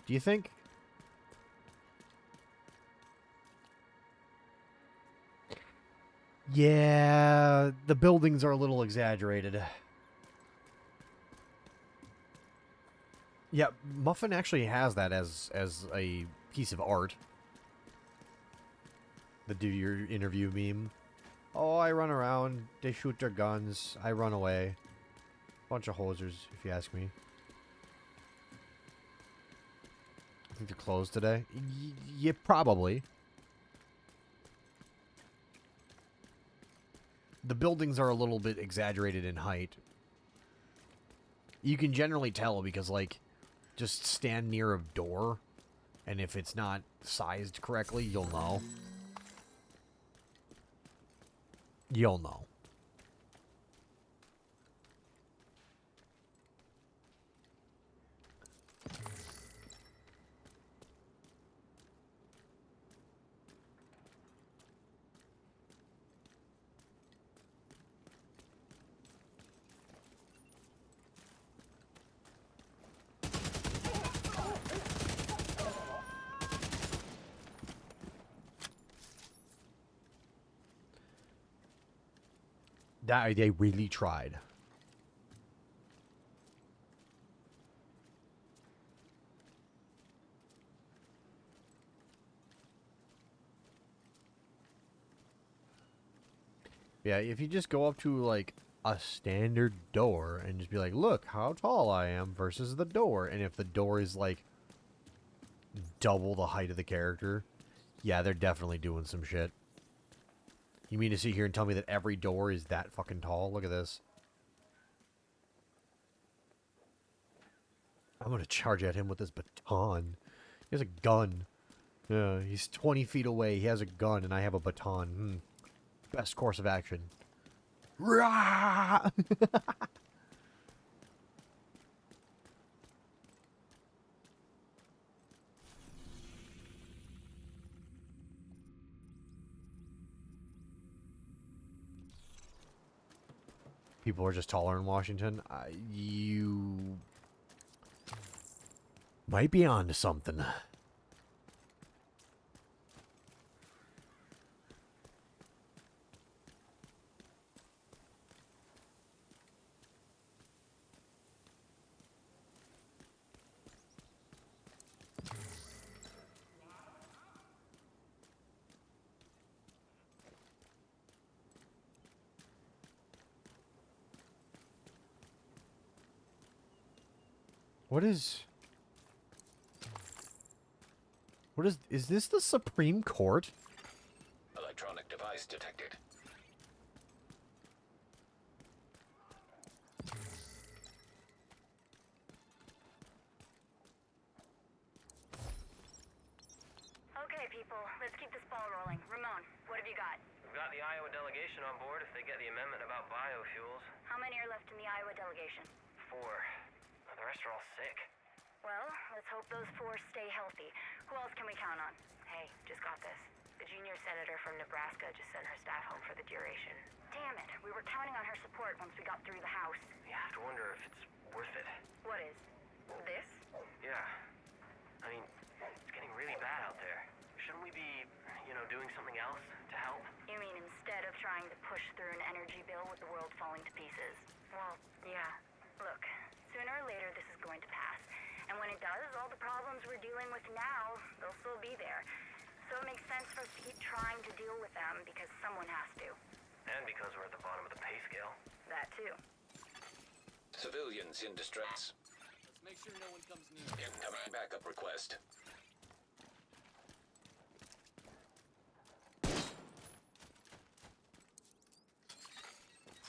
Do you think? Yeah, the buildings are a little exaggerated. Yeah, Muffin actually has that as a piece of art. The do your interview meme. Oh, I run around, they shoot their guns, I run away. Bunch of hosers, if you ask me. I think they're closed today. Yeah, probably. The buildings are a little bit exaggerated in height. You can generally tell because, like, just stand near a door, and if it's not sized correctly, you'll know. You'll know. They really tried. Yeah, if you just go up to, like, a standard door and just be like, look how tall I am versus the door. And if the door is, like, double the height of the character, yeah, they're definitely doing some shit. You mean to sit here and tell me that every door is that fucking tall? Look at this. I'm gonna charge at him with this baton. He has a gun. Yeah, he's 20 feet away. He has a gun, and I have a baton. Best course of action. Rah! People are just taller in Washington. Might be on to something. What is this the Supreme Court? Electronic device detected. Okay, people, let's keep this ball rolling. Ramon, what have you got? We've got the Iowa delegation on board if they get the amendment about biofuels. How many are left in the Iowa delegation? 4. The rest are all sick. Well, let's hope those 4 stay healthy. Who else can we count on? Hey, just got this. The junior senator from Nebraska just sent her staff home for the duration. Damn it, we were counting on her support once we got through the house. You have to wonder if it's worth it. What is? This? Yeah. I mean, it's getting really bad out there. Shouldn't we be, doing something else to help? You mean instead of trying to push through an energy bill with the world falling to pieces? Well, yeah. Look, sooner or later this is going to pass. And when it does, all the problems we're dealing with now, they'll still be there. So it makes sense for us to keep trying to deal with them because someone has to. And because we're at the bottom of the pay scale. That too. Civilians in distress. Let's make sure no one comes near. Incoming backup request.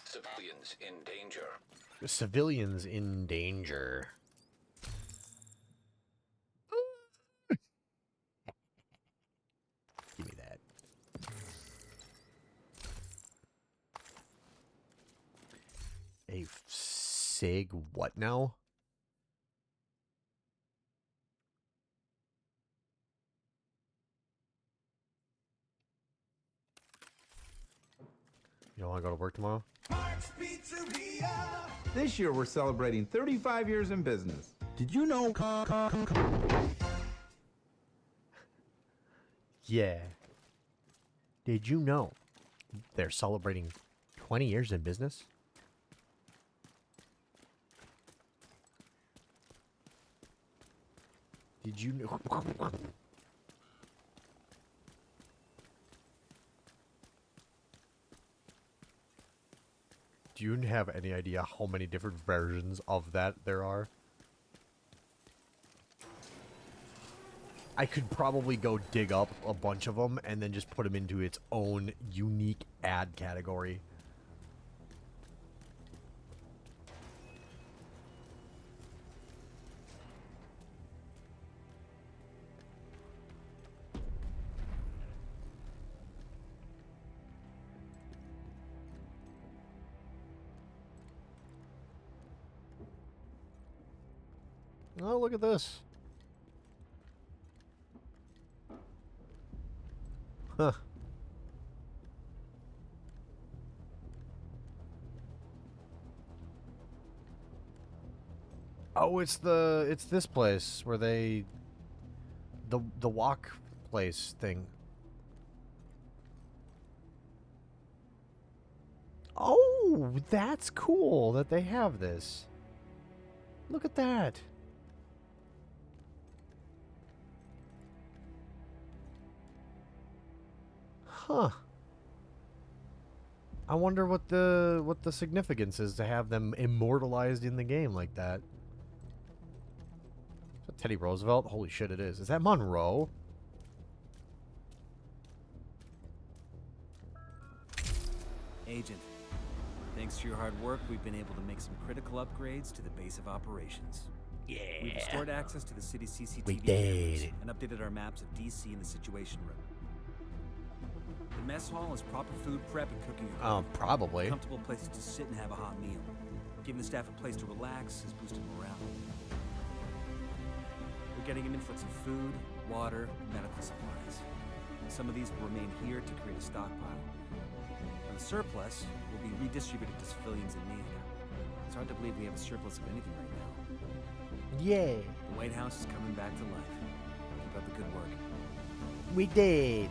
Civilians in danger. Civilians in danger. Give me that. A SIG what now? You don't want to go to work tomorrow? This year we're celebrating 35 years in business. Did you know? Yeah. Did you know they're celebrating 20 years in business? Did you know? Do you have any idea how many different versions of that there are? I could probably go dig up a bunch of them and then just put them into its own unique ad category. Oh, look at this. Huh. Oh, it's this place where they the walk place thing. Oh, that's cool that they have this. Look at that. Huh. I wonder what the significance is to have them immortalized in the game like that. Is that Teddy Roosevelt? Holy shit, it is. Is that Monroe? Agent, thanks to your hard work, we've been able to make some critical upgrades to the base of operations. Yeah. We've restored access to the city's CCTV We cameras did. and updated our maps of DC and the Situation Room. The mess hall is proper food prep and cooking equipment. Probably. A comfortable place to sit and have a hot meal. Giving the staff a place to relax has boosted morale. We're getting an influx of food, water, and medical supplies. Some of these will remain here to create a stockpile. And the surplus will be redistributed to civilians in need. It's hard to believe we have a surplus of anything right now. Yeah. The White House is coming back to life. Keep up the good work. We did.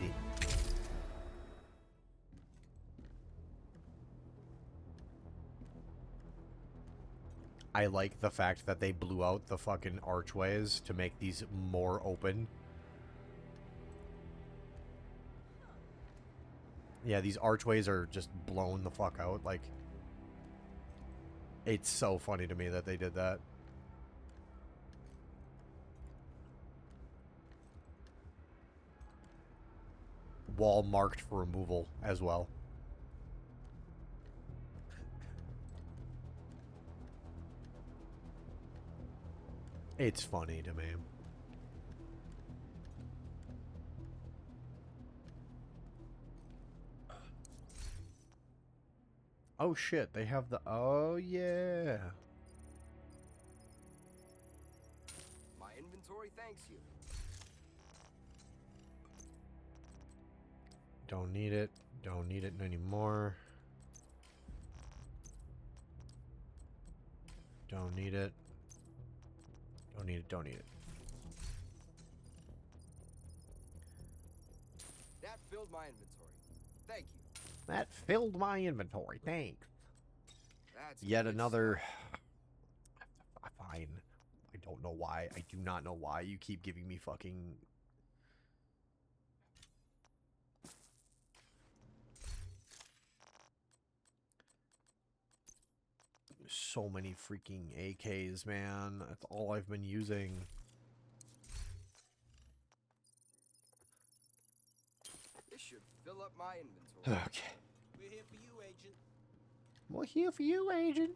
I like the fact that they blew out the fucking archways to make these more open. Yeah, these archways are just blown the fuck out. Like, it's so funny to me that they did that. Wall marked for removal as well. It's funny to me. Oh shit, they have the... Oh yeah. My inventory thanks you. Don't need it. Don't need it anymore. Don't need it. Don't need it. Don't need it. That filled my inventory. Thank you. That filled my inventory. Thanks. That's Yet good another... stuff. Fine. I don't know why. I do not know why you keep giving me fucking... So many freaking AKs, man. That's all I've been using. This should fill up my inventory. Okay. We're here for you, Agent. We're here for you, Agent.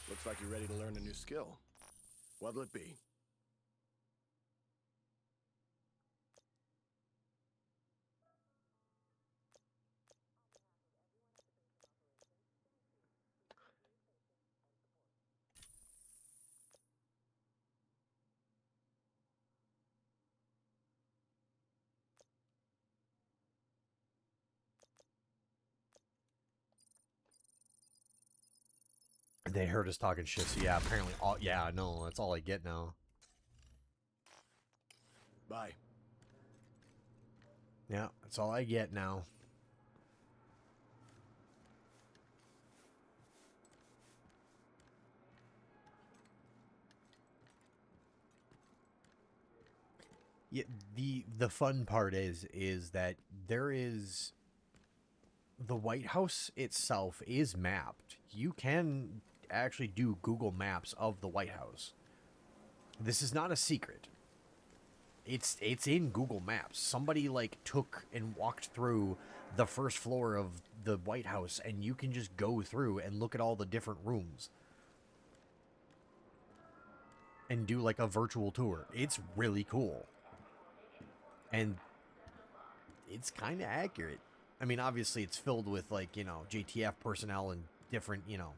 Looks like you're ready to learn a new skill. What'll it be? They heard us talking shit, so yeah, apparently all... Yeah, no, that's all I get now. Bye. Yeah, that's all I get now. Yeah, the fun part is that there is... The White House itself is mapped. You can actually do Google Maps of the White House. This is not a secret. It's in Google Maps. Somebody like took and walked through the first floor of the White House, and you can just go through and look at all the different rooms and do like a virtual tour. It's really cool. And it's kind of accurate. I mean, obviously it's filled with like, you know, JTF personnel and different, you know,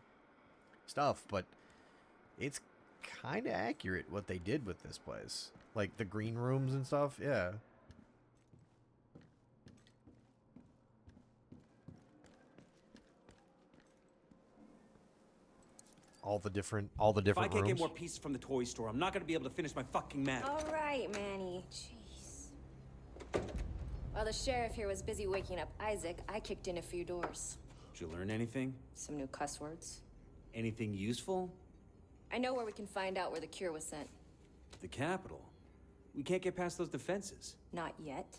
stuff, but it's kind of accurate what they did with this place. Like the green rooms and stuff, yeah. All the different If I can't rooms. get more pieces from the toy store, I'm not gonna be able to finish my fucking map. All right, Manny. Jeez. While the sheriff here was busy waking up Isaac, I kicked in a few doors. Did you learn anything? Some new cuss words. Anything useful? I know where we can find out where the cure was sent. The Capitol. We can't get past those defenses. Not yet.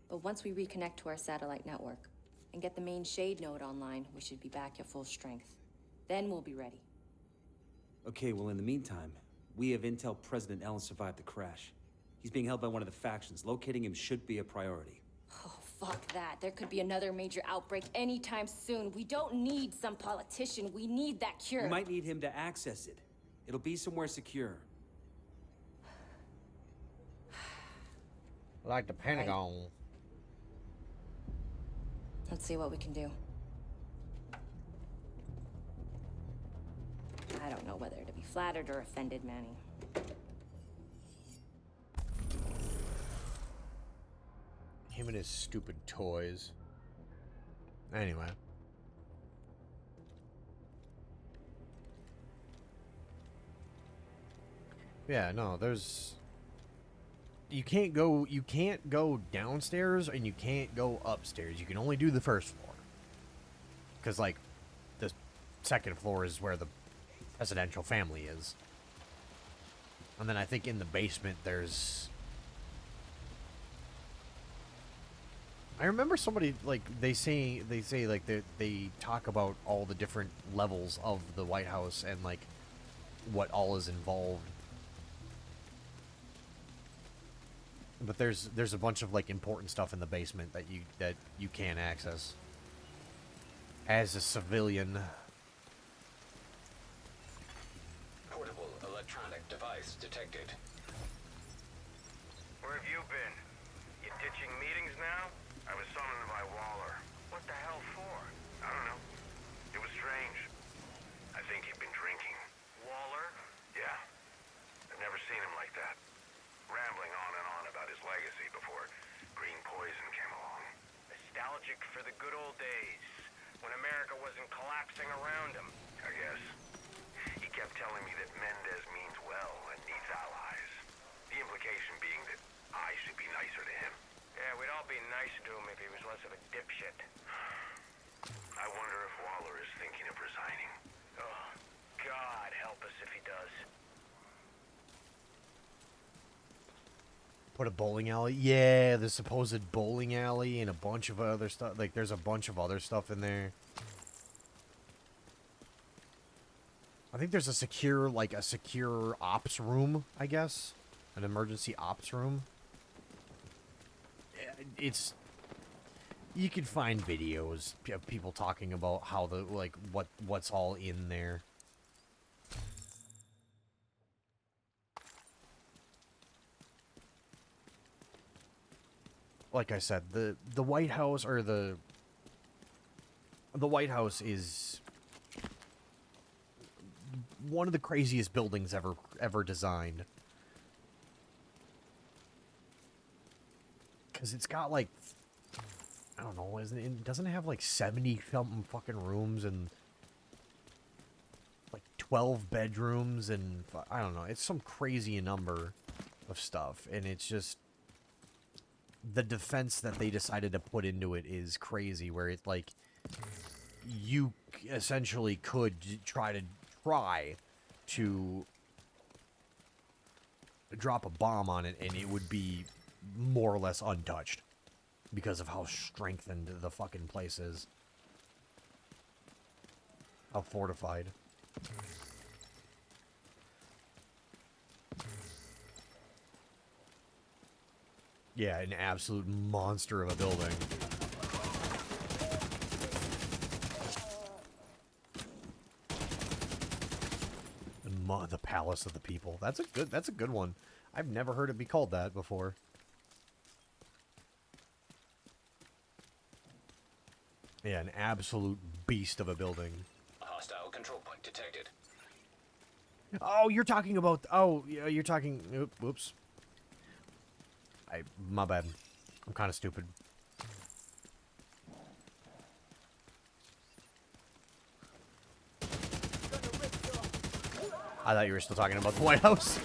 But once we reconnect to our satellite network and get the main shade node online, we should be back at full strength. Then we'll be ready. Okay, well in the meantime, we have intel President Allen survived the crash. He's being held by one of the factions. Locating him should be a priority. Oh, fuck that. There could be another major outbreak anytime soon. We don't need some politician. We need that cure. We might need him to access it. It'll be somewhere secure. Like the Pentagon. Right. Let's see what we can do. I don't know whether to be flattered or offended, Manny. Him and his stupid toys. Anyway. Yeah, no, there's... You can't go downstairs and you can't go upstairs. You can only do the first floor. Because, like, the second floor is where the presidential family is. And then I think in the basement there's... I remember somebody, like, they say like, they talk about all the different levels of the White House and, like, what all is involved. But there's a bunch of, like, important stuff in the basement that you can't access as a civilian. Portable electronic device detected. Where have you been? You ditching meetings now? I was summoned by Waller. What the hell for? I don't know. It was strange. I think he'd been drinking. Waller? Yeah. I've never seen him like that. Rambling on and on about his legacy before green poison came along. Nostalgic for the good old days, when America wasn't collapsing around him, I guess. He kept telling me that Mendez means well and needs allies. The implication being that I should be nicer to him. Yeah, we'd all be nicer to him if he was less of a dipshit. I wonder if Waller is thinking of resigning. Oh, God help us if he does. Put a bowling alley? Yeah, the supposed bowling alley and a bunch of other stuff. Like, there's a bunch of other stuff in there. I think there's a secure ops room, I guess. An emergency ops room. It's... You can find videos of people talking about how the, like, what's all in there. Like I said, the White House, or the White House is one of the craziest buildings ever designed. Because it's got, like, I don't know, doesn't it have like 70 something fucking rooms and like 12 bedrooms and I don't know, it's some crazy number of stuff, and it's just the defense that they decided to put into it is crazy, where it's like you essentially could try to drop a bomb on it and it would be more or less untouched because of how strengthened the fucking place is. How fortified. Yeah, an absolute monster of a building. The Palace of the People. That's a good one. I've never heard it be called that before. Yeah, an absolute beast of a building. A hostile control point detected. Oh, you're talking about... Oh, you're talking... Oops. My bad. I'm kind of stupid. I thought you were still talking about the White House.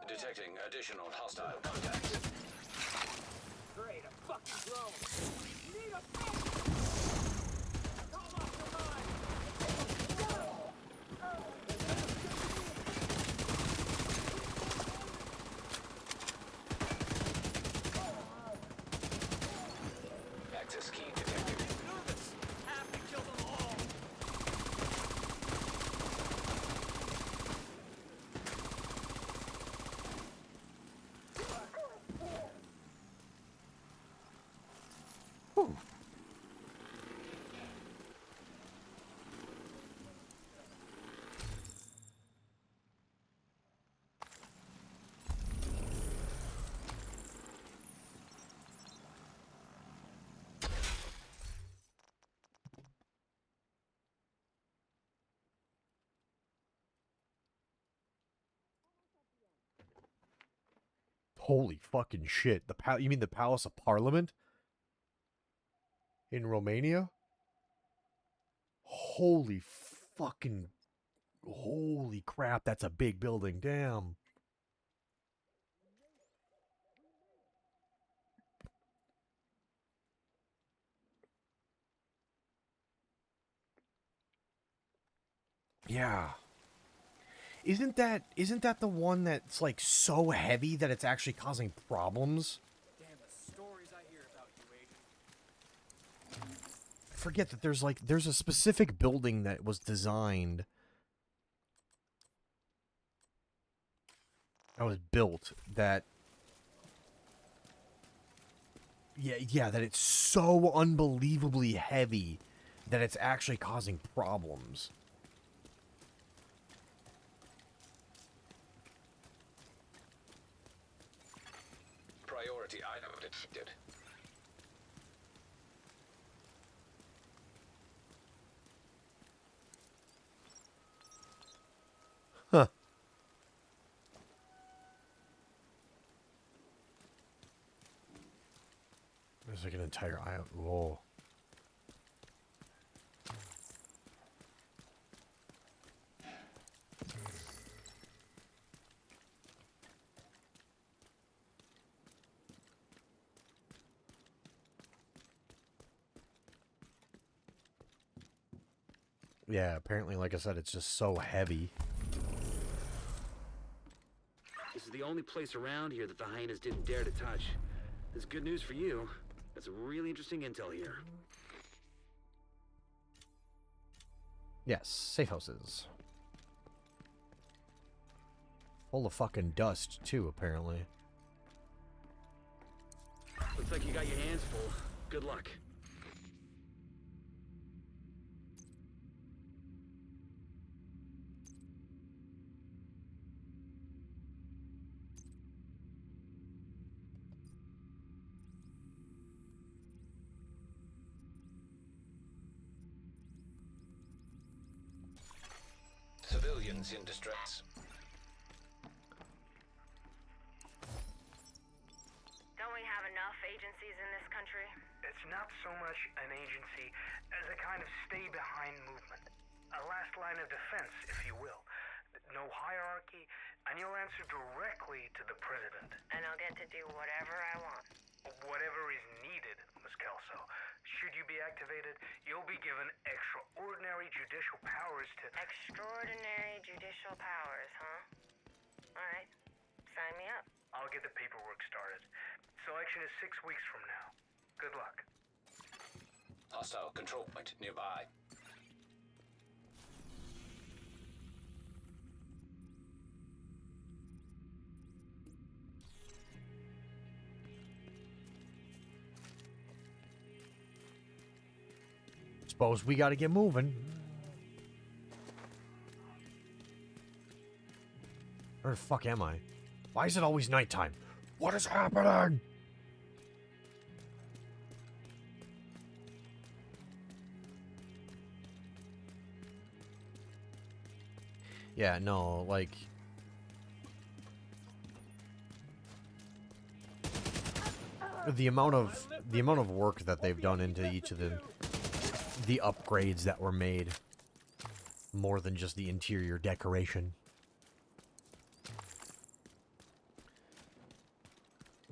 Detecting additional hostile contacts. Great, a fucking drone. Need a Access key detected. nervous. Have to kill them all. Whew. Holy fucking shit. You mean the Palace of Parliament? In Romania? Holy crap, that's a big building. Damn. Yeah. Isn't that the one that's like so heavy that it's actually causing problems? Damn, the stories I hear about you, Agent. I forget that there's a specific building that was designed, that was built, that that it's so unbelievably heavy that it's actually causing problems. Priority item detected. Huh. There's like an entire island. Whoa. Yeah, apparently, like I said, it's just so heavy. This is the only place around here that the hyenas didn't dare to touch. This is good news for you. That's some really interesting intel here. Yes, safe houses. Full of fucking dust, too, apparently. Looks like you got your hands full. Good luck. Civilians in distress. Don't we have enough agencies in this country? It's not so much an agency as a kind of stay-behind movement. A last line of defense, if you will. No hierarchy, and you'll answer directly to the president. And I'll get to do whatever I want. Whatever is needed, Ms. Kelso. Should you be activated, you'll be given extraordinary judicial powers to... Extraordinary judicial powers, huh? Alright. Sign me up. I'll get the paperwork started. Selection is 6 weeks from now. Good luck. Hostile control point nearby. Suppose we gotta get moving. Where the fuck am I? Why is it always nighttime? What is happening? Yeah, no, like... The amount of work that they've done into each of the upgrades that were made, more than just the interior decoration.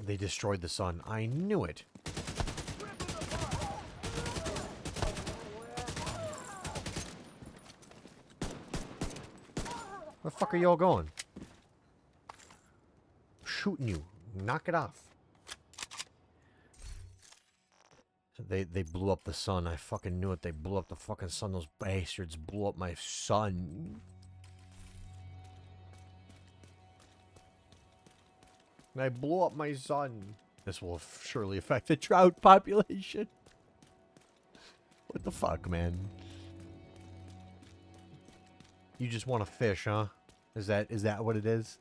They destroyed the sun. I knew it. Where the fuck are y'all going? Shooting you. Knock it off. They blew up the sun. I fucking knew it. They blew up the fucking sun. Those bastards blew up my sun. I blew up my sun. This will surely affect the trout population. What the fuck, man? You just want to fish, huh? Is that what it is?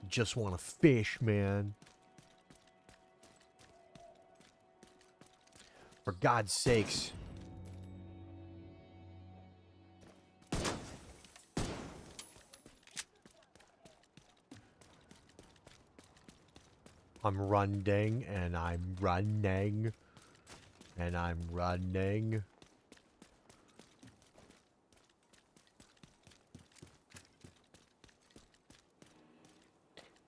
Just want to fish, man. For God's sakes. I'm running, and I'm running, and I'm running.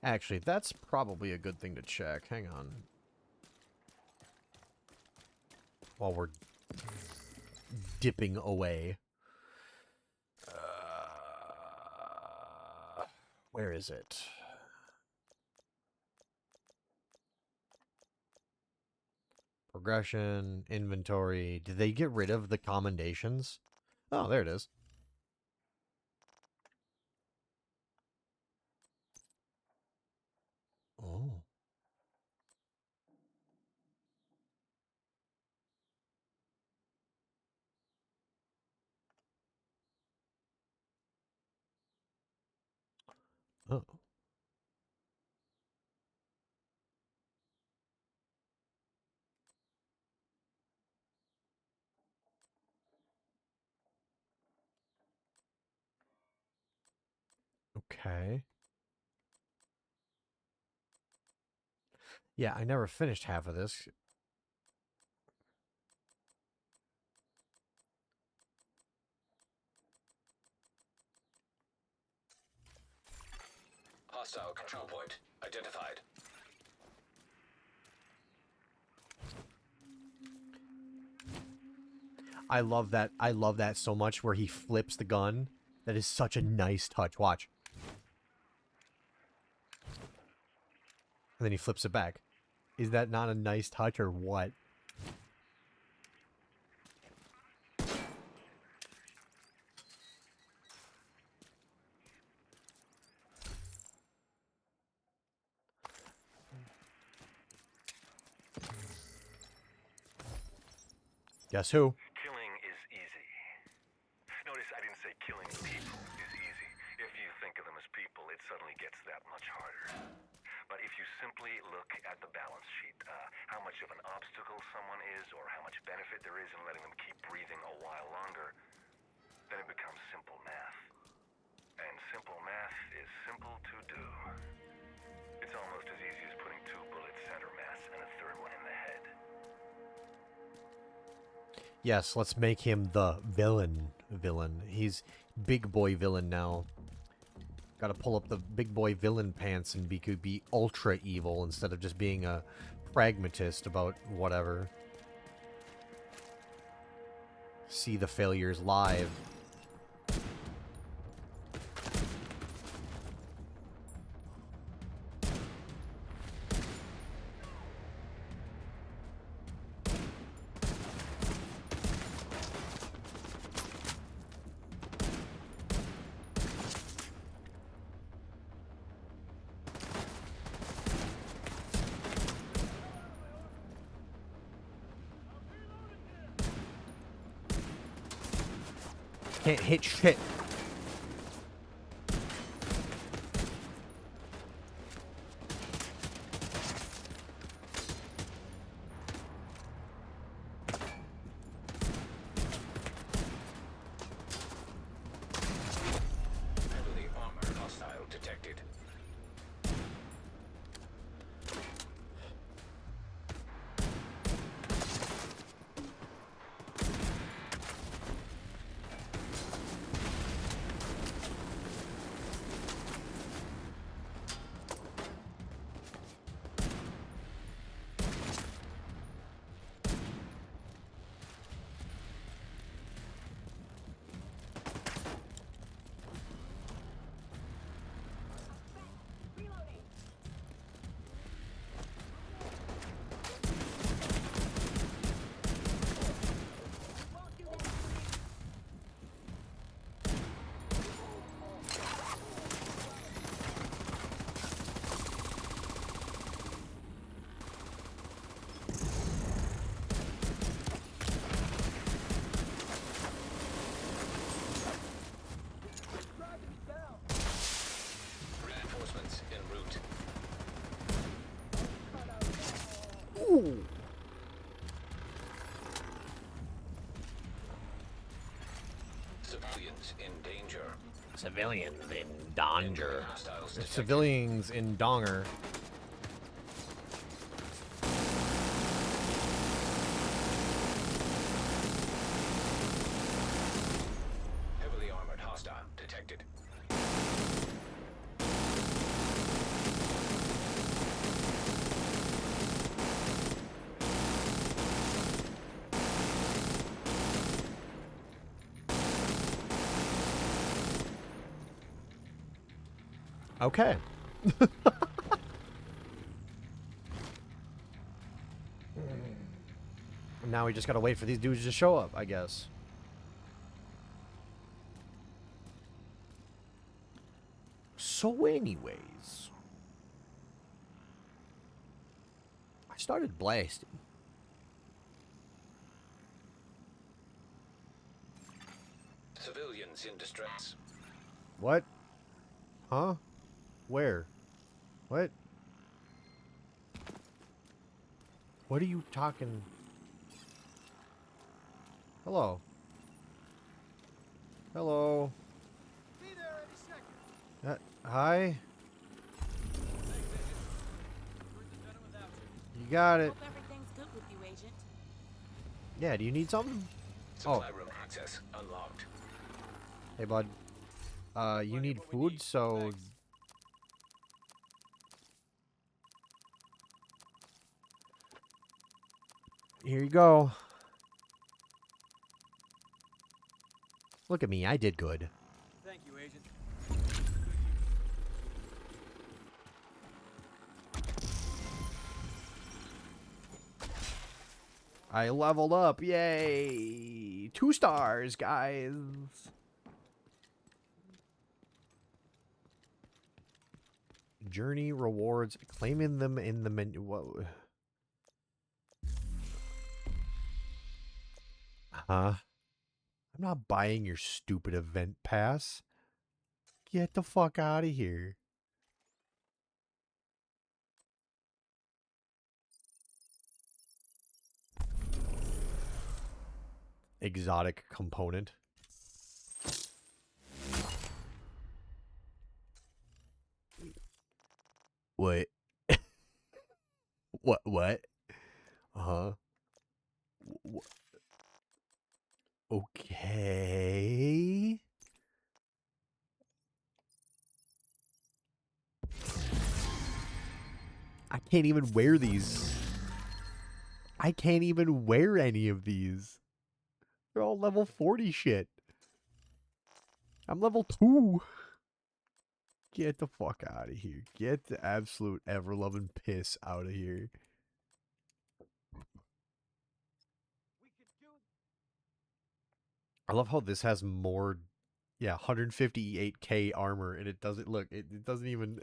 Actually, that's probably a good thing to check. Hang on. While we're dipping away. Where is it? Progression, inventory. Did they get rid of the commendations? Oh, there it is. Oh. Oh. Okay. Yeah, I never finished half of this. Hostile control point identified. I love that. I love that so much where he flips the gun. That is such a nice touch. Watch. And then he flips it back. Is that not a nice touch or what? Guess who? Killing is easy. Notice I didn't say killing people is easy. If you think of them as people, it suddenly gets that much harder. But if you simply look at the balance sheet, how much of an obstacle someone is or how much benefit there is in letting them keep breathing a while longer, then it becomes simple math. And simple math is simple to do. It's almost as easy as putting 2 bullets center mass and a third one in the head. Yes, let's make him the villain. He's big boy villain now. Gotta pull up the big boy villain pants and could be ultra evil instead of just being a pragmatist about whatever. See the failures live. Can't hit shit. Heavily armored hostile detected. Reinforcements en route. Ooh. Civilians in danger. Civilians in danger. Civilians in donger. Okay. Now we just gotta wait for these dudes to show up, I guess. So anyways, I started blasting. Civilians in distress. What? Huh? Where? What? What are you talking? Hello. Hello. Be there any second. Hi. You got it. Hope everything's good with you, Agent. Yeah, do you need something? Supply room access unlocked. Hey, bud. You need food, so... Here you go. Look at me, I did good. Thank you, Agent. I leveled up, yay! 2 stars, guys! Journey rewards, claiming them in the menu. Whoa. Huh? I'm not buying your stupid event pass. Get the fuck out of here. Exotic component. What? What? Uh-huh. Okay. I can't even wear these. I can't even wear any of these. They're all level 40 shit. I'm level 2. Get the fuck out of here. Get the absolute ever-loving piss out of here. I love how this has more, yeah, 158k armor, and it doesn't look, it doesn't even...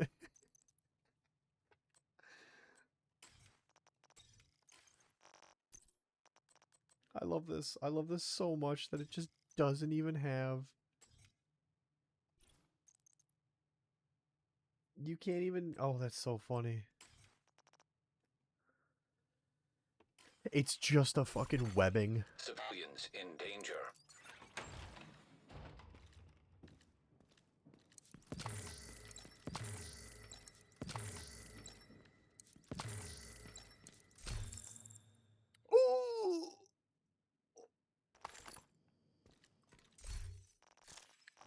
I love this. I love this so much that it just doesn't even have... You can't even... Oh, that's so funny. It's just a fucking webbing. Civilians in danger. Ooh!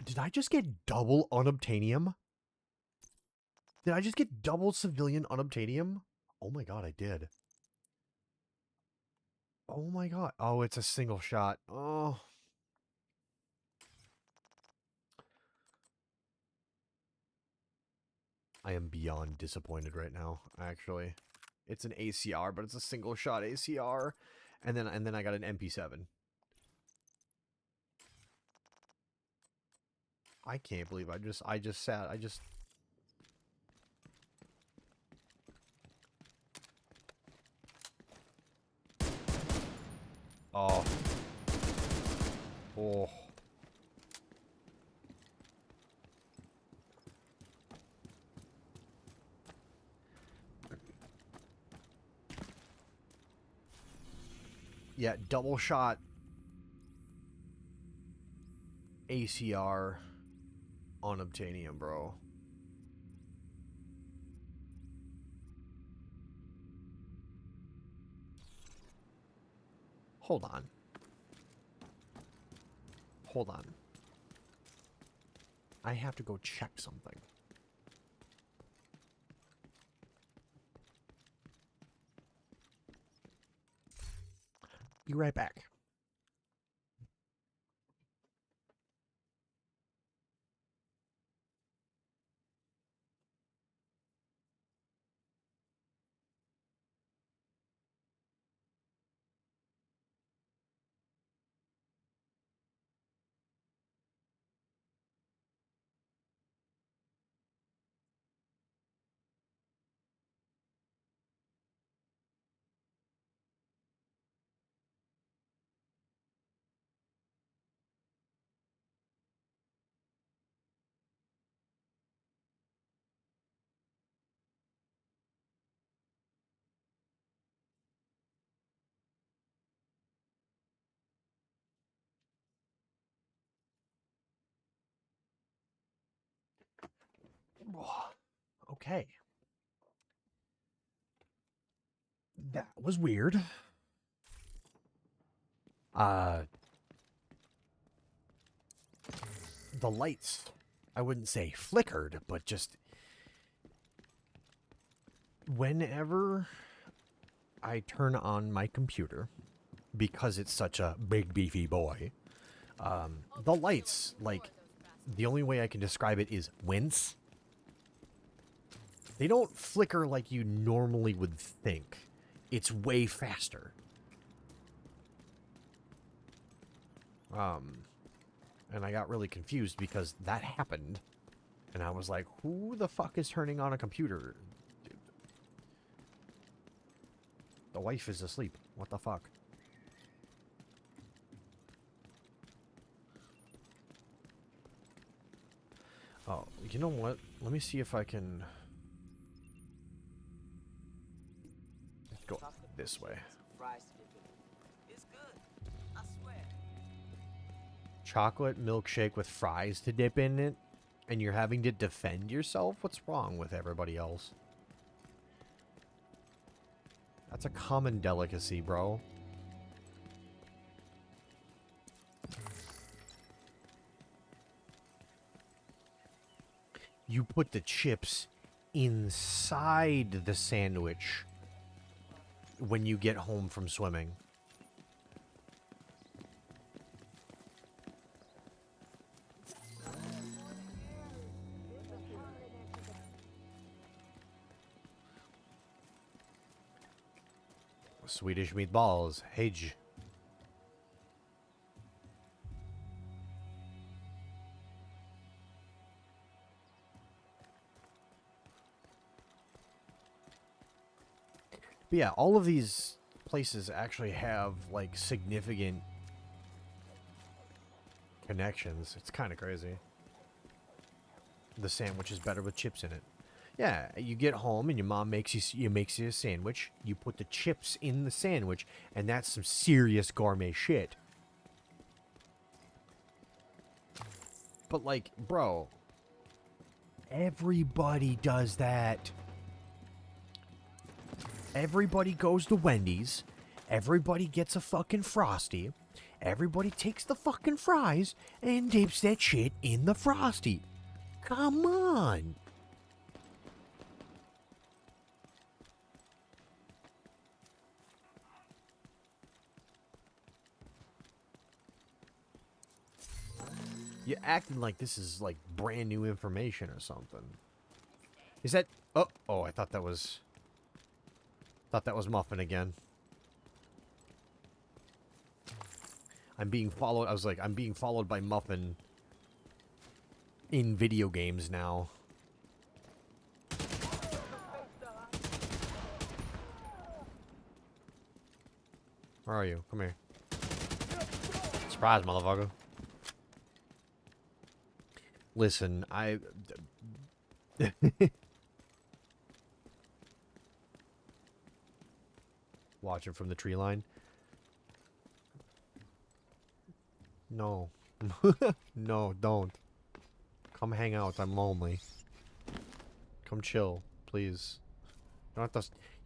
Did I just get double unobtainium? Did I just get double civilian unobtainium? Oh my god, I did. Oh my god. Oh, it's a single shot. Oh. I am beyond disappointed right now, actually. It's an ACR, but it's a single shot ACR. And then I got an MP7. I can't believe I just sat. Oh. Oh. Yeah, double shot ACR on Obtainium, bro. Hold on. Hold on. I have to go check something. Be right back. Okay. That was weird. The lights, I wouldn't say flickered, but just whenever I turn on my computer, because it's such a big beefy boy, the lights, like, the only way I can describe it is wince. They don't flicker like you normally would think. It's way faster. And I got really confused because that happened. And I was like, who the fuck is turning on a computer? Dude. The wife is asleep. What the fuck? Oh, you know what? Let me see if I can go this way. It's good. I swear. Chocolate milkshake with fries to dip in it, and you're having to defend yourself? What's wrong with everybody else? That's a common delicacy, bro. You put the chips inside the sandwich when you get home from swimming. Swedish meatballs. Hedge. But yeah, all of these places actually have, like, significant connections. It's kind of crazy. The sandwich is better with chips in it. Yeah, you get home and your mom makes you a sandwich. You put the chips in the sandwich, and that's some serious gourmet shit. But, like, bro, everybody does that. Everybody goes to Wendy's. Everybody gets a fucking Frosty. Everybody takes the fucking fries and dips that shit in the Frosty. Come on. You're acting like this is, like, brand new information or something. Is that... Oh, I thought that was... Thought that was Muffin again. I'm being followed... I was like, I'm being followed by Muffin in video games now. Where are you? Come here. Surprise, motherfucker. Listen, watching from the tree line. No. No, don't. Come hang out. I'm lonely. Come chill, please.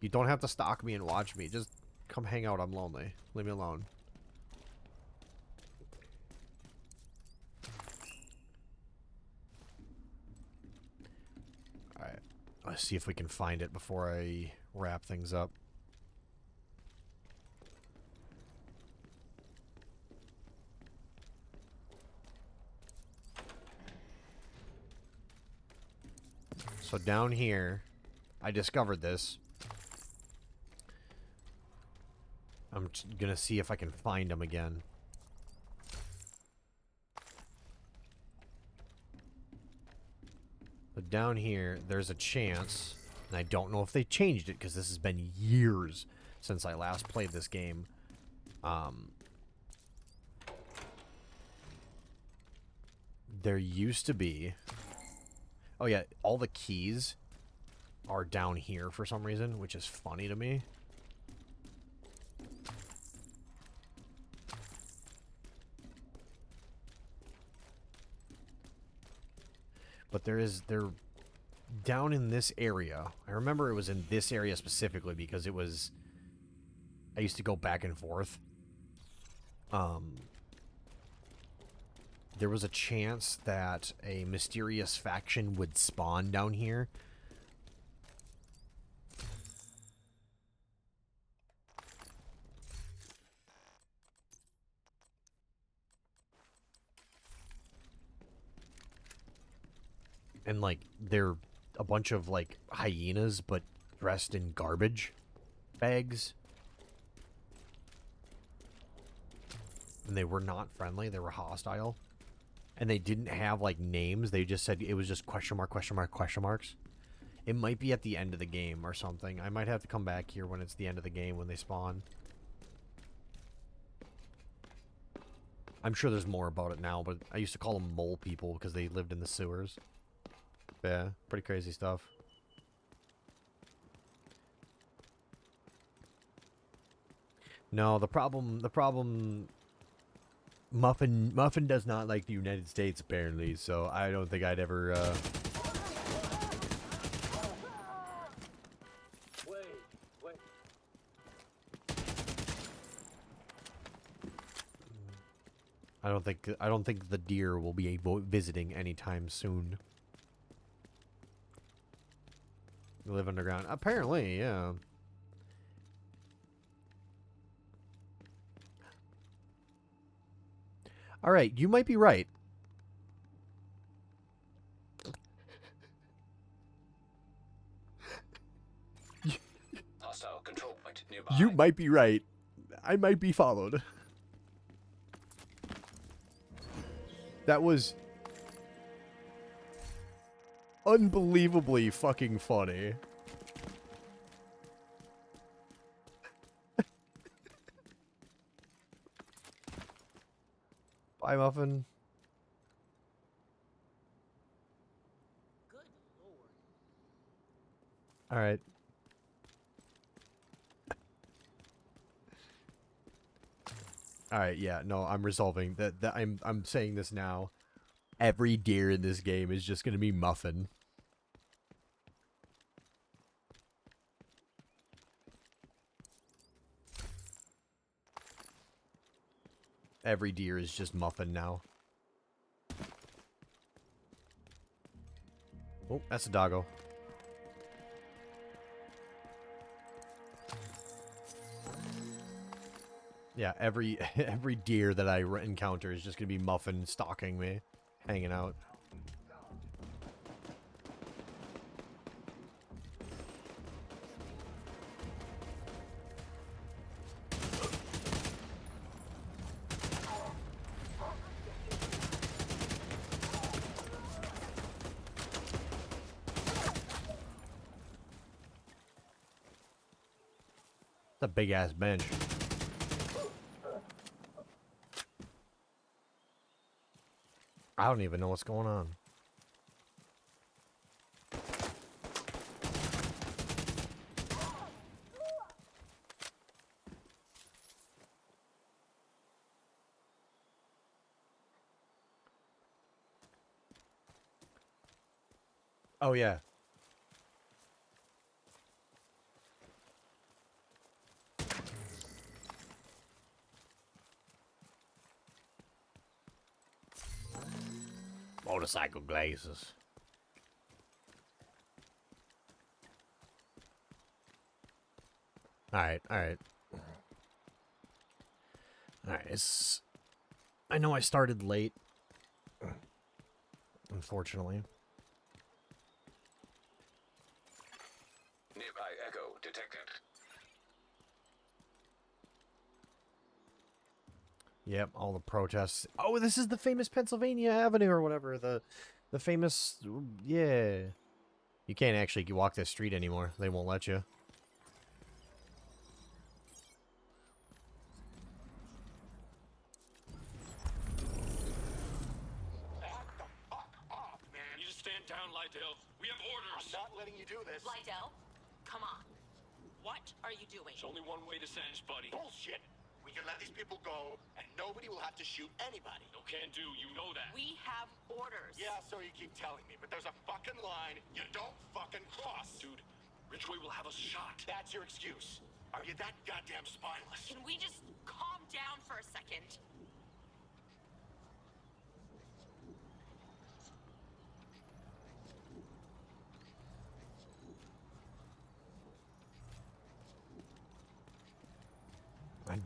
You don't have to stalk me and watch me. Just come hang out. I'm lonely. Leave me alone. Alright. Let's see if we can find it before I wrap things up. So down here, I discovered this. I'm gonna see if I can find them again. But down here, there's a chance, and I don't know if they changed it because this has been years since I last played this game. There used to be... Oh yeah, all the keys are down here for some reason, which is funny to me. But there down in this area. I remember it was in this area specifically because it was... I used to go back and forth. There was a chance that a mysterious faction would spawn down here. And, like, they're a bunch of, like, hyenas, but dressed in garbage bags. And they were not friendly. They were hostile. And they didn't have, like, names. They just said it was just question mark, question mark, question marks. It might be at the end of the game or something. I might have to come back here when it's the end of the game when they spawn. I'm sure there's more about it now, but I used to call them mole people because they lived in the sewers. Yeah, pretty crazy stuff. No, the problem Muffin does not like the United States apparently, so I don't think I'd ever Wait. I don't think the deer will be visiting anytime soon. You live underground. Apparently, yeah. All right, you might be right. Hostile control point nearby. You might be right. I might be followed. That was unbelievably fucking funny. Bye, Muffin. Good lord. All right. All right, yeah. No, I'm resolving that I'm saying this now. Every deer in this game is just going to be Muffin. Every deer is just Muffin now. Oh, that's a doggo. Yeah, every deer that I encounter is just gonna be Muffin stalking me, hanging out. It's a big ass bench. I don't even know what's going on. Oh yeah. Motorcycle glazes. Alright. Alright, it's... I know I started late. Unfortunately. Nearby echo detected. Yep, all the protests. Oh, this is the famous Pennsylvania Avenue or whatever. The famous... Yeah. You can't actually walk this street anymore. They won't let you. You just stand down, Lydell. We have orders. I'm not letting you do this. Lydell, come on. What are you doing? There's only one way to finish, buddy. Bullshit. We can let these people go, and nobody will have to shoot anybody. No can do, you know that. We have orders. Yeah, so you keep telling me, but there's a fucking line you don't Which way will have us shot? That's your excuse. Are you that goddamn spineless? Can we just calm down for a second? A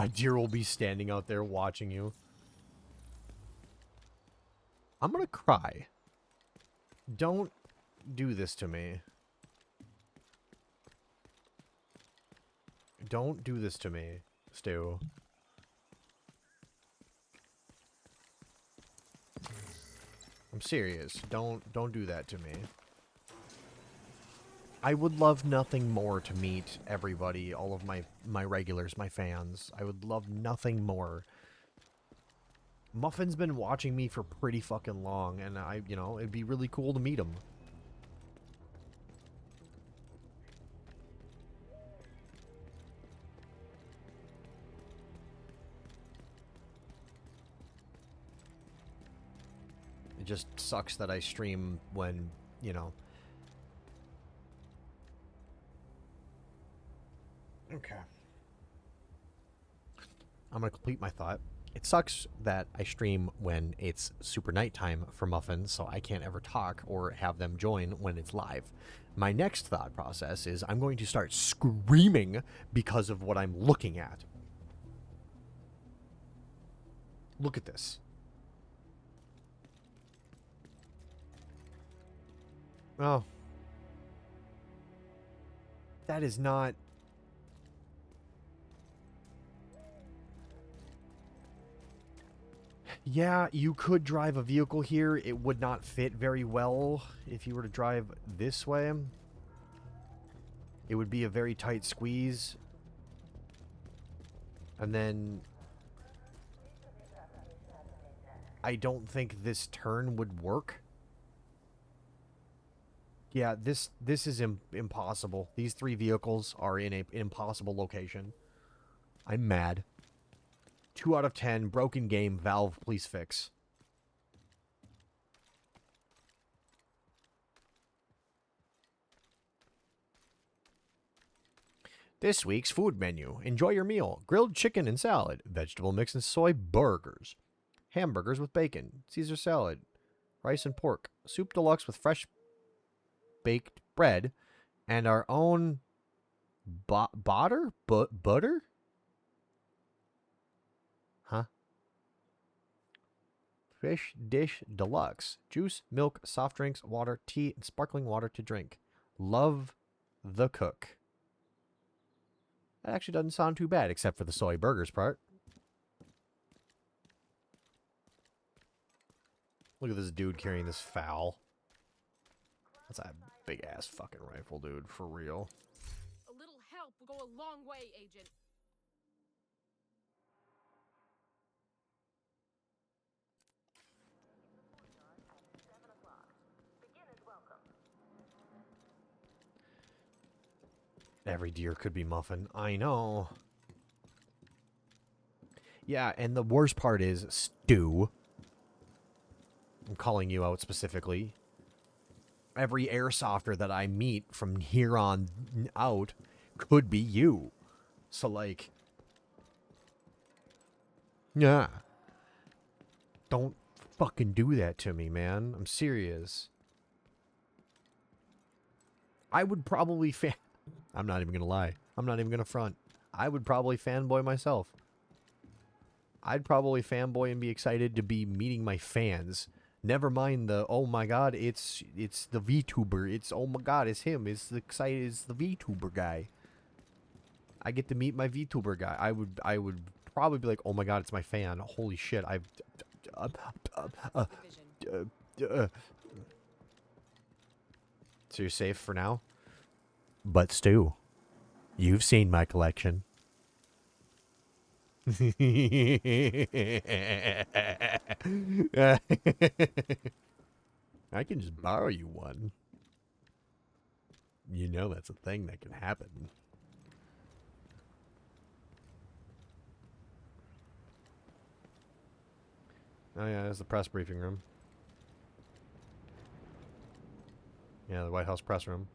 deer will be standing out there watching you. I'm gonna cry. Don't do this to me. Don't do this to me, Stu. I'm serious. Don't do that to me. I would love nothing more to meet everybody, all of my regulars, my fans. I would love nothing more. Muffin's been watching me for pretty fucking long, and it'd be really cool to meet him. It just sucks that I stream when, Okay. I'm going to complete my thought. It sucks that I stream when it's super nighttime for Muffin, so I can't ever talk or have them join when it's live. My next thought process is I'm going to start screaming because of what I'm looking at. Look at this. Oh. That is not... Yeah, you could drive a vehicle here. It would not fit very well if you were to drive this way. It would be a very tight squeeze. And then... I don't think this turn would work. Yeah, this is impossible. These three vehicles are in an impossible location. I'm mad. 2 out of 10. Broken game. Valve, please fix. This week's food menu. Enjoy your meal. Grilled chicken and salad. Vegetable mix and soy burgers. Hamburgers with bacon. Caesar salad. Rice and pork. Soup deluxe with fresh baked bread. And our own butter? Butter? Huh? Fish dish deluxe. Juice, milk, soft drinks, water, tea, and sparkling water to drink. Love the cook. That actually doesn't sound too bad, except for the soy burgers part. Look at this dude carrying this fowl. That's a big-ass fucking rifle, dude. For real. A little help will go a long way, Agent. Every deer could be Muffin. I know. Yeah, and the worst part is, Stu. I'm calling you out specifically. Every airsofter that I meet from here on out could be you. So, like... Yeah. Don't fucking do that to me, man. I'm serious. I would probably I'm not even gonna lie. I'm not even gonna front. I would probably fanboy myself. I'd probably fanboy and be excited to be meeting my fans. Never mind the, oh my god, it's the VTuber. It's, oh my god, it's him. It's the VTuber guy. I get to meet my VTuber guy. I would probably be like, oh my god, it's my fan. Holy shit, So you're safe for now? But Stu, you've seen my collection. I can just borrow you one. You know that's a thing that can happen. Oh yeah, there's the press briefing room. Yeah, the White House press room.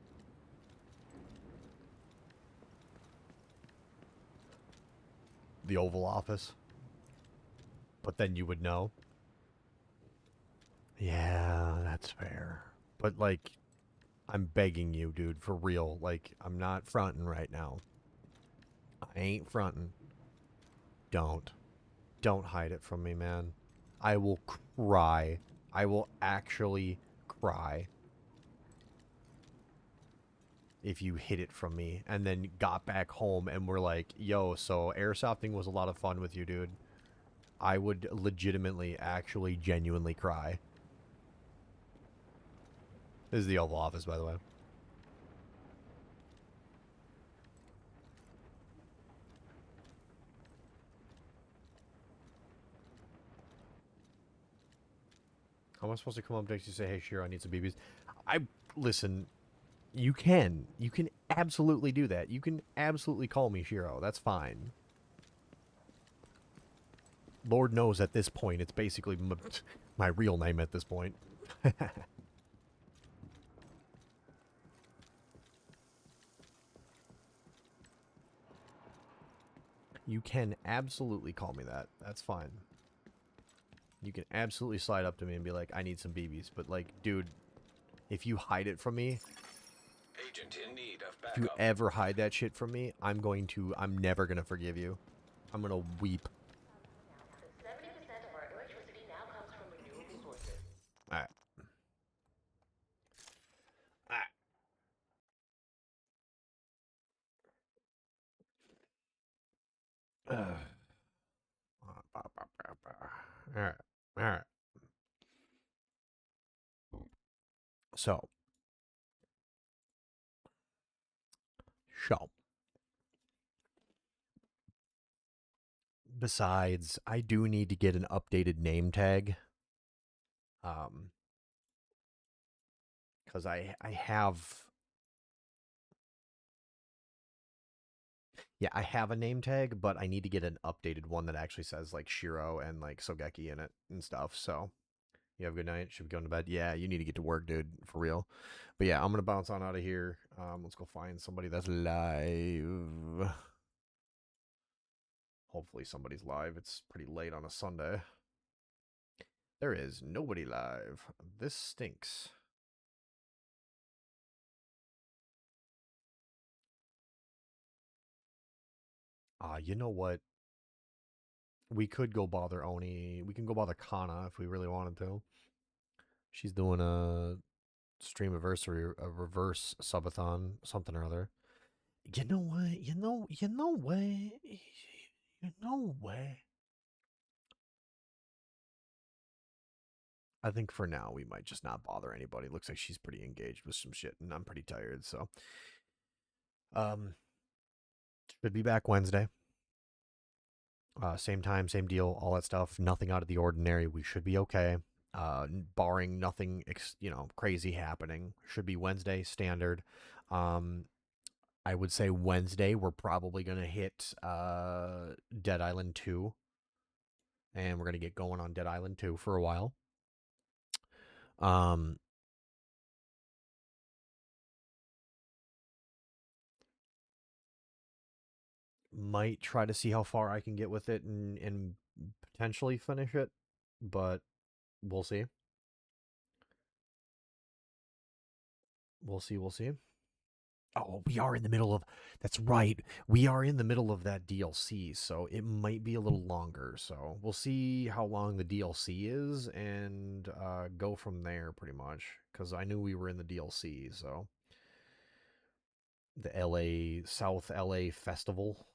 the Oval Office. But then you would know. Yeah, that's fair. But, like, I'm begging you, dude, for real. Like, I'm not fronting right now. I ain't fronting. Don't. Don't hide it from me, man. I will cry. I will actually cry if you hid it from me and then got back home and were like, yo, so airsofting was a lot of fun with you, dude. I would legitimately, actually, genuinely cry. This is the Oval Office, by the way. How am I supposed to come up next to you say, hey, Shiro, I need some BBs? Listen, you can. You can absolutely do that. You can absolutely call me Shiro. That's fine. Lord knows at this point, it's basically my real name at this point. You can absolutely call me that. That's fine. You can absolutely slide up to me and be like, I need some BBs. But, like, dude, if you hide it from me, Agent in need of if you backup. ever hide that shit from me, I'm never gonna forgive you. I'm gonna weep. 70% of our electricity now comes from renewable sources. Alright. Alright. Alright. So. Besides, I do need to get an updated name tag. Because I have... Yeah, I have a name tag, but I need to get an updated one that actually says, like, Shiro and, like, Sogeki in it and stuff, so... You have a good night? Should we go to bed? Yeah, you need to get to work, dude, for real. But yeah, I'm going to bounce on out of here. Let's go find somebody that's live. Hopefully somebody's live. It's pretty late on a Sunday. There is nobody live. This stinks. You know what? We could go bother Oni. We can go bother Kana if we really wanted to. She's doing a stream anniversary, a reverse subathon, something or other. You know what? You know what? You know what? I think for now we might just not bother anybody. Looks like she's pretty engaged with some shit, and I'm pretty tired, so. Should be back Wednesday. Same time, same deal, all that stuff. Nothing out of the ordinary. We should be okay. Barring nothing, crazy happening. Should be Wednesday standard. I would say Wednesday we're probably gonna hit Dead Island 2, and we're gonna get going on Dead Island 2 for a while. Might try to see how far I can get with it and potentially finish it, but we'll see. We'll see. Oh, we are in the middle of... That's right. We are in the middle of that DLC, so it might be a little longer. So we'll see how long the DLC is and go from there, pretty much. Because I knew we were in the DLC, so... The South LA Festival.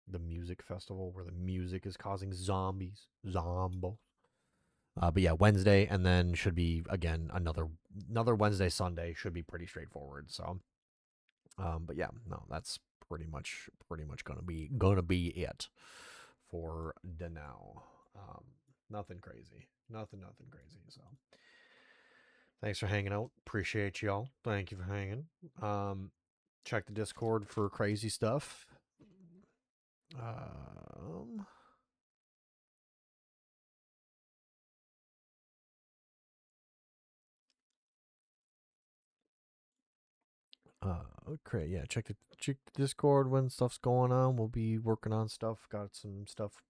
The music festival where the music is causing zombies. Zombos. But yeah, Wednesday, and then should be, again, another Wednesday, Sunday. Should be pretty straightforward, so... but yeah, no, that's pretty much gonna be it for the now. Nothing crazy. Nothing crazy. So thanks for hanging out. Appreciate y'all. Thank you for hanging. Check the Discord for crazy stuff. Yeah, check the Discord when stuff's going on. We'll be working on stuff. Got some stuff,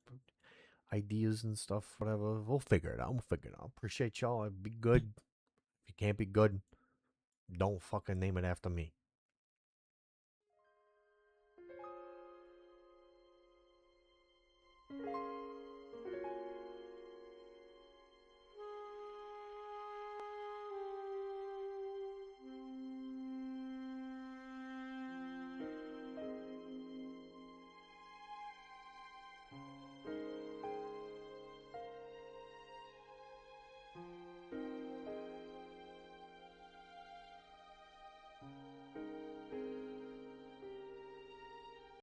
ideas and stuff. Whatever. We'll figure it out. Appreciate y'all. Be good. If you can't be good, don't fucking name it after me.